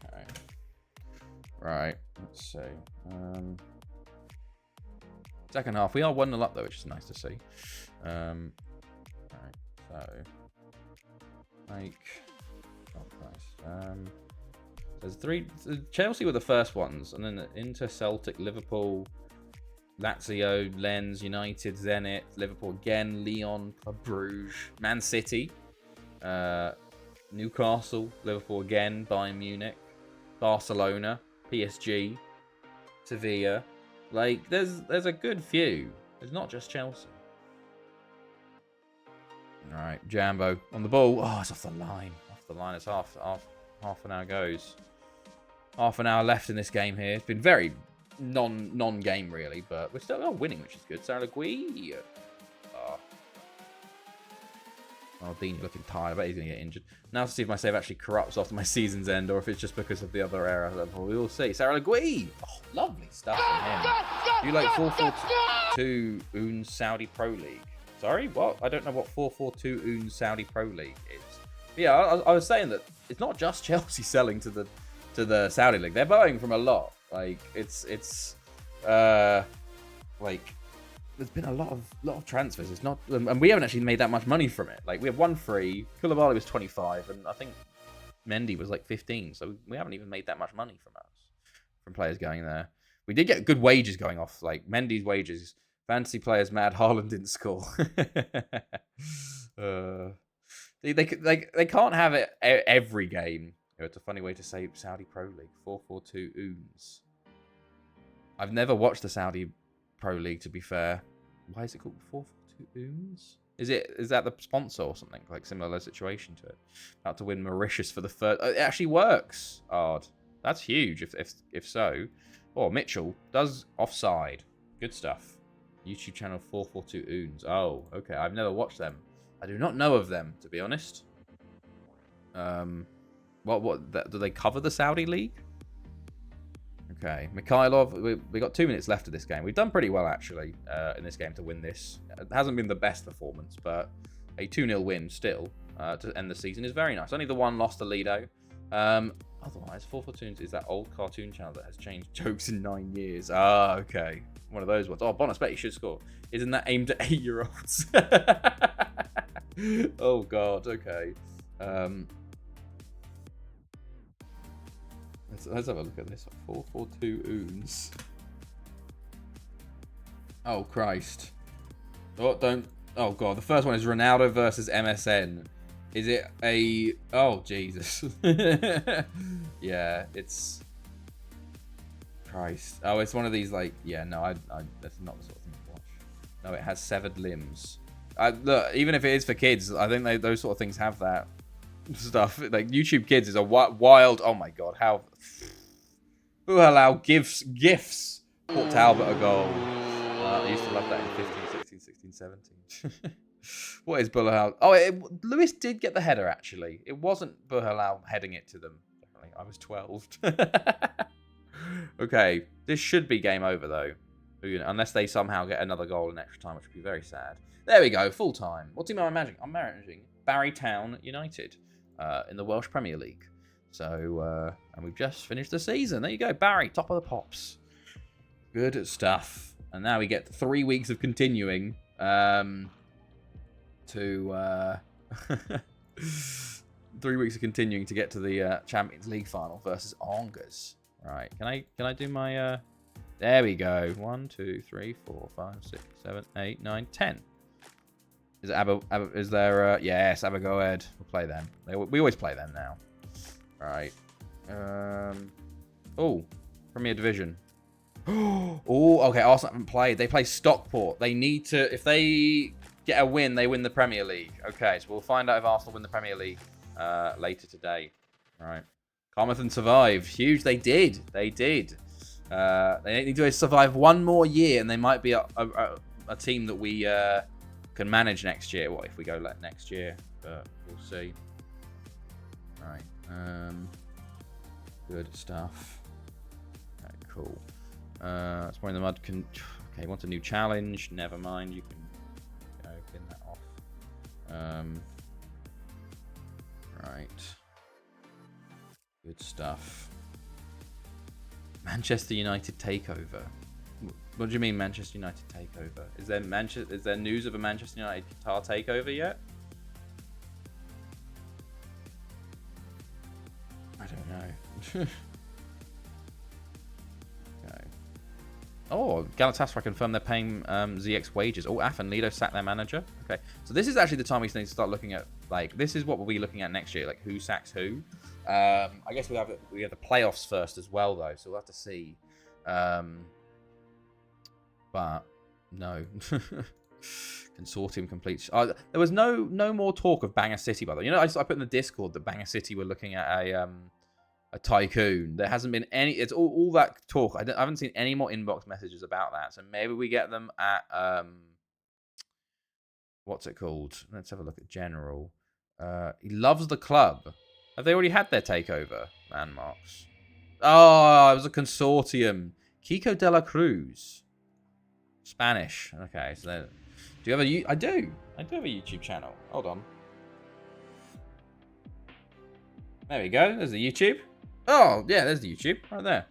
Okay. Right. Let's see. Second half. We are 1-0 up though, which is nice to see. Right. So, like, there's 3. Chelsea were the first ones, and then Inter, Celtic, Liverpool, Lazio, Lens, United, Zenit, Liverpool again, Lyon, Club Bruges, Man City, Newcastle, Liverpool again, Bayern Munich, Barcelona, PSG, Sevilla. Like, there's a good few. There's not just Chelsea. All right, Jambo on the ball. Oh, it's off the line. Off the line. It's half an hour goes. Half an hour left in this game here. It's been very non-game really, but we're still winning, which is good. Saralagui. Dean looking tired. I bet he's going to get injured. Now to see if my save actually corrupts after my season's end, or if it's just because of the other error level. We will see. Saralagui. Oh, lovely stuff from him. You like 442 Oons Saudi Pro League? Sorry, what? I don't know what 442 Oons Saudi Pro League is. But yeah, I was saying that it's not just Chelsea selling to the Saudi league. They're buying from a lot. Like, it's like, there's been a lot of transfers. It's not, and we haven't actually made that much money from it. Like, we have 1 free. Koulibaly was 25, and I think Mendy was like 15. So we haven't even made that much money from players going there. We did get good wages going off. Like, Mendy's wages. Fantasy players mad. Haaland didn't score. They can't have it every game. It's a funny way to say Saudi Pro League. 442 Oons. I've never watched the Saudi Pro League, to be fair. Why is it called 442 Oons? Is that the sponsor or something? Like similar situation to it. About to win Mauritius for the first... it actually works. Odd. That's huge if so. Oh, Mitchell does offside. Good stuff. YouTube channel 442 Oons. Oh, okay. I've never watched them. I do not know of them, to be honest. Do they cover the Saudi League? Okay, Mikhailov, we got 2 minutes left of this game. We've done pretty well, actually, in this game to win this. It hasn't been the best performance, but a 2-0 win still to end the season is very nice. Only the one lost to Lido. Otherwise, 442 is that old cartoon channel that has changed jokes in 9 years. Ah, okay. One of those ones. Oh, Bonus, bet you should score. Isn't that aimed at 8-year-olds? Oh, God, okay. Let's have a look at this. 442 Oons. Oh, Christ. Oh, don't... Oh, God. The first one is Ronaldo versus MSN. Is it a... Oh, Jesus. Yeah, it's... Christ. Oh, it's one of these, like... Yeah, no, that's not the sort of thing to watch. No, it has severed limbs. Look, even if it is for kids, I think those sort of things have that stuff. Like, YouTube Kids is a wild... Oh, my God. How... Who allow gifts? Port Talbot a goal. I used to love that in 15, 16, 16, 17. What is Bullerhau? Oh, Lewis did get the header, actually. It wasn't Bullerhau heading it to them. Definitely. I was 12. Okay. This should be game over, though. Unless they somehow get another goal in extra time, which would be very sad. There we go. Full time. What team am I managing? I'm managing Barry Town United in the Welsh Premier League. So, and we've just finished the season. There you go. Barry, top of the pops. Good stuff. And now we get 3 weeks of continuing to 3 weeks of continuing to get to the Champions League final versus Angers. Right. Can I do my there we go. 1, 2, 3, 4, 5, 6, 7, 8, 9, 10. Is it is there yes, Abba, go ahead. We'll play them. We always play them now. Right. Oh, Premier Division. Oh, okay. Arsenal haven't played. They play Stockport. They need to. If they get a win, they win the Premier League. Okay, so we'll find out if Arsenal win the Premier League later today. Right. Carmarthen survived. Huge. They did. They did. They need to survive one more year, and they might be a team that we can manage next year. What if we go next year? But we'll see. Right. Good stuff. Okay, cool. Spawning in the mud can... Okay, want a new challenge? Never mind, you can pin that off. Right. Good stuff. Manchester United takeover. What do you mean Manchester United takeover? Is there news of a Manchester United Qatar takeover yet? I don't know. Okay. Oh, Galatasaray confirmed they're paying ZX wages. Oh, AF and Lido sacked their manager. Okay, so this is actually the time we need to start looking at, like, this is what we'll be looking at next year, like who sacks who. I guess we have the playoffs first as well, though, so we'll have to see. But no. Consortium completes. There was no more talk of Banger City, by the way. You know, I put in the Discord that Banger City were looking at a tycoon. There hasn't been any. It's all that talk. I haven't seen any more inbox messages about that. So maybe we get them at what's it called? Let's have a look at general. He loves the club. Have they already had their takeover landmarks? Oh, it was a consortium. Kiko de la Cruz. Spanish. Okay, so do you have a... I do have a YouTube channel. Hold on. There we go. There's the YouTube. Oh, yeah, there's the YouTube right there.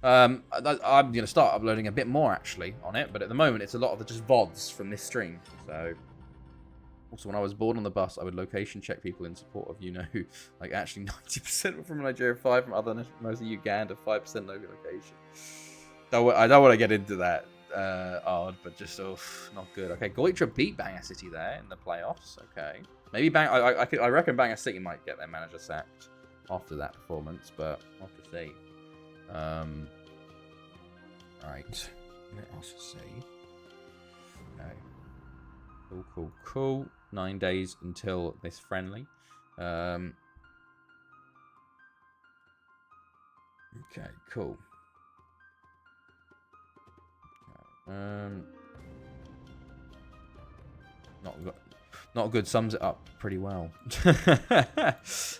I'm going to start uploading a bit more, actually, on it. But at the moment, it's a lot of just VODs from this stream. So, also, when I was bored on the bus, I would location check people in support of, who. Like, actually, 90% were from Nigeria, 5% from other, mostly Uganda, 5% no location. I don't want to get into that. Odd, but just not good. Okay, Goitra beat Banger City there in the playoffs. Okay, maybe I reckon Banger City might get their manager sacked after that performance, but we'll have to see. All Right. Let us see. Okay. Cool. 9 days until this friendly. Okay, cool. Not good. Sums it up pretty well. Yeah,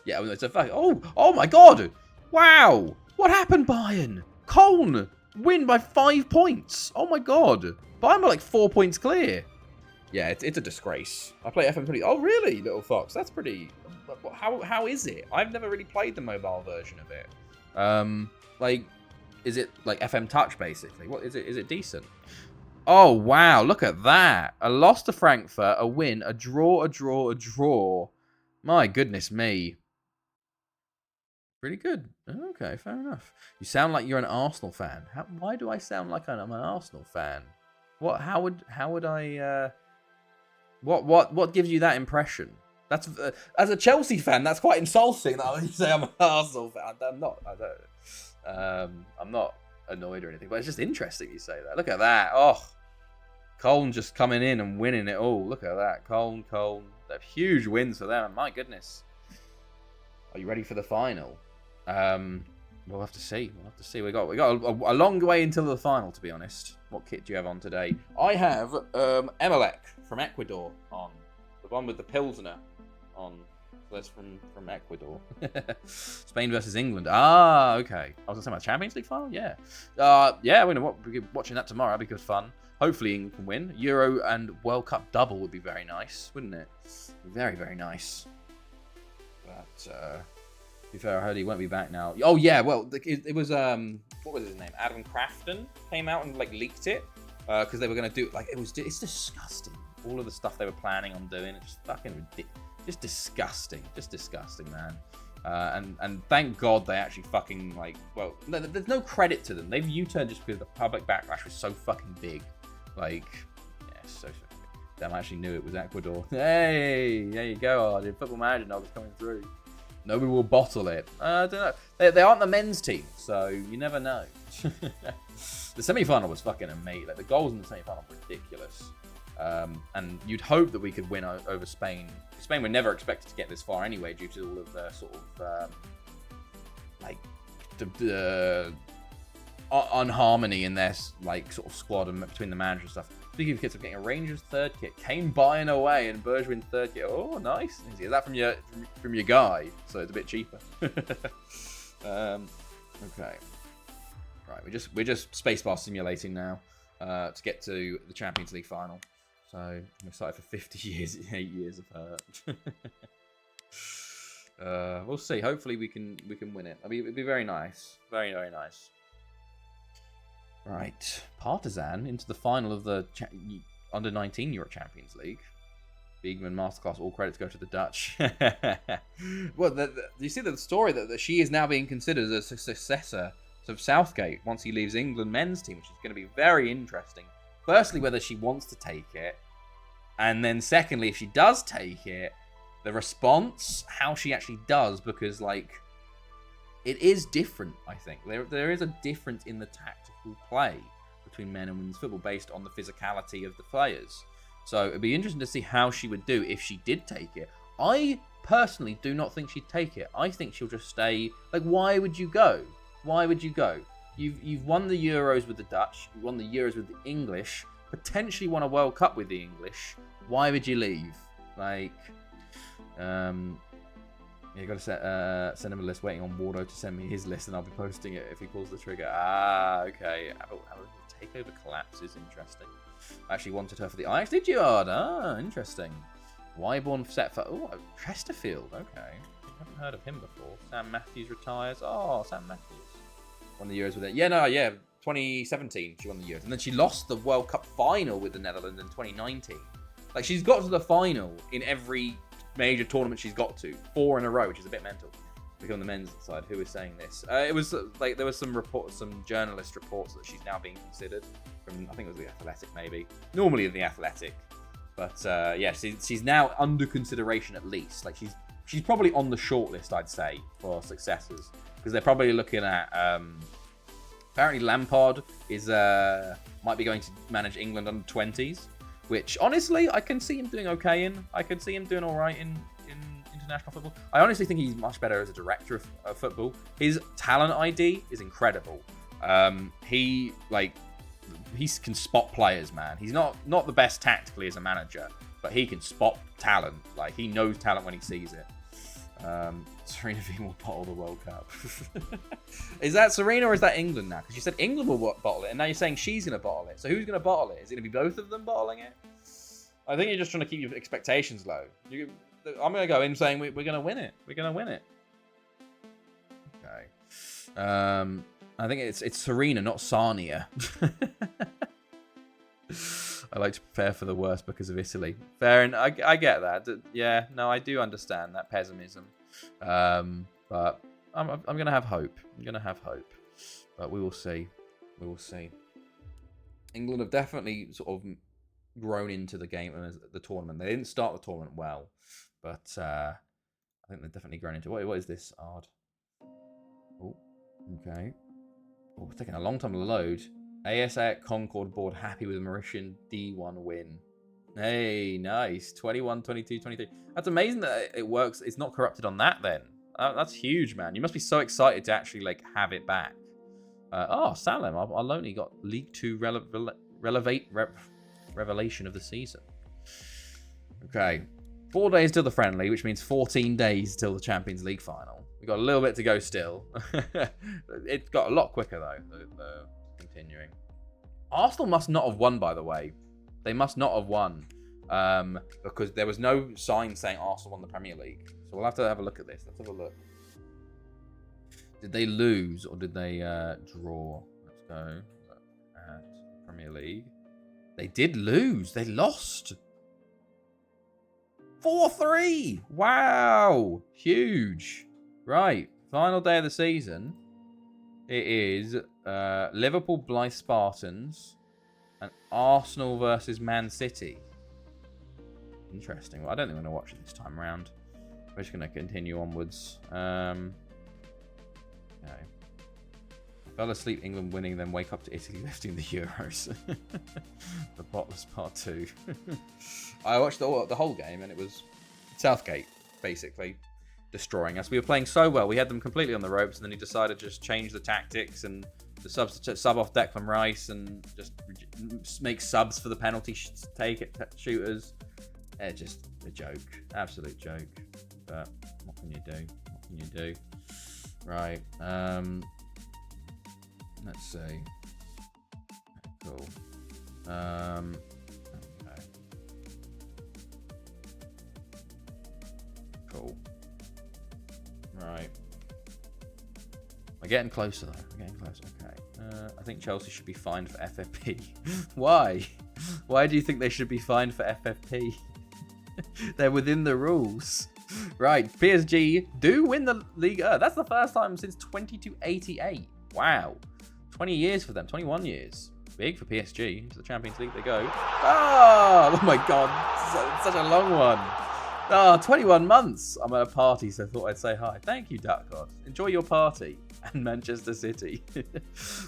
it's a fact. Oh my God! Wow! What happened, Bayern? Köln win by 5 points. Oh my God! Bayern were like 4 points clear. Yeah, it's a disgrace. I play FM20. Oh really, Little Fox? That's pretty. How is it? I've never really played the mobile version of it. Like, is it like FM Touch basically? What is it? Is it decent? Oh, wow. Look at that. A loss to Frankfurt, a win, a draw. My goodness me. Pretty good. Okay, fair enough. You sound like you're an Arsenal fan. Why do I sound like I'm an Arsenal fan? What? How would I... What gives you that impression? That's as a Chelsea fan, that's quite insulting that you say I'm an Arsenal fan. I'm not. I'm not annoyed or anything, but it's just interesting you say that. Look at that. Oh, Köln just coming in and winning it all. Look at that. Köln. They're huge wins for them. My goodness. Are you ready for the final? We'll have to see. We got a long way until the final, to be honest. What kit do you have on today? I have Emelec from Ecuador on. The one with the Pilsner on. That's from Ecuador. Spain versus England. Ah, okay. I was going to say my Champions League final? Yeah. Yeah, we're watching that tomorrow. That'd be good fun. Hopefully England can win. Euro and World Cup double would be very nice, wouldn't it? Very, very nice. But, to be fair, I heard he won't be back now. Oh, yeah, well, it was, what was his name? Adam Crafton came out and, like, leaked it. Because they were going to do, like, it's disgusting. All of the stuff they were planning on doing, it's just fucking ridiculous. Just disgusting, man. And thank God they actually fucking, like, well, there's no credit to them. They've U-turned just because the public backlash was so fucking big. Like, yeah, so fucking big. Damn, I actually knew it was Ecuador. Hey, there you go, Arden. Football Manager Nog is coming through. Nobody will bottle it. I don't know. They aren't the men's team, so you never know. The semi-final was fucking amazing. Like, the goals in the semi-final were ridiculous. And you'd hope that we could win over Spain. Spain were never expected to get this far anyway, due to all of the sort of like the unharmony in their like sort of squad and between the manager and stuff. Speaking of kits, I'm getting a Rangers third kit, Kane buying away, and Bergwijn third kit. Oh, nice! Is that from your guy? So it's a bit cheaper. Okay. Right, we're just spacebar simulating now to get to the Champions League final. So I'm excited for 50 years, 8 years of hurt. We'll see. Hopefully we can win it. I mean, it'd be very nice, very very nice. Right, Partizan into the final of the under-19 Euro Champions League. Beekman masterclass. All credits go to the Dutch. Well, do you see the story that she is now being considered as a successor of Southgate once he leaves England men's team, which is going to be very interesting. Firstly, whether she wants to take it, and then secondly, if she does take it, the response, how she actually does, because like it is different. I think there is a difference in the tactical play between men and women's football based on the physicality of the players. So it'd be interesting to see how she would do if she did take it. I personally do not think she'd take it. I think she'll just stay. Like, why would you go? Why would you go? You've won the Euros with the Dutch. You won the Euros with the English. Potentially won a World Cup with the English. Why would you leave? Like, you got to send him a list. Waiting on Wardo to send me his list, and I'll be posting it if he pulls the trigger. Ah, okay. How the takeover collapse is interesting. I actually wanted her for the Ajax. Did you? Ah, interesting. Wyborn set for Chesterfield. Okay, I haven't heard of him before. Sam Matthews retires. Oh, Sam Matthews won the Euros with it. Yeah, 2017 she won the Euros, and then she lost the World Cup final with the Netherlands in 2019. Like, she's got to the final in every major tournament she's got to, 4 in a row, which is a bit mental. Look on the men's side, who is saying this? It was like there was some journalist reports that she's now being considered from, I think it was the Athletic, maybe. Normally the Athletic, but yeah, she's now under consideration at least. Like she's probably on the shortlist, I'd say, for successors, because they're probably looking at Apparently Lampard is might be going to manage England under 20s, which honestly I can see him doing okay in. I can see him doing all right in international football. I honestly think he's much better as a director of football. His talent ID is incredible. He can spot players, man. He's not the best tactically as a manager, but he can spot talent. Like, he knows talent when he sees it. Serena V will bottle the World Cup. Is that Serena or is that England now? Because you said England will bottle it, and now you're saying she's going to bottle it. So who's going to bottle it? Is it going to be both of them bottling it? I think you're just trying to keep your expectations low. I'm going to go in saying we're going to win it. We're going to win it. Okay. I think it's Serena, not Sarnia. I like to prepare for the worst because of Italy. Fair, and I get that. Yeah, no, I do understand that pessimism. But I'm gonna have hope. But we will see. We will see. England have definitely sort of grown into the game and the tournament. They didn't start the tournament well, but I think they've definitely grown into it. What is this? Odd. Oh, okay. Oh, it's taking a long time to load. ASA Concord board happy with Mauritian D1 win. Hey, nice. 21, 22, 23. That's amazing that it works. It's not corrupted on that then. That's huge, man. You must be so excited to actually like have it back. Salem. Aloni got League 2 revelation of the season. Okay. 4 days till the friendly, which means 14 days till the Champions League final. We've got a little bit to go still. It got a lot quicker, though. Continuing. Arsenal must not have won, by the way. They must not have won. Because there was no sign saying Arsenal won the Premier League. So we'll have to have a look at this. Let's have a look. Did they lose or did they draw? Let's go look at Premier League. They did lose. They lost. 4-3. Wow. Huge. Right. Final day of the season. It is Liverpool Blythe Spartans and Arsenal versus Man City. Interesting. Well, I don't think I'm going to watch it this time around. We're just going to continue onwards. Okay. Fell asleep, England winning, then wake up to Italy lifting the Euros. The Botless Part 2. I watched the whole game, and it was Southgate, basically, destroying us. We were playing so well. We had them completely on the ropes, and then he decided to just change the tactics and the sub off Declan Rice and just make subs for the penalty shooters. Just a joke. Absolute joke. But what can you do? What can you do? Right. Let's see. Cool. Okay. Cool. Right. We're getting closer, though. We're getting closer. Okay. I think Chelsea should be fined for FFP. Why? Why do you think they should be fined for FFP? They're within the rules. Right. PSG do win the league. That's the first time since 2288. Wow. 20 years for them. 21 years. Big for PSG. Into the Champions League they go. Oh my God. Such a long one. 21 months. I'm at a party, so I thought I'd say hi. Thank you, Duck God. Enjoy your party. And Manchester City.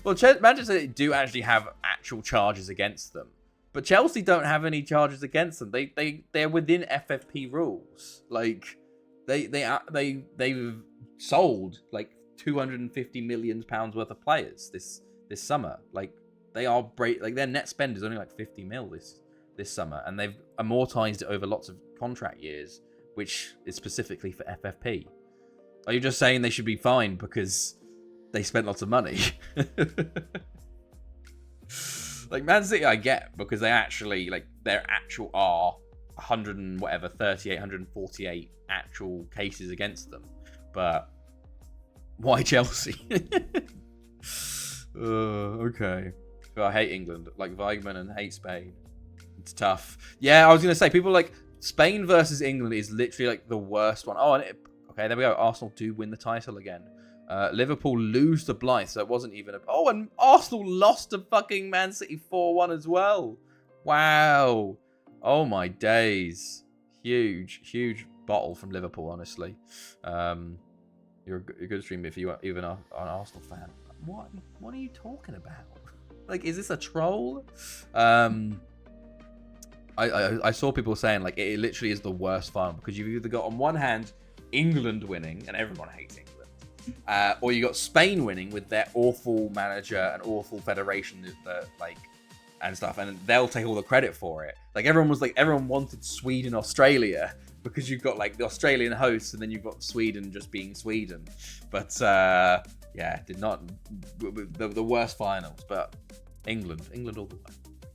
Well, Manchester City do actually have actual charges against them. But Chelsea don't have any charges against them. They're within FFP rules. Like, they've sold, like, 250 million pounds worth of players this summer. Like, their net spend is only like 50 mil this summer, and they've amortized it over lots of contract years, which is specifically for FFP. Are you just saying they should be fined because they spent lots of money? Like, Man City I get, because they actually, like, their actual are 148 actual cases against them, but why Chelsea? Okay. But I hate England, like Weigman, and hate Spain. It's tough. Yeah, I was going to say, people like Spain versus England is literally like the worst one. Oh, okay, there we go. Arsenal do win the title again. Liverpool lose to Blythe, so it wasn't even a... Oh, and Arsenal lost to fucking Man City 4-1 as well. Wow. Oh, my days. Huge bottle from Liverpool, honestly. You're a good streamer if you are even an Arsenal fan. What are you talking about? Like, is this a troll? I saw people saying like it literally is the worst final because you've either got on one hand England winning and everyone hates England, or you got Spain winning with their awful manager and awful federation like and stuff, and they'll take all the credit for it. Like everyone wanted Sweden, Australia because you've got like the Australian hosts and then you've got Sweden just being Sweden. But yeah, did not the worst finals, but England all the way.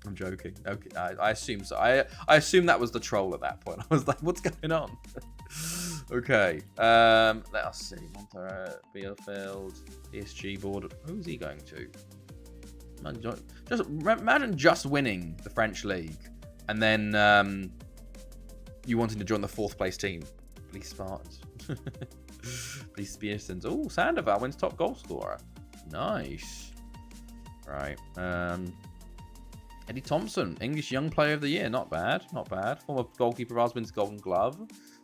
I'm joking. Okay, I assume so. I assume that was the troll at that point. I was like, what's going on? Okay. Let us see. Montero, Bielefeld, PSG board. Who's he going to? Just imagine just winning the French league, and then you wanting to join the 4th place team. Please Spartans. Please Spearsons. Oh, Sandoval wins top goal scorer. Nice. Right. Eddie Thompson, English Young Player of the Year. Not bad, not bad. Former goalkeeper of ours wins Golden Glove.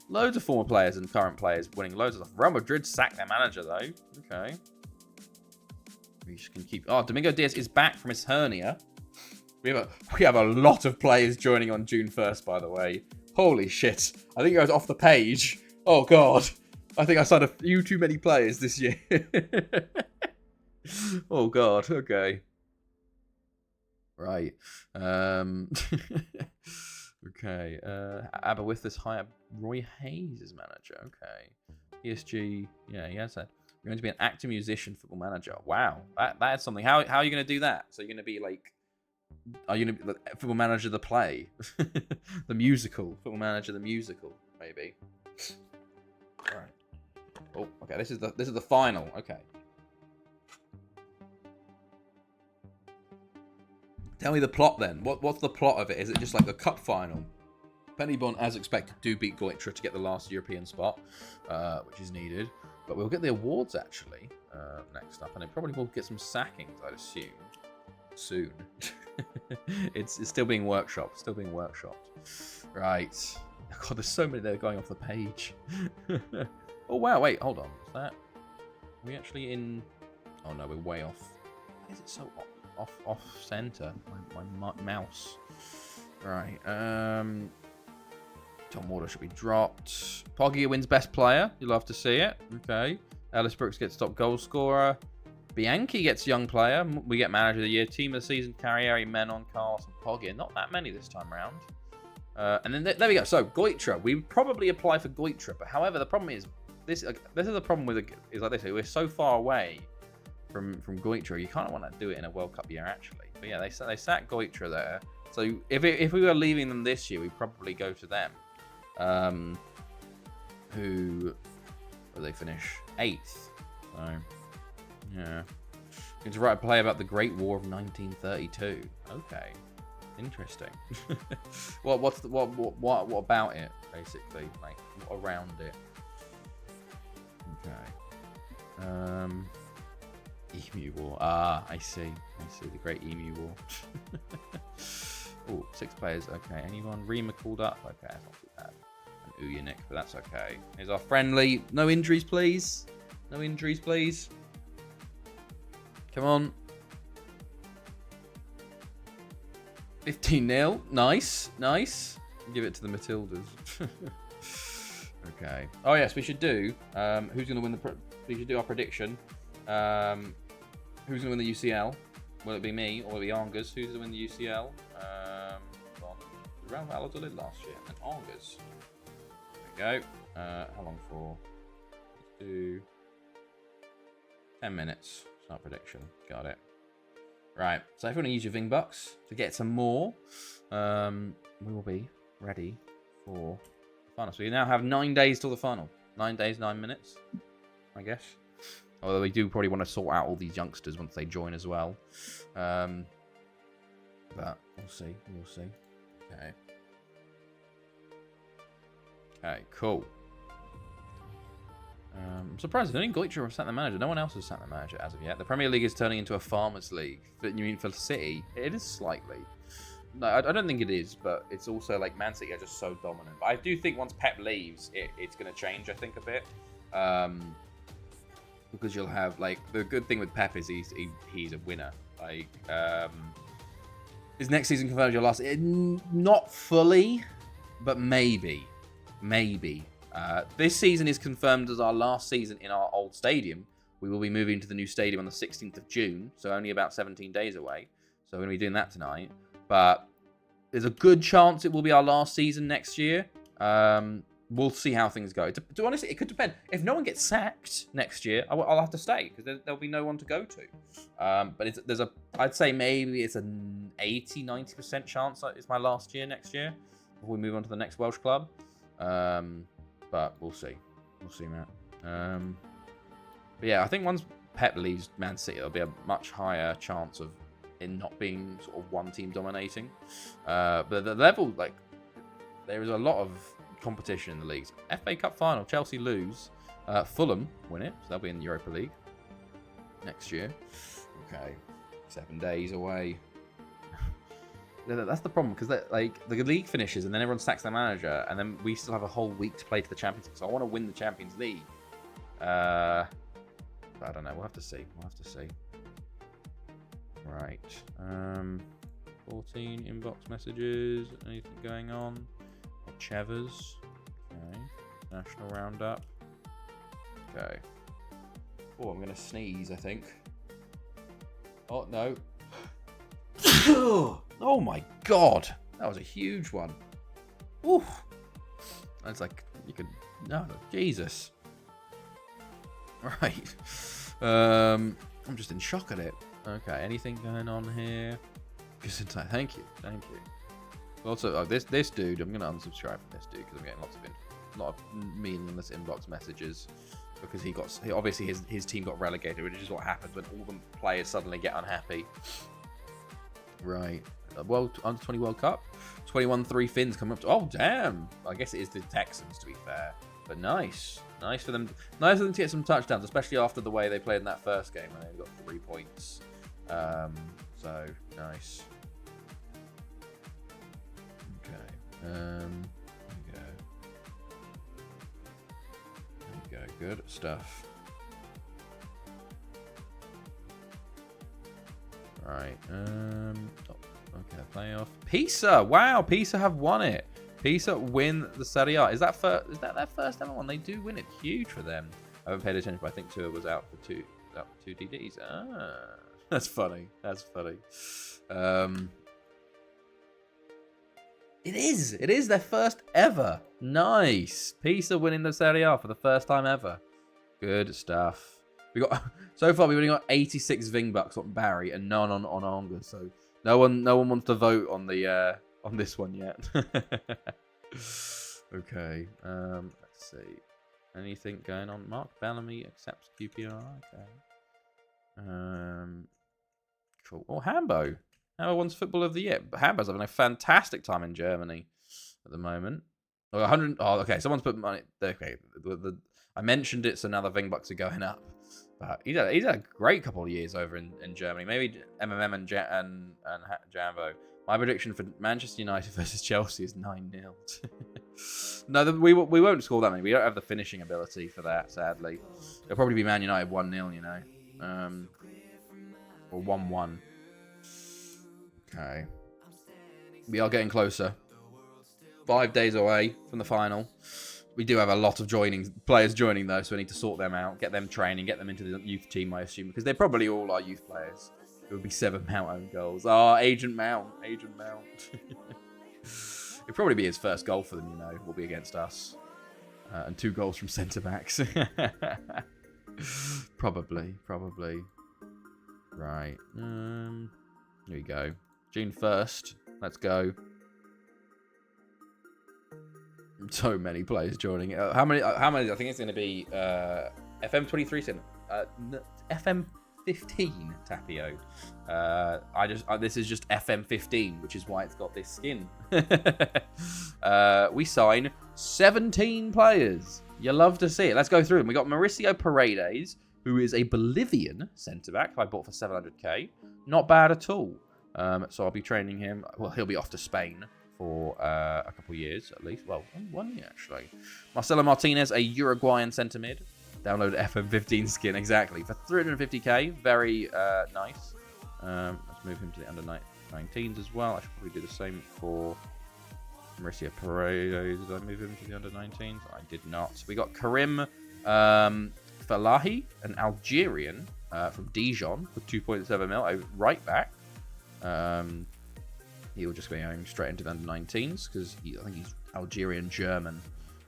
Loads of former players and current players winning loads of stuff. Real Madrid sacked their manager, though. Okay. We can keep... Oh, Domingo Diaz is back from his hernia. We have a lot of players joining on June 1st, by the way. Holy shit. I think I was off the page. Oh, God. I think I signed a few too many players this year. Oh, God. Okay. Right. Okay. Aberystwyth hired Roy Hayes as manager. Okay. PSG. Yeah, he has that. You're going to be an actor, musician, football manager. Wow. That's something. How are you going to do that? So you're going to be like... Are you going to be the football manager the play? The musical. Football manager the musical, maybe. All right. Oh, okay. This is the final. Okay. Tell me the plot then. What's the plot of it? Is it just like the cup final? Penybon, as expected, do beat Goitra to get the last European spot, which is needed. But we'll get the awards actually next up, and it probably will get some sackings, I'd assume, soon. It's still being workshopped. Right. God, there's so many that are going off the page. Oh wow, wait, hold on. Is that? Are we actually in? Oh no, we're way off. Why is it so off center? My mouse. Right. Tom Water should be dropped. Poggi wins best player. You love to see it. Okay. Ellis Brooks gets top goal scorer. Bianchi gets young player. We get manager of the year. Team of the season. Carrieri, Menon, Carlson, Poggi. Not that many this time around. And then there we go. So Goitra. We would probably apply for Goitra, but however, the problem is this is the problem with it is like this. We're so far away from Goitra. You kind of want to do it in a World Cup year actually. But yeah, they sat Goitra there. So if we were leaving them this year, we'd probably go to them. Who will they finish? 8th. So yeah. Going to write a play about the Great War of 1932. Okay. Interesting. what about it, basically? Like, what around it? Okay. Emu War. Ah, I see. The Great Emu War. Oh, 6 players. Okay. Anyone? Rima called up. Okay, that's not too bad. And Uyanik, but that's okay. Here's our friendly. No injuries, please. No injuries, please. Come on. 15-0. Nice. Give it to the Matildas. Okay. Oh, yes, we should do. Who's going to win we should do our prediction. Who's going to win the UCL? Will it be me or will it be Angers? Who's going to win the UCL? Real Valladolid last year. And Angers. There we go. How long for? Let's do 10 minutes. Start prediction. Got it. Right. So if you want to use your Vingbucks to get some more, we will be ready for the final. So you now have 9 days till the final. 9 days, 9 minutes, I guess. Although we do probably want to sort out all these youngsters once they join as well. But we'll see. Okay. Okay, cool. I'm surprised. Only Goitra have sat the manager. No one else has sat the manager as of yet. The Premier League is turning into a farmers' league. But you mean for City? It is slightly. No, I don't think it is, but it's also like Man City are just so dominant. But I do think once Pep leaves, it's going to change, I think, a bit. because you'll have like the good thing with Pep is he's a winner. Like is next season confirmed your last? Not fully, but maybe. This season is confirmed as our last season in our old stadium. We will be moving to the new stadium on the 16th of June, so only about 17 days away. So we're going to be doing that tonight. But there's a good chance it will be our last season next year. We'll see how things go. To honestly, it could depend. If no one gets sacked next year, I'll have to stay because there'll be no one to go to. But I'd say maybe it's an 80-90% chance that it's my last year next year before we move on to the next Welsh club. But we'll see. We'll see, Matt. But yeah, I think once Pep leaves Man City, there'll be a much higher chance of it not being sort of one team dominating. But the level, like, there is a lot of competition in the leagues. FA Cup final, Chelsea lose. Fulham win it, so they'll be in the Europa League next year. Okay, 7 days away. That's the problem, because like the league finishes and then everyone sacks their manager, and then we still have a whole week to play to the Champions League. So I want to win the Champions League. I don't know. We'll have to see. Right. 14 inbox messages. Anything going on? Chevers. Okay. National roundup. Okay. Oh, I'm gonna sneeze, I think. Oh no. Oh my god. That was a huge one. Oof. That's like you could. No, Jesus. Right. I'm just in shock at it. Okay, anything going on here? Thank you. Also, this dude, I'm gonna unsubscribe from this dude because I'm getting lot of meaningless inbox messages because obviously his team got relegated, which is what happens when all the players suddenly get unhappy. Right. Under 20 World Cup, 21-3 Finns coming up to. Oh damn! I guess it is the Texans to be fair, but nice for them. Nice for them to get some touchdowns, especially after the way they played in that first game when they got 3 points. So nice. Okay. There we go. Good stuff. Right. Okay. Playoff. Pisa. Wow. Pisa have won it. Pisa win the Serie A. Is that their first ever one? They do win it. Huge for them. I haven't paid attention, but I think Tua was out for two DDs. That's funny. It is their first ever. Nice. Pisa winning the Serie A for the first time ever. Good stuff. We got so far. We've only got 86 Vingbucks on Barry and none on Onga. So no one wants to vote on the on this one yet. Okay. Let's see. Anything going on? Mark Bellamy accepts QPR. Okay. Cool. Oh, Hambo. Hambo wins Football of the Year. Hambo's having a fantastic time in Germany at the moment. 100. Oh, okay. Someone's put money. Okay. I mentioned it, so now the Vingbucks are going up. But he's had a great couple of years over in Germany. Maybe MMM and Jambo. My prediction for Manchester United versus Chelsea is 9-0. No, we won't score that many. We don't have the finishing ability for that, sadly. It'll probably be Man United 1-0, you know. Or 1-1. Okay. We are getting closer. 5 days away from the final. We do have a lot of players joining though, so we need to sort them out, get them training, get them into the youth team, I assume, because they probably all are youth players. It would be 7 Mount own goals. Oh, Agent Mount. It'd probably be his first goal for them, you know, will be against us. And 2 goals from centre-backs. Probably. Right. Here we go. June 1st. Let's go. So many players joining. How many? I think it's going to be FM23 FM15 Tapio. This is just FM15, which is why it's got this skin. We sign 17 players. You love to see it. Let's go through them. We got Mauricio Paredes, who is a Bolivian centre-back I bought for 700k. Not bad at all. So I'll be training him. Well, he'll be off to Spain for a couple of years at least. Well, 1 year actually. Marcelo Martinez, a Uruguayan centre mid. Download FM15 skin, exactly. For 350k, very nice. Let's move him to the under 19s as well. I should probably do the same for Mauricio Pereira. Did I move him to the under 19s? I did not. We got Karim Falahi, an Algerian from Dijon for 2.7 mil, a right back. He will just be going straight into the under 19s because I think he's Algerian German,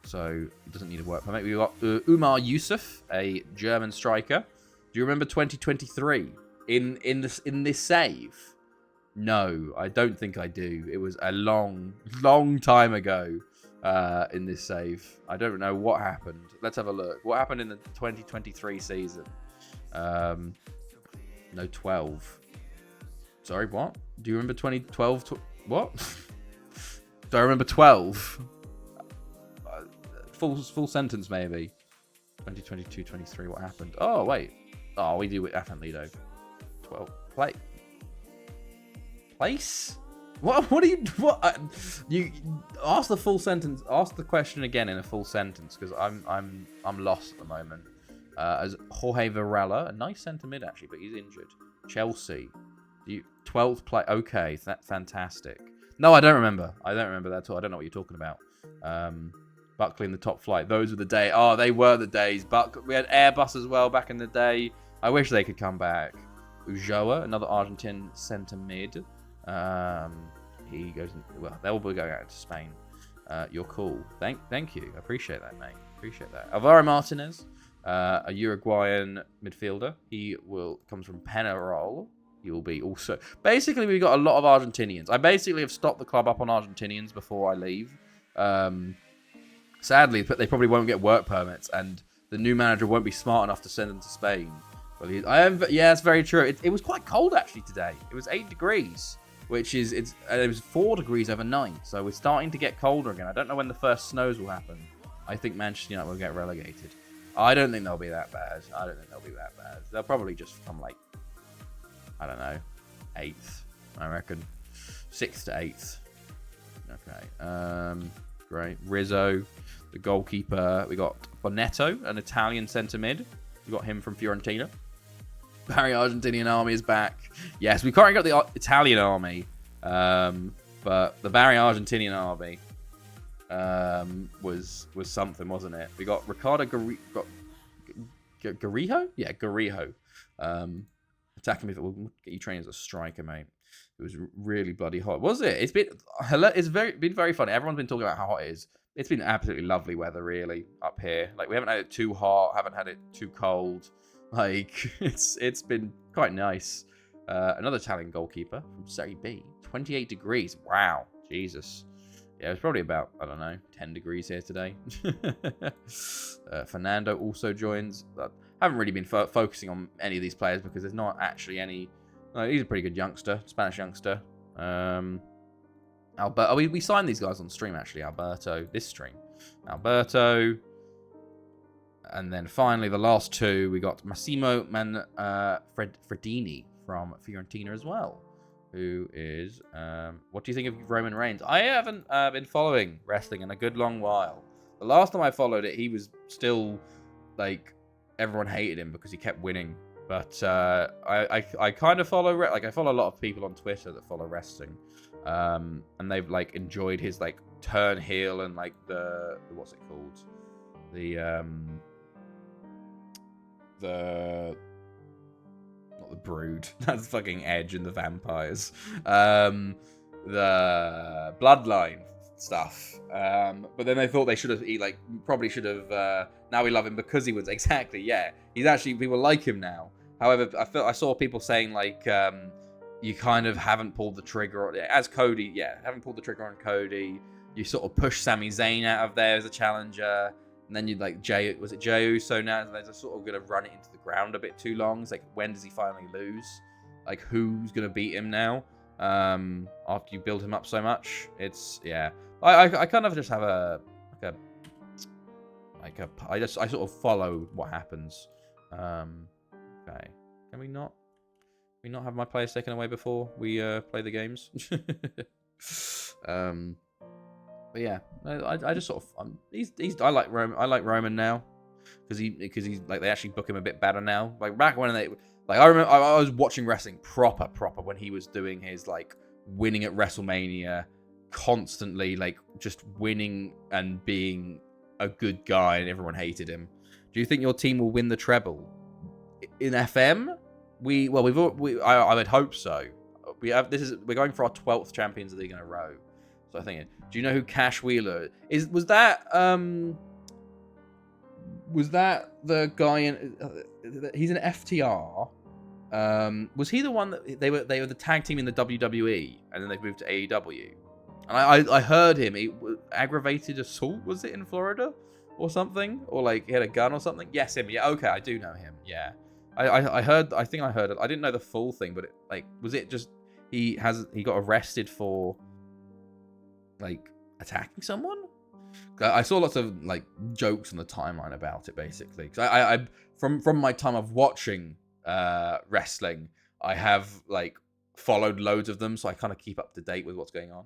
so he doesn't need a work permit. We got Umar Yusuf, a German striker. Do you remember 2023 in this save? No, I don't think I do. It was a long time ago in this save. I don't know what happened. Let's have a look. What happened in the 2023 season? No, 12. Sorry, what? Do you remember 2012? What? Do I remember 12? Full sentence, maybe. 2022, 23. What happened? Oh, wait. Oh, we do with Afan Lido. 12. Place? What are you? What? You ask the full sentence. Ask the question again in a full sentence because I'm lost at the moment. As Jorge Varela, a nice centre mid actually, but he's injured. Chelsea. 12th play. Okay, that's fantastic. No, I don't remember. I don't remember that at all. I don't know what you're talking about. Buckley in the top flight. Those were the days. Oh, they were the days. We had Airbus as well back in the day. I wish they could come back. Ujoa, another Argentine centre mid. He goes. Well, they'll be going out to Spain. You're cool. Thank you. I appreciate that, mate. Appreciate that. Alvaro Martinez, a Uruguayan midfielder. He comes from Penarol. He will be also... Basically, we've got a lot of Argentinians. I basically have stocked the club up on Argentinians before I leave. Sadly, they probably won't get work permits, and the new manager won't be smart enough to send them to Spain. Well, yeah, it's very true. It was quite cold, actually, today. It was 8 degrees, which is... it was 4 degrees overnight, so we're starting to get colder again. I don't know when the first snows will happen. I think Manchester United will get relegated. I don't think they'll be that bad. They'll probably just come, like... I don't know, 8th, I reckon. 6th to 8th. Okay. Great. Rizzo, the goalkeeper. We got Bonetto, an Italian centre mid. We got him from Fiorentina. Barry Argentinian Army is back. Yes, we currently got the Italian Army. But the Barry Argentinian Army was something, wasn't it? We got Ricardo Garrijo? Yeah, Garrijo. Attacking me, we'll get you trained as a striker, mate. It was really bloody hot. Was it? It's been very funny. Everyone's been talking about how hot it is. It's been absolutely lovely weather, really, up here. Like, we haven't had it too hot, haven't had it too cold. Like, it's been quite nice. Another Italian goalkeeper from Serie B. 28 degrees. Wow. Jesus. Yeah, it's probably about, I don't know, 10 degrees here today. Fernando also joins. I haven't really been focusing on any of these players because there's not actually any... he's a pretty good youngster, Spanish youngster. Alberto. We signed these guys on stream, actually. Alberto, this stream. Alberto. And then finally, the last two, we got Massimo Freddini from Fiorentina as well. Who is... what do you think of Roman Reigns? I haven't been following wrestling in a good long while. The last time I followed it, he was still, like... Everyone hated him because he kept winning. But I kind of follow... I follow a lot of people on Twitter that follow wrestling. And they've, like, enjoyed his, like, turn heel and, like, the... What's it called? Not the Brood. That's fucking Edge and the Vampires. The Bloodline stuff. But then they thought they should have... probably should have... now we love him because he was... Exactly, yeah. He's actually... People like him now. However, I saw people saying, like... you kind of haven't pulled the trigger... As Cody, yeah. Haven't pulled the trigger on Cody. You sort of push Sami Zayn out of there as a challenger. And then you'd like... Was it Jey Uso now? They're sort of going to run it into the ground a bit too long. It's like, when does he finally lose? Like, who's going to beat him now? After you build him up so much? It's... Yeah. I kind of just have I sort of follow what happens. Okay. Can we not have my players taken away before we play the games? But yeah, I just sort of I like Roman now. because he's like, they actually book him a bit better now. Like back when they, like, I remember I was watching wrestling proper when he was doing his like winning at WrestleMania, constantly like just winning and being a good guy, and everyone hated him. Do you think your team will win the treble in FM? I would hope so. We're going for our 12th Champions League in a row. So I think, do you know who Cash Wheeler is? Was that the guy in? He's an FTR. Was he the one that they were the tag team in the WWE, and then they moved to AEW? And I heard him. Aggravated assault, was it in Florida or something, or like he had a gun or something? Yes, him. Yeah, okay, I do know him. Yeah, I heard. I think I heard it. I didn't know the full thing, but was it just he got arrested for like attacking someone? I saw lots of like jokes on the timeline about it, basically. Because I from my time of watching wrestling, I have like followed loads of them, so I kind of keep up to date with what's going on.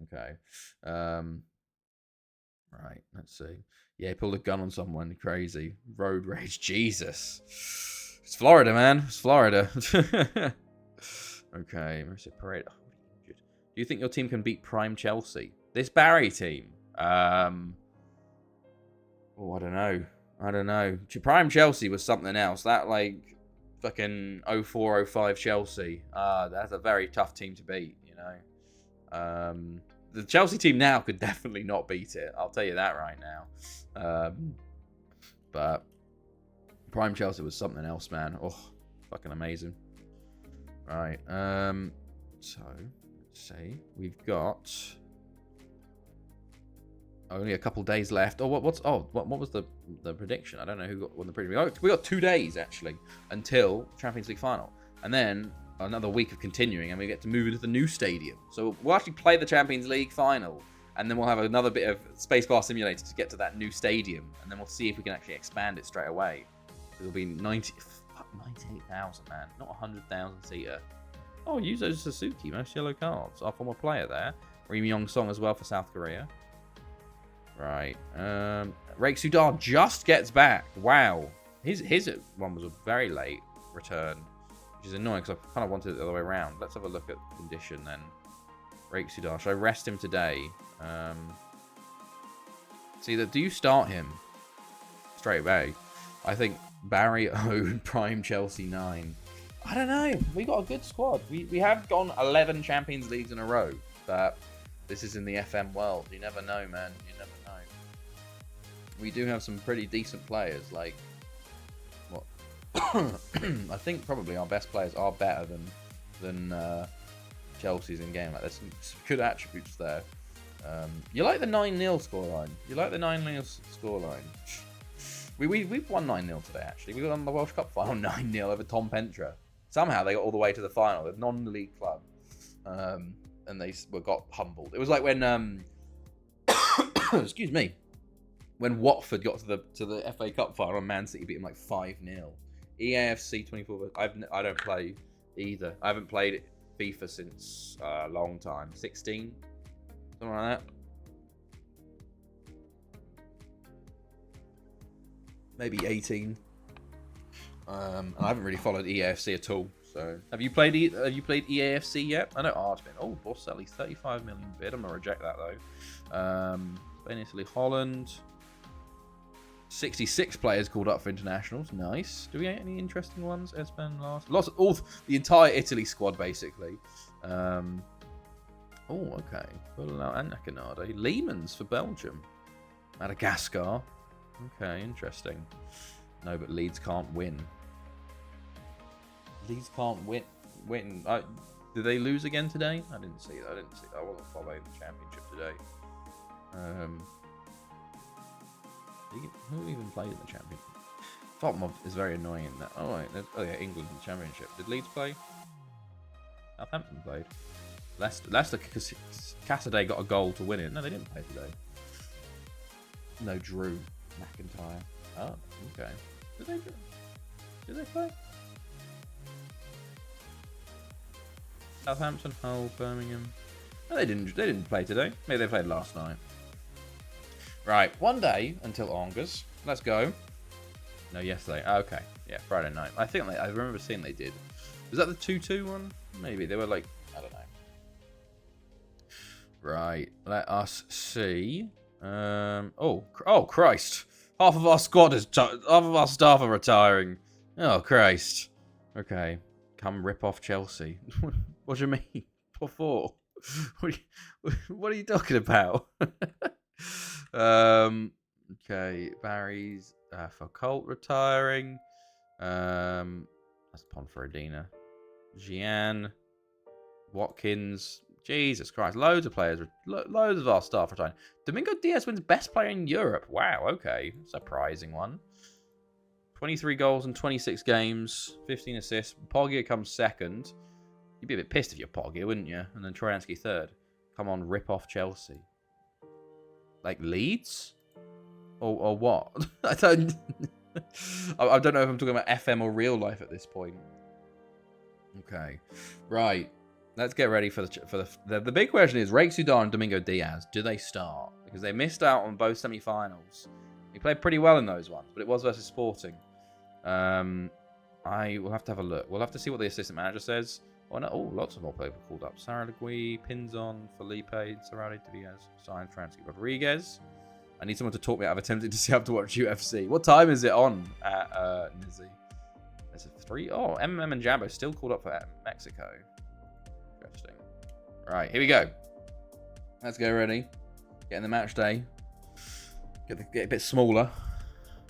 Okay. Right, let's see. Yeah, he pulled a gun on someone. Crazy. Road rage. Jesus. It's Florida, man. It's Florida. Okay, Mercy Parade. Oh, do you think your team can beat Prime Chelsea? This Barry team? Oh, I don't know. Prime Chelsea was something else. That, like, fucking 04-05 Chelsea. That's a very tough team to beat, you know. The Chelsea team now could definitely not beat it. I'll tell you that right now. But Prime Chelsea was something else, man. Oh, fucking amazing. Right. So let's see. We've got only a couple days left. Oh, what was the prediction? I don't know who won the prediction. We got 2 days actually until Champions League final, and then another week of continuing, and we get to move into the new stadium. So we'll actually play the Champions League final, and then we'll have another bit of Spacebar Simulator to get to that new stadium, and then we'll see if we can actually expand it straight away. It'll be 98,000, man, not 100,000 seater. Oh, Yuzo Suzuki, most yellow cards. Our former player there. Rim Yong Song as well for South Korea. Right. Raik Sudar just gets back. Wow. His one was a very late return, which is annoying because I kind of wanted it the other way around. Let's have a look at the condition then. Raik Sudar. Should I rest him today? Do you start him straight away? I think Barry 0, Prime Chelsea 9. I don't know. We got a good squad. We have gone 11 Champions Leagues in a row, but this is in the FM world. You never know, man. You never know. We do have some pretty decent players. Like, what? I think probably our best players are better than Chelsea's in game. Like, there's some good attributes there. You like the 9-0 scoreline? You like the 9-0 scoreline? We've won 9-0 today, actually. We won the Welsh Cup final 9-0 over Tom Pentra. Somehow they got all the way to the final. They're non-league club. And they got humbled. It was like when, excuse me, when Watford got to the FA Cup final and Man City beat them like 5-0. EAFC 24. I don't play either. I haven't played FIFA since a long time. 16? Something like that. Maybe 18. And I haven't really followed EAFC at all. So, have you played EAFC yet? I know Art's been. Oh, Borselli, 35 million bid. I'm gonna reject that though. Spain, Italy, Holland. 66 players called up for internationals. Nice. Do we get any interesting ones? Espen, Lars. The entire Italy squad basically. Oh, okay. Bullau and Nakanada. Lehmans for Belgium. Madagascar. Okay, interesting. No, but Leeds can't win. Leeds can't win. Did they lose again today? I didn't see that. I wasn't following the championship today. Who even played in the championship? Tottenham is very annoying in that. Oh, right. Oh, yeah, England in the championship. Did Leeds play? Southampton played. Leicester, because Cassidy got a goal to win it. No, they didn't play today. No, Drew McIntyre. Oh, okay. Did they play? Southampton, Hull, Birmingham. No, they didn't play today. Maybe they played last night. Right, one day until Angers. Let's go. No, yesterday. Okay, yeah, Friday night. I think I remember seeing they did. Was that the 2-2 one? Maybe they were like, I don't know. Right, let us see. Oh Christ! Half of our squad is half of our staff are retiring. Oh Christ! Okay, come rip off Chelsea. What do you mean? What for? What are you talking about? Okay, Barry's for Colt retiring. That's Ponferradina. Gian, Watkins. Jesus Christ, loads of players, loads of our staff retiring. Domingo Diaz wins best player in Europe. Wow, okay, surprising one. 23 goals in 26 games, 15 assists. Poggia comes second. You'd be a bit pissed if you're Poggia, wouldn't you? And then Trojansky third. Come on, rip off Chelsea. Like Leeds? Or what? I don't know if I'm talking about FM or real life at this point. Okay. Right. Let's get ready for the big question is Raik Sudar and Domingo Diaz, do they start? Because they missed out on both semi-finals. He played pretty well in those ones, but it was versus Sporting. I will have to have a look. We'll have to see what the assistant manager says. Oh, no, lots of more players were called up. Sarah Legui, Pinzon, Felipe, Sarari, Diaz, Stein, Fransky, Rodriguez. I need someone to talk me out of attempting to see how to watch UFC. What time is it on at Nizzy? There's a 3. Oh, MM and Jambo still called up for Mexico. Interesting. Right, here we go. Let's get ready. Get in the match day. Get a bit smaller.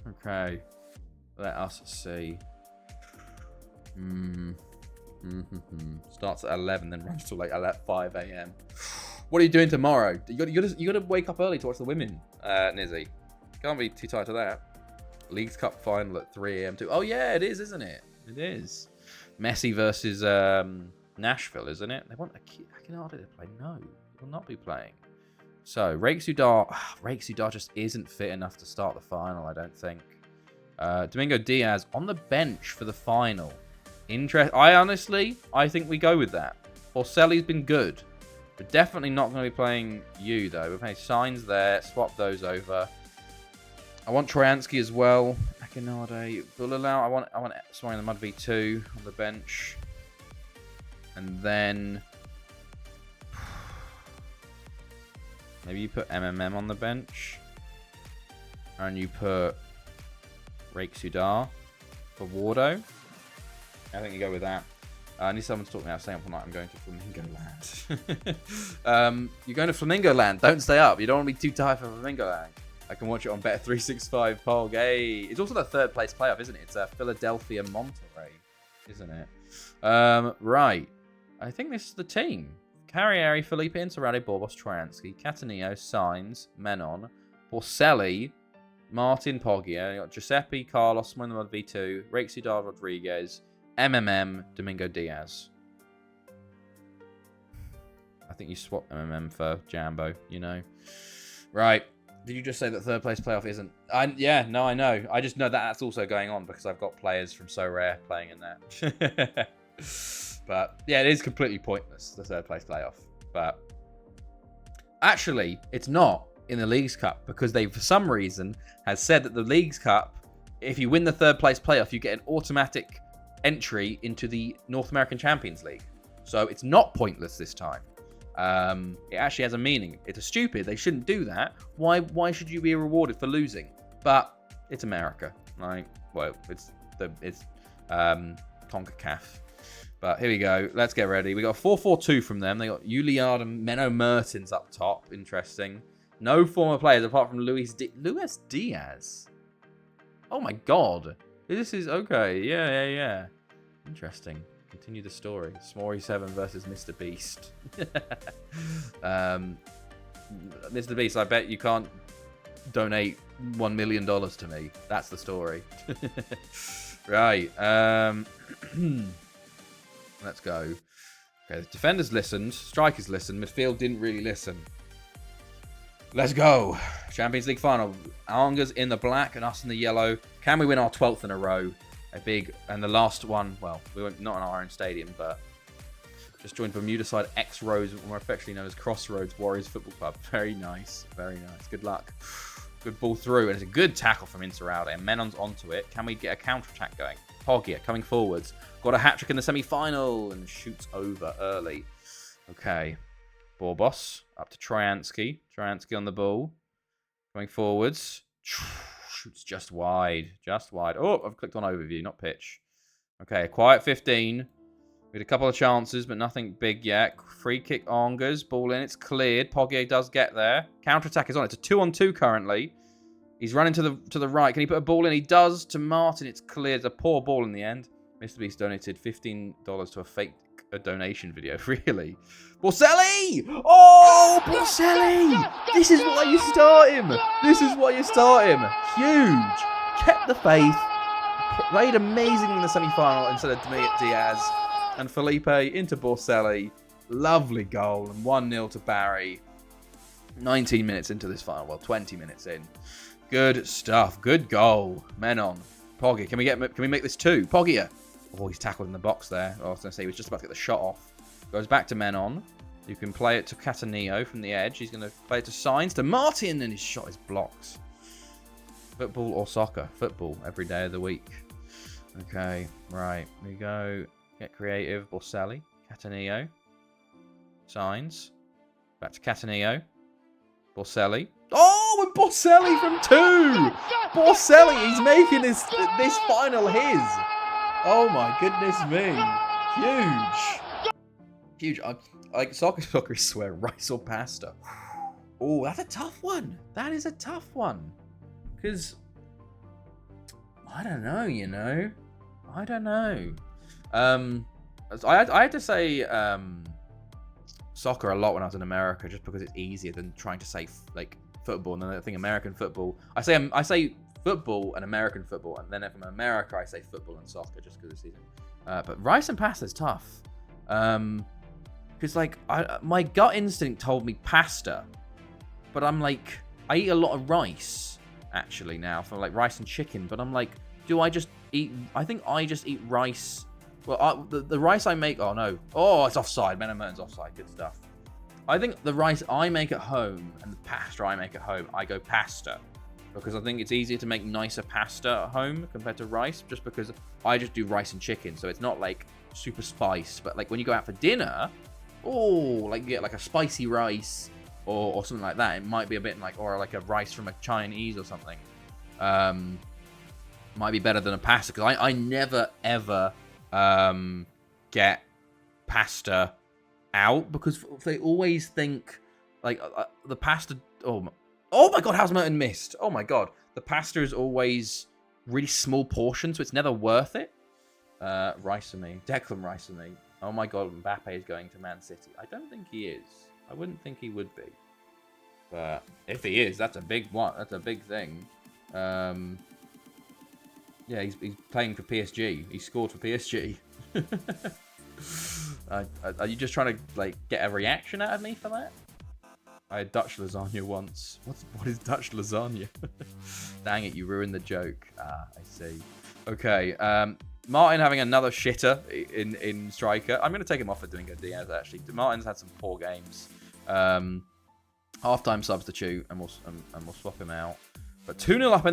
Okay. Let us see. Starts at 11, then runs till like 5 a.m. What are you doing tomorrow? You got to wake up early to watch the women, Nizzy. Can't be too tired to that. Leagues Cup final at 3 a.m. too. Oh yeah, it is, isn't it? It is. Messi versus Nashville, isn't it? They want Akinade to play. No, he will not be playing. So Raik Sudar just isn't fit enough to start the final, I don't think. Domingo Diaz on the bench for the final. I think we go with that. Orselli's been good. We're definitely not going to be playing you, though. We're playing Signs there. Swap those over. I want Trojansky as well. Akinade. Bulalau. I want Soaring the Mud V2 on the bench. And then maybe you put MMM on the bench. And you put Raik Sudar for Wardo. I think you go with that. I need someone to talk me out of staying up all night. I'm going to Flamingo Land. You're going to Flamingo Land. Don't stay up. You don't want to be too tired for Flamingo Land. I can watch it on Bet365 Pog. Hey, it's also the third place playoff, isn't it? It's Philadelphia Monterrey, isn't it? Right. I think this is the team. Carrieri, Felipe Insurralde, Borbos, Trojansky, Catanillo, Signs, Menon, Porcelli, Martin Poggia. You got Giuseppe, Carlos, Swinnerd V2, Raik Sudar, Rodriguez, MMM, Domingo Diaz. I think you swap MMM for Jambo, you know. Right. Did you just say that third place playoff isn't? Yeah, no, I know. I just know that that's also going on because I've got players from So Rare playing in that. But yeah, it is completely pointless, the third place playoff. But actually, it's not in the Leagues Cup because they, for some reason, has said that the Leagues Cup, if you win the third place playoff, you get an automatic entry into the North American Champions League. So it's not pointless this time. It actually has a meaning. It's stupid. They shouldn't do that. Why should you be rewarded for losing? But it's America. Like, well, it's CONCACAF. But here we go. Let's get ready. We got a 4-4-2 from them. They got Juliard and Menno Mertens up top. Interesting. No former players apart from Luis Diaz. Oh my god. This is okay. Yeah. Interesting. Continue the story. Smory 7 versus Mr. Beast. Mr. Beast, I bet you can't donate $1 million to me. That's the story. Right. Let's go. Okay, the defenders listened. Strikers listened. Midfield didn't really listen. Let's go. Champions League final. Angers in the black and us in the yellow. Can we win our 12th in a row? And the last one, well, we went not in our own stadium, but just joined Bermuda side X Roads, more affectionately known as Crossroads Warriors Football Club. Very nice. Very nice. Good luck. Good ball through, and it's a good tackle from Insuralde. And Menon's onto it. Can we get a counter-attack going? Poggia coming forwards. Got a hat-trick in the semi-final and shoots over early. Okay. Borbos up to Troyansky. Troyansky on the ball. Going forwards. Shoots just wide. Just wide. Oh, I've clicked on overview, not pitch. Okay, a quiet 15. We had a couple of chances, but nothing big yet. Free kick Angers. Ball in. It's cleared. Poggia does get there. Counter-attack is on. It's a 2-on-2 currently. He's running to the right. Can he put a ball in? He does to Martin. It's cleared. It's a poor ball in the end. Mr. Beast donated $15 to a fake donation video. Really? Borselli! Oh, Borselli! This is why you start him. This is why you start him. Huge. Kept the faith. Played amazingly in the semi-final instead of Diaz. And Felipe into Borselli. Lovely goal. And 1-0 to Barry. 19 minutes into this final. Well, 20 minutes in. Good stuff. Good goal. Menon. Poggia. Can we make this 2? Poggia. Oh, he's tackled in the box there. I was going to say he was just about to get the shot off. Goes back to Menon. You can play it to Catanillo from the edge. He's going to play it to Sainz, to Martin, and his shot is blocked. Football or soccer? Football every day of the week. Okay, right. We go. Get creative. Borselli. Catanillo. Sainz. Back to Catanillo. Borselli. Oh, and Borselli from 2! Borselli, he's making this final his. Oh my goodness me. Huge. Like soccer is swear, rice or pasta. Oh, that's a tough one. That is a tough one. Because, I don't know, you know. I don't know. I had to say soccer a lot when I was in America just because it's easier than trying to say, like, football. And then I think American football. I say football and American football, and then if I'm in America, I say football and soccer just because it's easy. But rice and pasta is tough. Because, like, my gut instinct told me pasta. But I'm like, I eat a lot of rice, actually, now, for, like, rice and chicken. But I'm like, do I just eat... I think I just eat rice... Well, the rice I make... Oh, no. Oh, it's offside. Menno Mertens offside. Good stuff. I think the rice I make at home and the pasta I make at home, I go pasta. Because I think it's easier to make nicer pasta at home compared to rice. Just because I just do rice and chicken. So it's not, like, super spiced. But, like, when you go out for dinner... Oh, like, you get, like, a spicy rice... Or something like that. It might be a bit like... Or, like, a rice from a Chinese or something. Might be better than a pasta. Because I never, ever... get pasta out because they always think like the pasta. Oh my god, how's Merton missed? Oh my god, the pasta is always really small portions, so it's never worth it. Rice for me, Declan Rice for me. Oh my god, Mbappe is going to Man City. I don't think he is. I wouldn't think he would be, but if he is, that's a big one. That's a big thing. Yeah, he's playing for PSG. He scored for PSG. Are you just trying to like get a reaction out of me for that? I had Dutch lasagna once. What is Dutch lasagna? Dang it, you ruined the joke. Ah, I see. Okay, Martin having another shitter in striker. I'm going to take him off for Domingo Diaz, actually. Martin's had some poor games. Half-time substitute, and we'll swap him out. But 2-0 up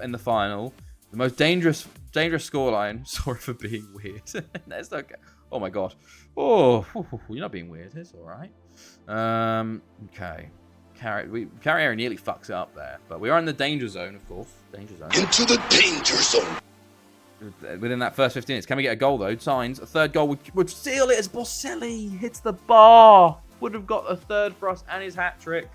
in the final. The most dangerous scoreline. Sorry for being weird. That's okay. Oh my god. Oh, you're not being weird. It's all right. Okay. Carrier nearly fucks it up there, but we are in the danger zone, of course. Danger zone.
Into the danger zone.
Within that first 15 minutes, can we get a goal though? Sainz, a third goal would seal it as Borselli hits the bar. Would have got a third for us and his hat trick.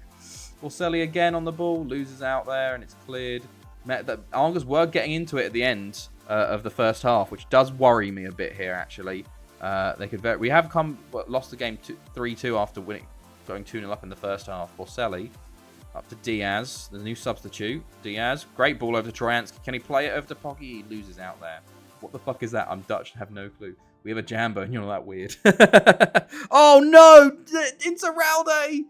Borselli again on the ball, loses out there, and it's cleared. The Angers were getting into it at the end of the first half, which does worry me a bit here. Actually, we have lost the game 3-2 after going 2-0 up in the first half. Borselli up to Diaz, the new substitute. Diaz, great ball over to Troyansky. Can he play it over to Poggia? He loses out there. What the fuck is that? I'm Dutch and have no clue. We have a Jambo, and you're not that weird. Oh no, Insuralde!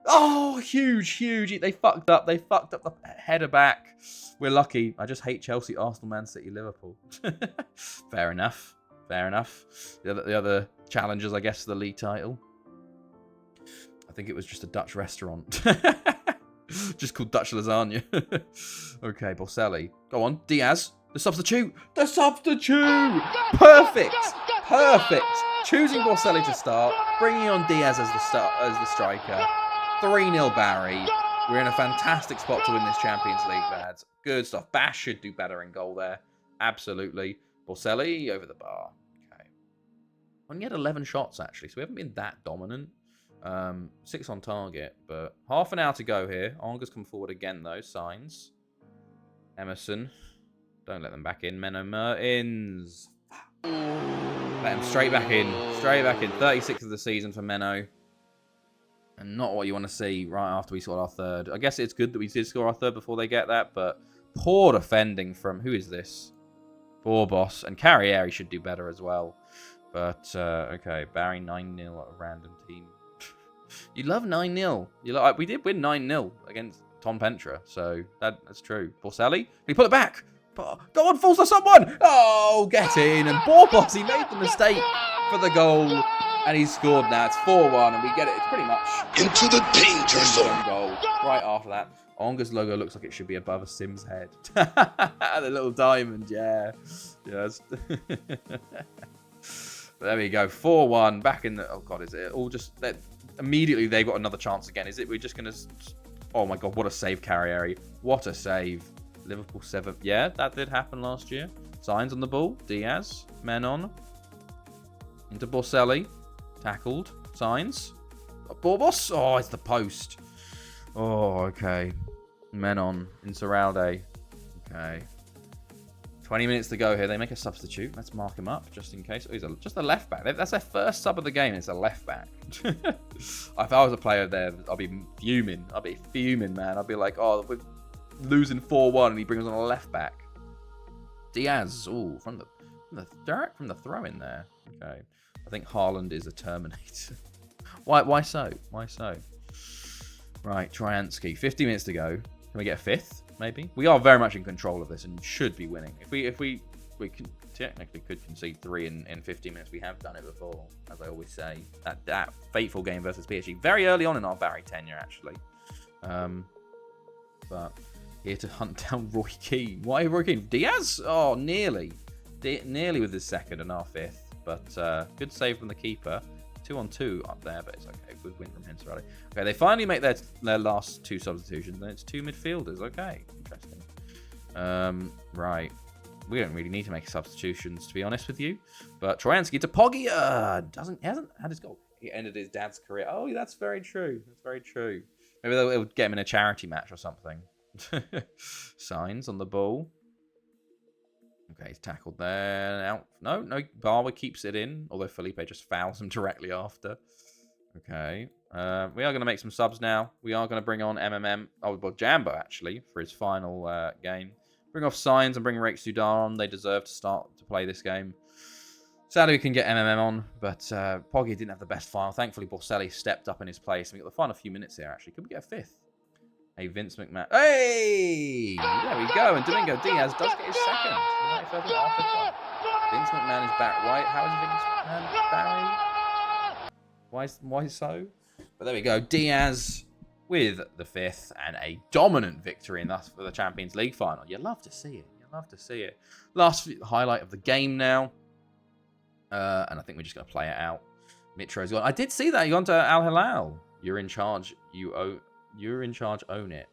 Oh, huge. They fucked up. They fucked up the header back. We're lucky. I just hate Chelsea, Arsenal, Man City, Liverpool. Fair enough. The other challengers, I guess, for the league title. I think it was just a Dutch restaurant. Just called Dutch lasagna. Okay, Boselli. Go on, Diaz. The substitute. The substitute. Perfect. Perfect. Choosing Boselli to start, bringing on Diaz as the striker. 3-0 Barry. We're in a fantastic spot to win this Champions League, lads. Good stuff. Bash should do better in goal there. Absolutely. Boselli over the bar. Okay. Only had 11 shots, actually, so we haven't been that dominant. 6 on target, but half an hour to go here. Onga's come forward again, though. Signs. Emerson. Don't let them back in. Menno Mertens. Let him straight back in. Straight back in. 36th of the season for Menno. And not what you want to see right after we scored our third. I guess it's good that we did score our third before they get that, but poor defending from... Who is this? Borbos. And Carrieri should do better as well. But, okay. Barry 9-0 at a random team. You love 9-0. We did win 9-0 against Tom Pentra, so that's true. Boselli, he put it back. Go on, falls to someone. Oh, get in. And Borbos, he made the mistake for the goal, and he's scored now. It's 4-1, and we get it. It's pretty much
Into the danger zone.
goal. Right after that, Onga's logo looks like it should be above a Sim's head. The little diamond, yeah. Yes. There we go. 4-1. Back in the... Oh, God, is it all just... Immediately, they've got another chance again. Is it? We're just going to... Oh, my God. What a save, Carrieri. What a save. Liverpool 7. Yeah, that did happen last year. Signs on the ball. Diaz. Menon. Into Boselli. Tackled. Signs. Borbos. Oh, it's the post. Oh, okay. Menon. Insuralde. Okay. 20 minutes to go here. They make a substitute. Let's mark him up just in case. Oh, he's just a left back. That's their first sub of the game. It's a left back. If I was a player there, I'd be fuming. I'd be fuming, man. I'd be like, oh, we're losing 4-1 and he brings on a left back. Diaz. Oh, from the throw in there. Okay. I think Haaland is a Terminator. Why so? Why so? Right, Tryansky. 50 minutes to go. Can we get a fifth? Maybe. We are very much in control of this and should be winning. If we can, technically could concede 3 in 15 minutes. We have done it before, as I always say. That fateful game versus PSG. Very early on in our Barry tenure, actually. But here to hunt down Roy Keane. Why Roy Keane? Diaz? Oh, nearly. Nearly with his second and our fifth. But good save from the keeper. 2-on-2 up there, but it's okay. Good win from Henserati. Okay, they finally make their last 2 substitutions, and it's 2 midfielders. Okay, interesting. Right. We don't really need to make substitutions, to be honest with you. But Troyansky to Poggia. He hasn't had his goal. He ended his dad's career. Oh, that's very true. That's very true. Maybe they'll get him in a charity match or something. Signs on the ball. Okay, he's tackled there. Out. No, Barber keeps it in, although Felipe just fouls him directly after. Okay. We are going to make some subs now. We are going to bring on MMM. Oh, well, Jambo, actually, for his final game. Bring off Signs and bring Rake Sudar on. They deserve to start to play this game. Sadly, we can get MMM on, but Poggi didn't have the best final. Thankfully, Boselli stepped up in his place. We got the final few minutes here, actually. Could we get a fifth? Hey, Vince McMahon. Hey! There we go. And Domingo Diaz does get his second. Vince McMahon is back. How is Vince McMahon Barry? Why so? But there we go. Diaz with the fifth and a dominant victory in thus for the Champions League final. You love to see it. You love to see it. Last highlight of the game now. And I think we're just going to play it out. Mitro's gone. I did see that. You've gone to Al Hilal. You're in charge. You're in charge. Own it.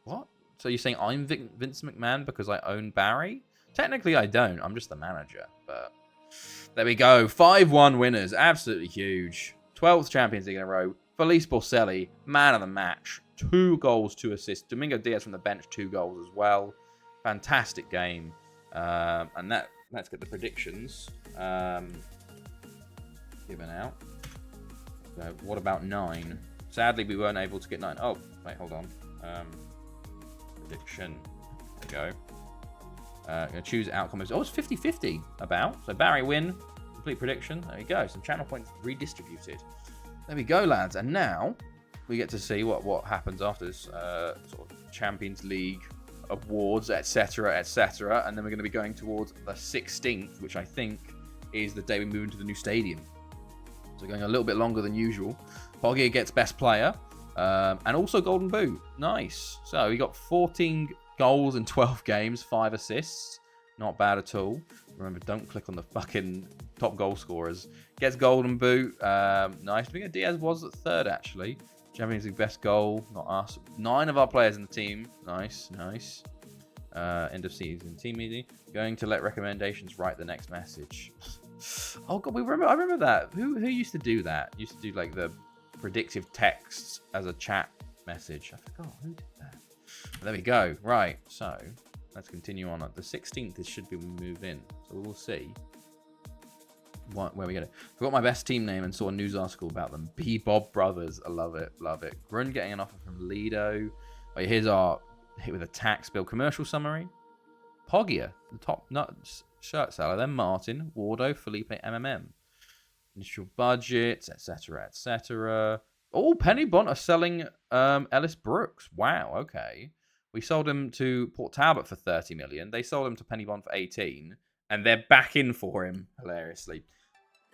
What? So you're saying I'm Vince McMahon because I own Barry? Technically, I don't. I'm just the manager. But there we go. 5-1 winners. Absolutely huge. 12th Champions League in a row. Felice Boselli, man of the match. 2 goals, 2 assists. Domingo Diaz from the bench, 2 goals as well. Fantastic game. And let's get the predictions given out. So what about 9? Sadly, we weren't able to get 9. Oh, wait, hold on. Prediction. There we go. Going to choose outcome. Oh, it's 50-50 about. So Barry win. Complete prediction. There we go. Some channel points redistributed. There we go, lads. And now we get to see what happens after this sort of Champions League awards, etc., etc. And then we're going to be going towards the 16th, which I think is the day we move into the new stadium. So going a little bit longer than usual. Poggia gets best player. And also Golden Boot. Nice. So he got 14 goals in 12 games, 5 assists. Not bad at all. Remember, don't click on the fucking top goal scorers. Gets Golden Boot. Nice. I think Diaz was at 3rd, actually. Champions League best goal. Not us. 9 of our players in the team. Nice. End of season team meeting. Going to let recommendations write the next message. Oh god, I remember that. Who used to do that? Used to do like the predictive texts as a chat message. I forgot who did that. But there we go. Right, so let's continue on. At the 16th, this should be when we move in. So we'll see where we get it. Forgot my best team name and saw a news article about them. Bob Brothers. I love it. Grun getting an offer from Lido. Right, here's our hit with a tax bill commercial summary. Poggia, the top nuts shirt seller. Then Martin, Wardo, Felipe, MMM. Initial budgets, etc. Oh, Penny Bont are selling Ellis Brooks. Wow, okay. We sold him to Port Talbot for 30 million. They sold him to Penny Bont for 18. And they're back in for him, hilariously.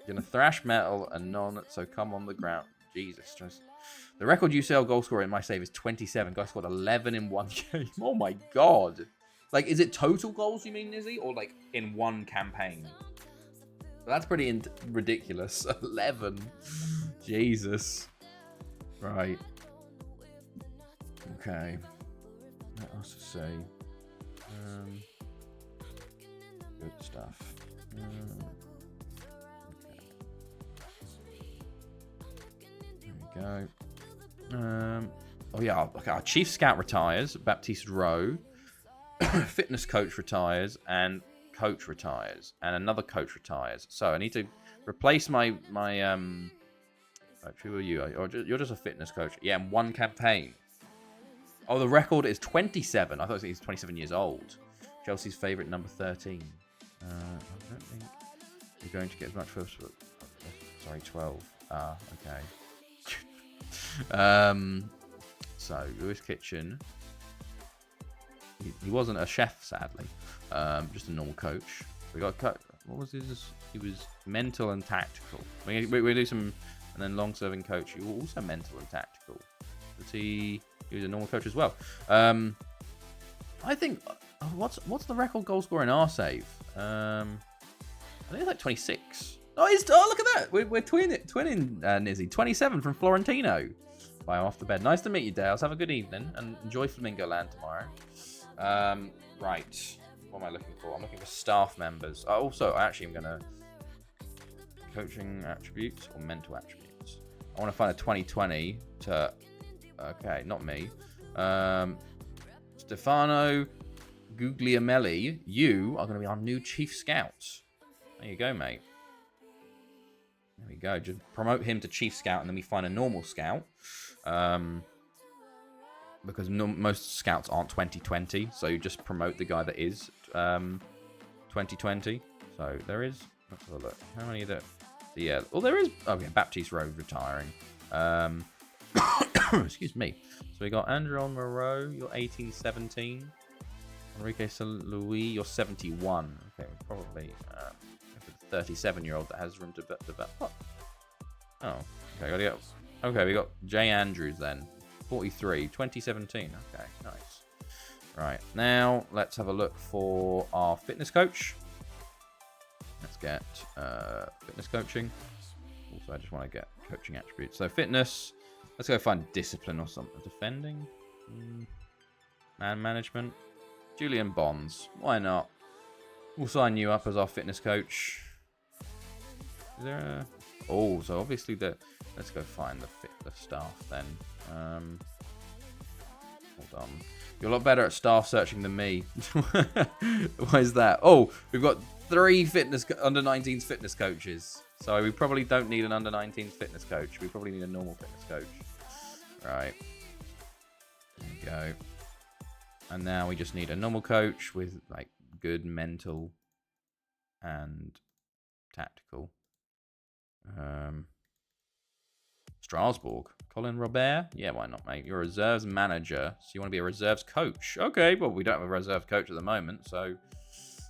Gonna thrash metal and none, so come on the ground. Jesus. The record UCL goal scorer in my save is 27. Guy scored 11 in one game. Oh my god. Like, is it total goals you mean, Nizzy? Or like in one campaign? That's pretty ridiculous. 11. Jesus. Right. Okay. What else to say? Good stuff. Okay. There we go. Oh yeah, okay, our chief scout retires, Baptiste Rowe. Fitness coach retires, and coach retires, and another coach retires. So I need to replace my who are you? You're just a fitness coach. Yeah, in one campaign. Oh, the record is 27. I thought he's 27 years old. Chelsea's favourite, number 13. I don't think you're going to get as much first. Sorry, 12. Okay. So Lewis Kitchen. He wasn't a chef, sadly. Just a normal coach. We got cut. What was his? He was mental and tactical. We do some, and then long-serving coach. He was also mental and tactical. Was he? He was a normal coach as well. I think. What's the record goal scorer in our save? I think it's like 26. Oh, look at that. We're twinning, Nizzy. 27 from Florentino. Wow, off the bed. Nice to meet you, Dales. Have a good evening and enjoy Flamingo Land tomorrow. Right. What am I looking for? I'm looking for staff members. Also, actually, I'm going to... Coaching attributes or mental attributes? I want to find a 2020 to... Okay, not me. Stefano Guglielmelli, you are going to be our new chief scout. There you go, mate. There we go. Just promote him to chief scout, and then we find a normal scout. Because most scouts aren't 2020, so you just promote the guy that is 2020. So there is. Let's have a look. How many are there? Yeah. Well, there is. Oh, yeah. Baptiste Rowe retiring. Excuse me. So we got Andrew Moreau. You're 18-17. Enrique St. Louis. You're 71. Okay, probably. 37-year-old that has room to develop. Oh, okay, gotta go. Okay, we got Jay Andrews then, 43, 2017. Okay, nice. Right, now let's have a look for our fitness coach. Let's get fitness coaching. Also, I just want to get coaching attributes. So fitness, let's go find discipline or something. Defending, man management, Julian Bonds. Why not? We'll sign you up as our fitness coach. Is there a... Oh, so obviously let's go find the staff then. Hold on. You're a lot better at staff searching than me. Why is that? Oh, we've got 3 under-19s fitness coaches. So we probably don't need an under-19s fitness coach. We probably need a normal fitness coach. Right. There we go. And now we just need a normal coach with like good mental and tactical. Strasbourg. Colin Robert? Yeah, why not, mate? You're a reserves manager, so you want to be a reserves coach. Okay, well, we don't have a reserve coach at the moment, so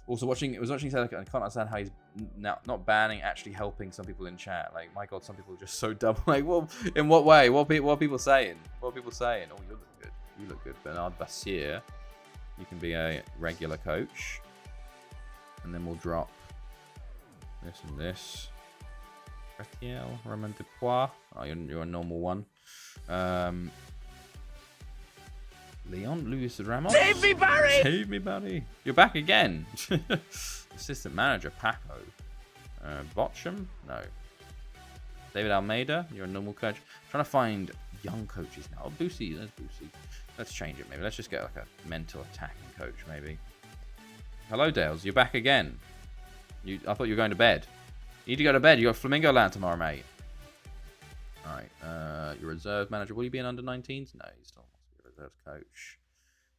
Also, watching say like I can't understand how he's now not banning, actually helping some people in chat. Like, my God, some people are just so dumb. Like, well, in what way? What are people saying? What are people saying? Oh, you look good. You look good, Bernard Bassier. You can be a regular coach, and then we'll drop this and this. Retiel, Roman Dupois. Oh, you're a normal one. Leon Luis Ramos.
Save me, Barry!
Save me, Barry. You're back again. Assistant manager, Paco. Botcham? No. David Almeida, you're a normal coach. Trying to find young coaches now. Oh, Boosie, there's Boosie. Let's change it maybe. Let's just get like a mental attacking coach maybe. Hello, Dales. You're back again. I thought you were going to bed. You need to go to bed. You got Flamingo Land tomorrow, mate. Alright. Your reserve manager. Will you be an under-19s? No, you still wants to be a reserve coach.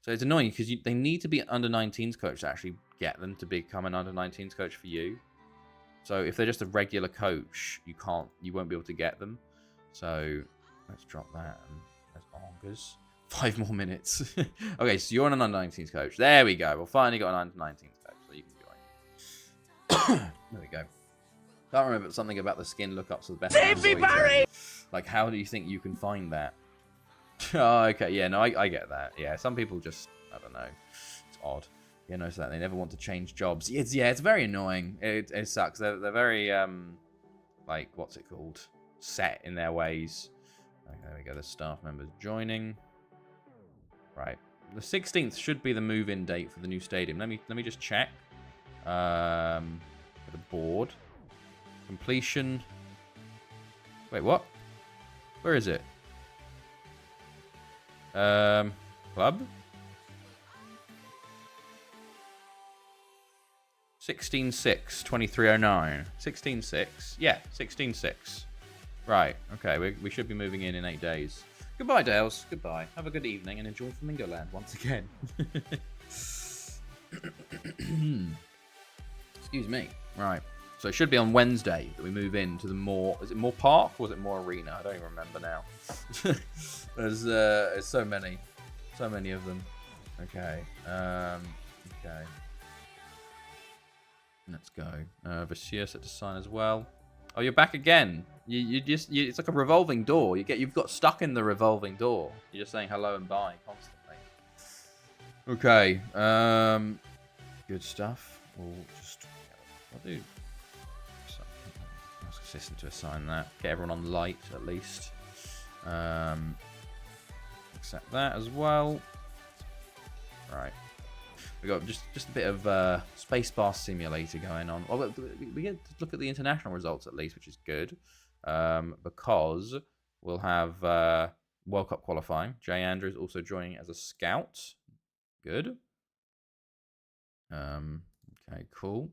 So it's annoying because they need to be an under-19s coach to actually get them to become an under-19s coach for you. So if they're just a regular coach, you won't be able to get them. So let's drop that. And there's Ongers. 5 more minutes. Okay, so you're an under-19s coach. There we go. We'll finally got an under-19s coach, so you can join. There we go. Can't remember something about the skin lookups of the best.
Save me, Barry!
Like, how do you think you can find that? Oh, okay. Yeah, no, I get that. Yeah, some people just, I don't know. It's odd. Yeah, notice that they never want to change jobs. It's very annoying. It sucks. They're very like, what's it called? Set in their ways. Okay, there we go. The staff members joining. Right. The 16th should be the move-in date for the new stadium. Let me just check. The board. Completion. Wait, what? Where is it? Club? 16/6, 2309. 16/6. Yeah, 16/6. Right. Okay, we should be moving in 8 days. Goodbye, Dales. Goodbye. Have a good evening and enjoy Flamingo Land once again. Excuse me. Right. So it should be on Wednesday that we move into the more... Is it more park or was it more arena? I don't even remember now. There's so many. So many of them. Okay. Okay. Let's go. Vassier set to sign as well. Oh, you're back again. It's like a revolving door. You've got stuck in the revolving door. You're just saying hello and bye constantly. Okay. Good stuff. I'll do. Ask assistant to assign that. Get everyone on light at least. Accept that as well. Right. We got just a bit of Spacebar Simulator going on. Well, we get to look at the international results at least, which is good, because we'll have World Cup qualifying. Jay Andrews also joining as a scout. Good. Okay, cool.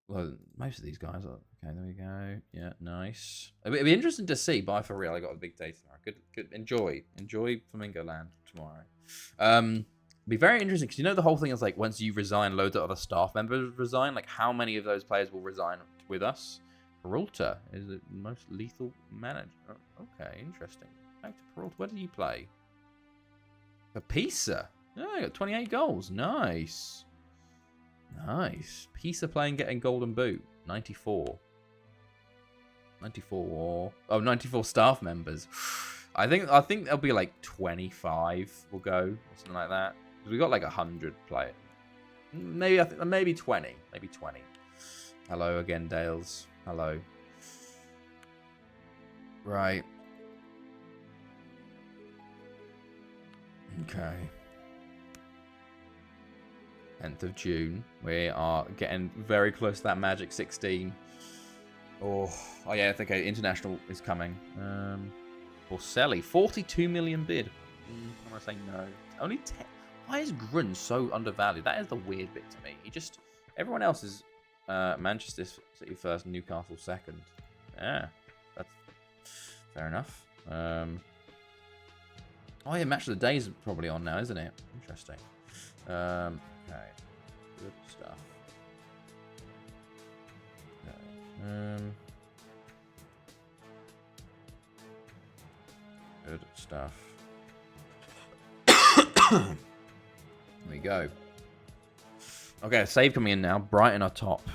Well, most of these guys are okay. There we go. Yeah, nice. It'd be interesting to see. Bye for real. I got a big day tomorrow. Good. Enjoy Flamingo Land tomorrow. Be very interesting because the whole thing is like once you resign, loads of other staff members resign. Like how many of those players will resign with us? Peralta is the most lethal manager. Oh, okay, interesting. Back to Peralta. Where did he play? For Pisa. Oh, he got 28 goals. Nice. Pisa getting golden boot. 94. 94. Oh, 94 staff members. I think there'll be like 25 will go or something like that. We got like 100 players. Maybe 20. Maybe 20. Hello again, Dales. Hello. Right. Okay. 10th of June. We are getting very close to that magic 16. Oh yeah, I think international is coming. Borselli, 42 million bid. I'm gonna say no. Only 10. Why is Grun so undervalued? That is the weird bit to me. Everyone else is Manchester City first, Newcastle second. Yeah, that's fair enough. Oh yeah, match of the day is probably on now, isn't it? Interesting. Okay, good stuff. Okay. Good stuff. There we go. Okay, save coming in now. Brighton are top.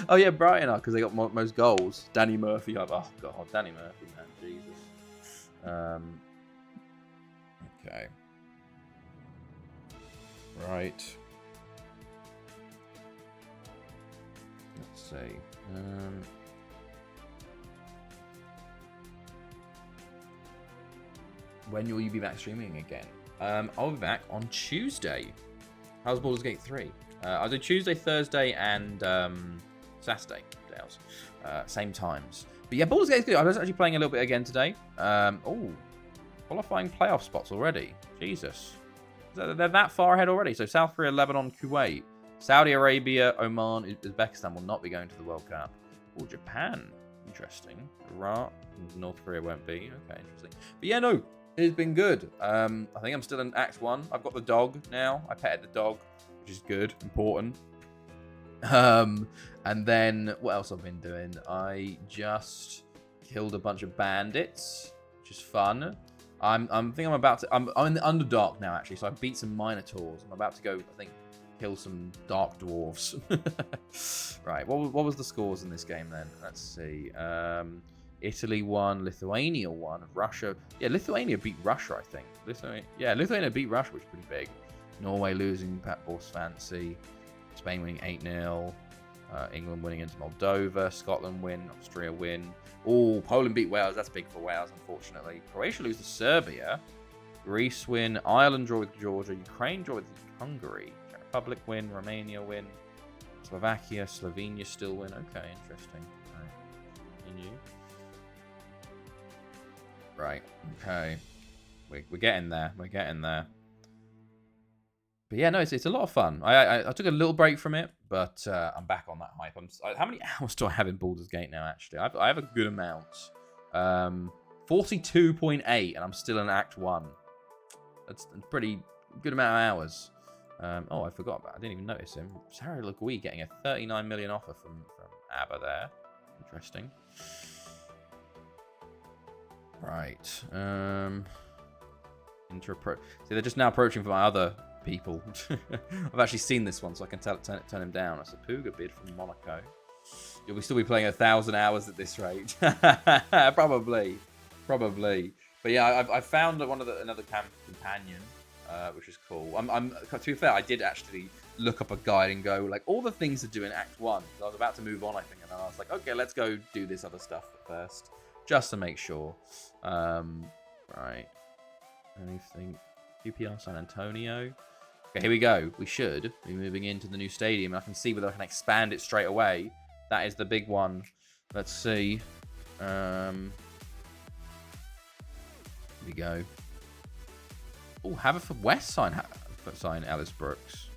Oh yeah, Brighton are because they got most goals. Danny Murphy. Oh god, Danny Murphy, man, Jesus. Okay. Right. Let's see. When will you be back streaming again? I'll be back on Tuesday. How's Baldur's Gate 3? I'll do Tuesday, Thursday, and Saturday. Same times. But yeah, Baldur's Gate's good. I was actually playing a little bit again today. Oh, qualifying playoff spots already. Jesus. They're that far ahead already. So South Korea, Lebanon, Kuwait, Saudi Arabia, Oman, Uzbekistan will not be going to the World Cup. Oh, Japan. Interesting. Iraq, North Korea won't be. Okay, interesting. But yeah, no. It's been good. I think I'm still in Act 1. I've got the dog now. I petted the dog, which is good, important. And then what else I've been doing? I just killed a bunch of bandits, which is fun. I'm in the Underdark now actually, so I beat some Minotaurs. I'm about to go, I think, kill some Dark Dwarves. Right. What was the scores in this game then? Let's see. Italy won, Lithuania won, Russia. Yeah, Lithuania beat Russia, I think. Lithuania beat Russia, which is pretty big. Norway losing, Pat Boss Fancy. Spain winning 8-0. England winning into Moldova. Scotland win, Austria win. Oh, Poland beat Wales. That's big for Wales, unfortunately. Croatia lose to Serbia. Greece win. Ireland draw with Georgia. Ukraine draw with Hungary. Czech Republic win. Romania win. Slovakia, Slovenia still win. Okay, interesting. All right. Continue. Right, okay. We're getting there. We're getting there. But yeah, no, it's a lot of fun. I took a little break from it, but I'm back on that hype. How many hours do I have in Baldur's Gate now, actually? I have a good amount. 42.8, and I'm still in Act 1. That's a pretty good amount of hours. Oh, I forgot about it. I didn't even notice him. Sarah Legui getting a 39 million offer from ABBA there. Interesting. Right. See, they're just now approaching for my other people. I've actually seen this one, so I can turn him down. That's a Puga bid from Monaco. You'll still be playing 1,000 hours at this rate. Probably. But yeah, I found another companion, which is cool. To be fair, I did actually look up a guide and go like all the things to do in Act 1. So I was about to move on, I think, and then I was like, okay, let's go do this other stuff first. Just to make sure. Right. Anything? QPR San Antonio. Okay, here we go. We should be moving into the new stadium. I can see whether I can expand it straight away. That is the big one. Let's see. Here we go. Oh, Haverfordwest sign Ellis Brooks.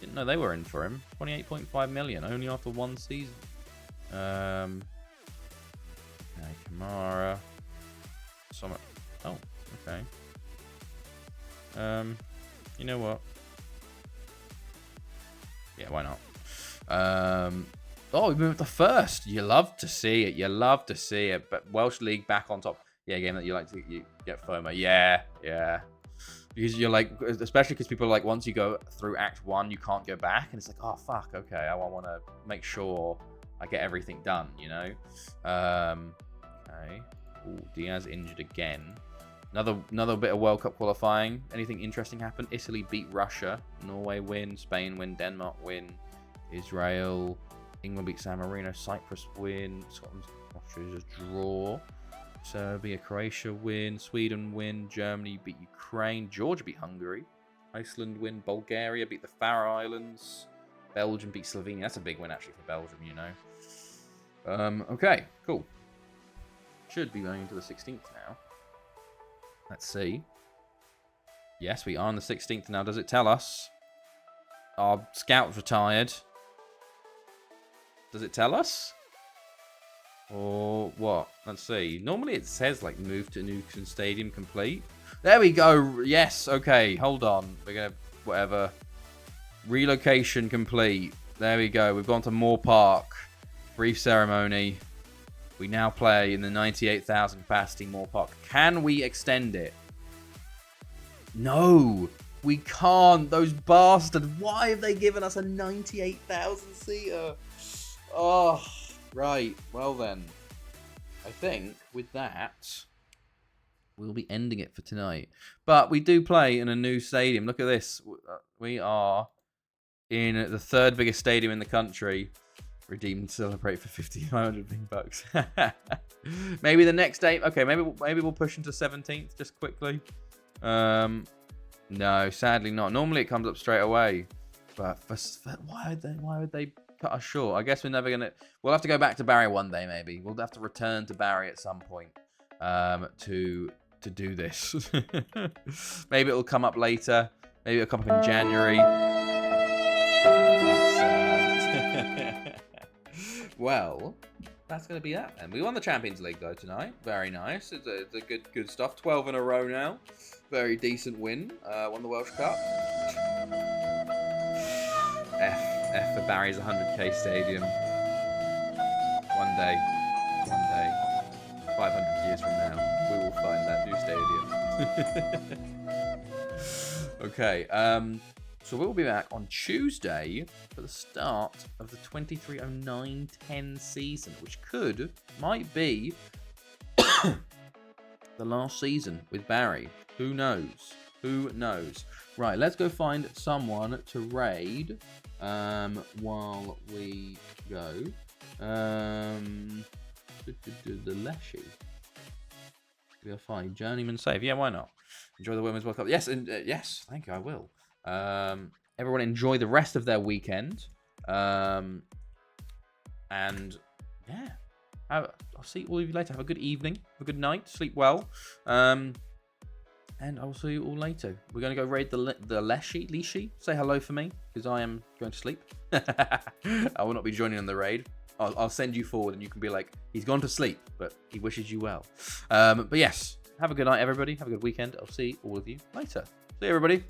Didn't know they were in for him. 28.5 million, only after one season. Kamara. Oh, okay. You know what? Yeah, why not? Oh, we moved to first. You love to see it. But Welsh League back on top. Yeah, game that you like to get FOMO. Yeah. Because you're like, especially because people are like, once you go through Act 1, you can't go back. And it's like, oh, fuck, okay. I want to make sure I get everything done, you know? Okay. Ooh, Diaz injured again. Another bit of World Cup qualifying. Anything interesting happen? Italy beat Russia. Norway win. Spain win. Denmark win. Israel. England beat San Marino. Cyprus win. Scotland, Austria's draw. Serbia, Croatia win. Sweden win. Germany beat Ukraine. Georgia beat Hungary. Iceland win. Bulgaria beat the Faroe Islands. Belgium beat Slovenia. That's a big win actually for Belgium, you know. Okay, cool. Should be going into the 16th now. Let's see. Yes, we are on the 16th now. Does it tell us? Our scout's retired. Does it tell us? Or what? Let's see. Normally it says like move to Newton Stadium complete. There we go. Yes. Okay. Hold on. We're gonna whatever. Relocation complete. There we go. We've gone to Moore Park. Brief ceremony. We now play in the 98,000 capacity Moore Park. Can we extend it? No. We can't. Those bastards. Why have they given us a 98,000 seater? Oh, right. Well then. I think with that, we'll be ending it for tonight. But we do play in a new stadium. Look at this. We are in the third biggest stadium in the country. Redeemed to celebrate for 5,500 big bucks. Maybe the next date. Okay, maybe we'll push into 17th just quickly. No, sadly not. Normally it comes up straight away. But why would they cut us short? I guess we're never gonna. We'll have to go back to Barry one day. Maybe we'll have to return to Barry at some point to do this. Maybe it'll come up later. Maybe it'll come up in January. Well, that's going to be that then. We won the Champions League though tonight. Very nice. It's a good stuff. 12 in a row now. Very decent win. Won the Welsh Cup. F for Barry's 100k stadium. One day, 500 years from now, we will find that new stadium. Okay. So we'll be back on Tuesday for the start of the 2309-10 season, which might be the last season with Barry. Who knows? Who knows? Right, let's go find someone to raid while we go. The Leshy. We'll find Journeyman Save. Yeah, why not? Enjoy the Women's World Cup. Yes, and yes, thank you, I will. Everyone enjoy the rest of their weekend. And yeah, I'll see all of you later. Have a good evening, have a good night, sleep well. And I'll see you all later. We're going to go raid the Leshy. Say hello for me, because I am going to sleep. I will not be joining on the raid. I'll send you forward and you can be like, he's gone to sleep, but he wishes you well. But yes, have a good night, everybody. Have a good weekend. I'll see all of you later. See you, everybody.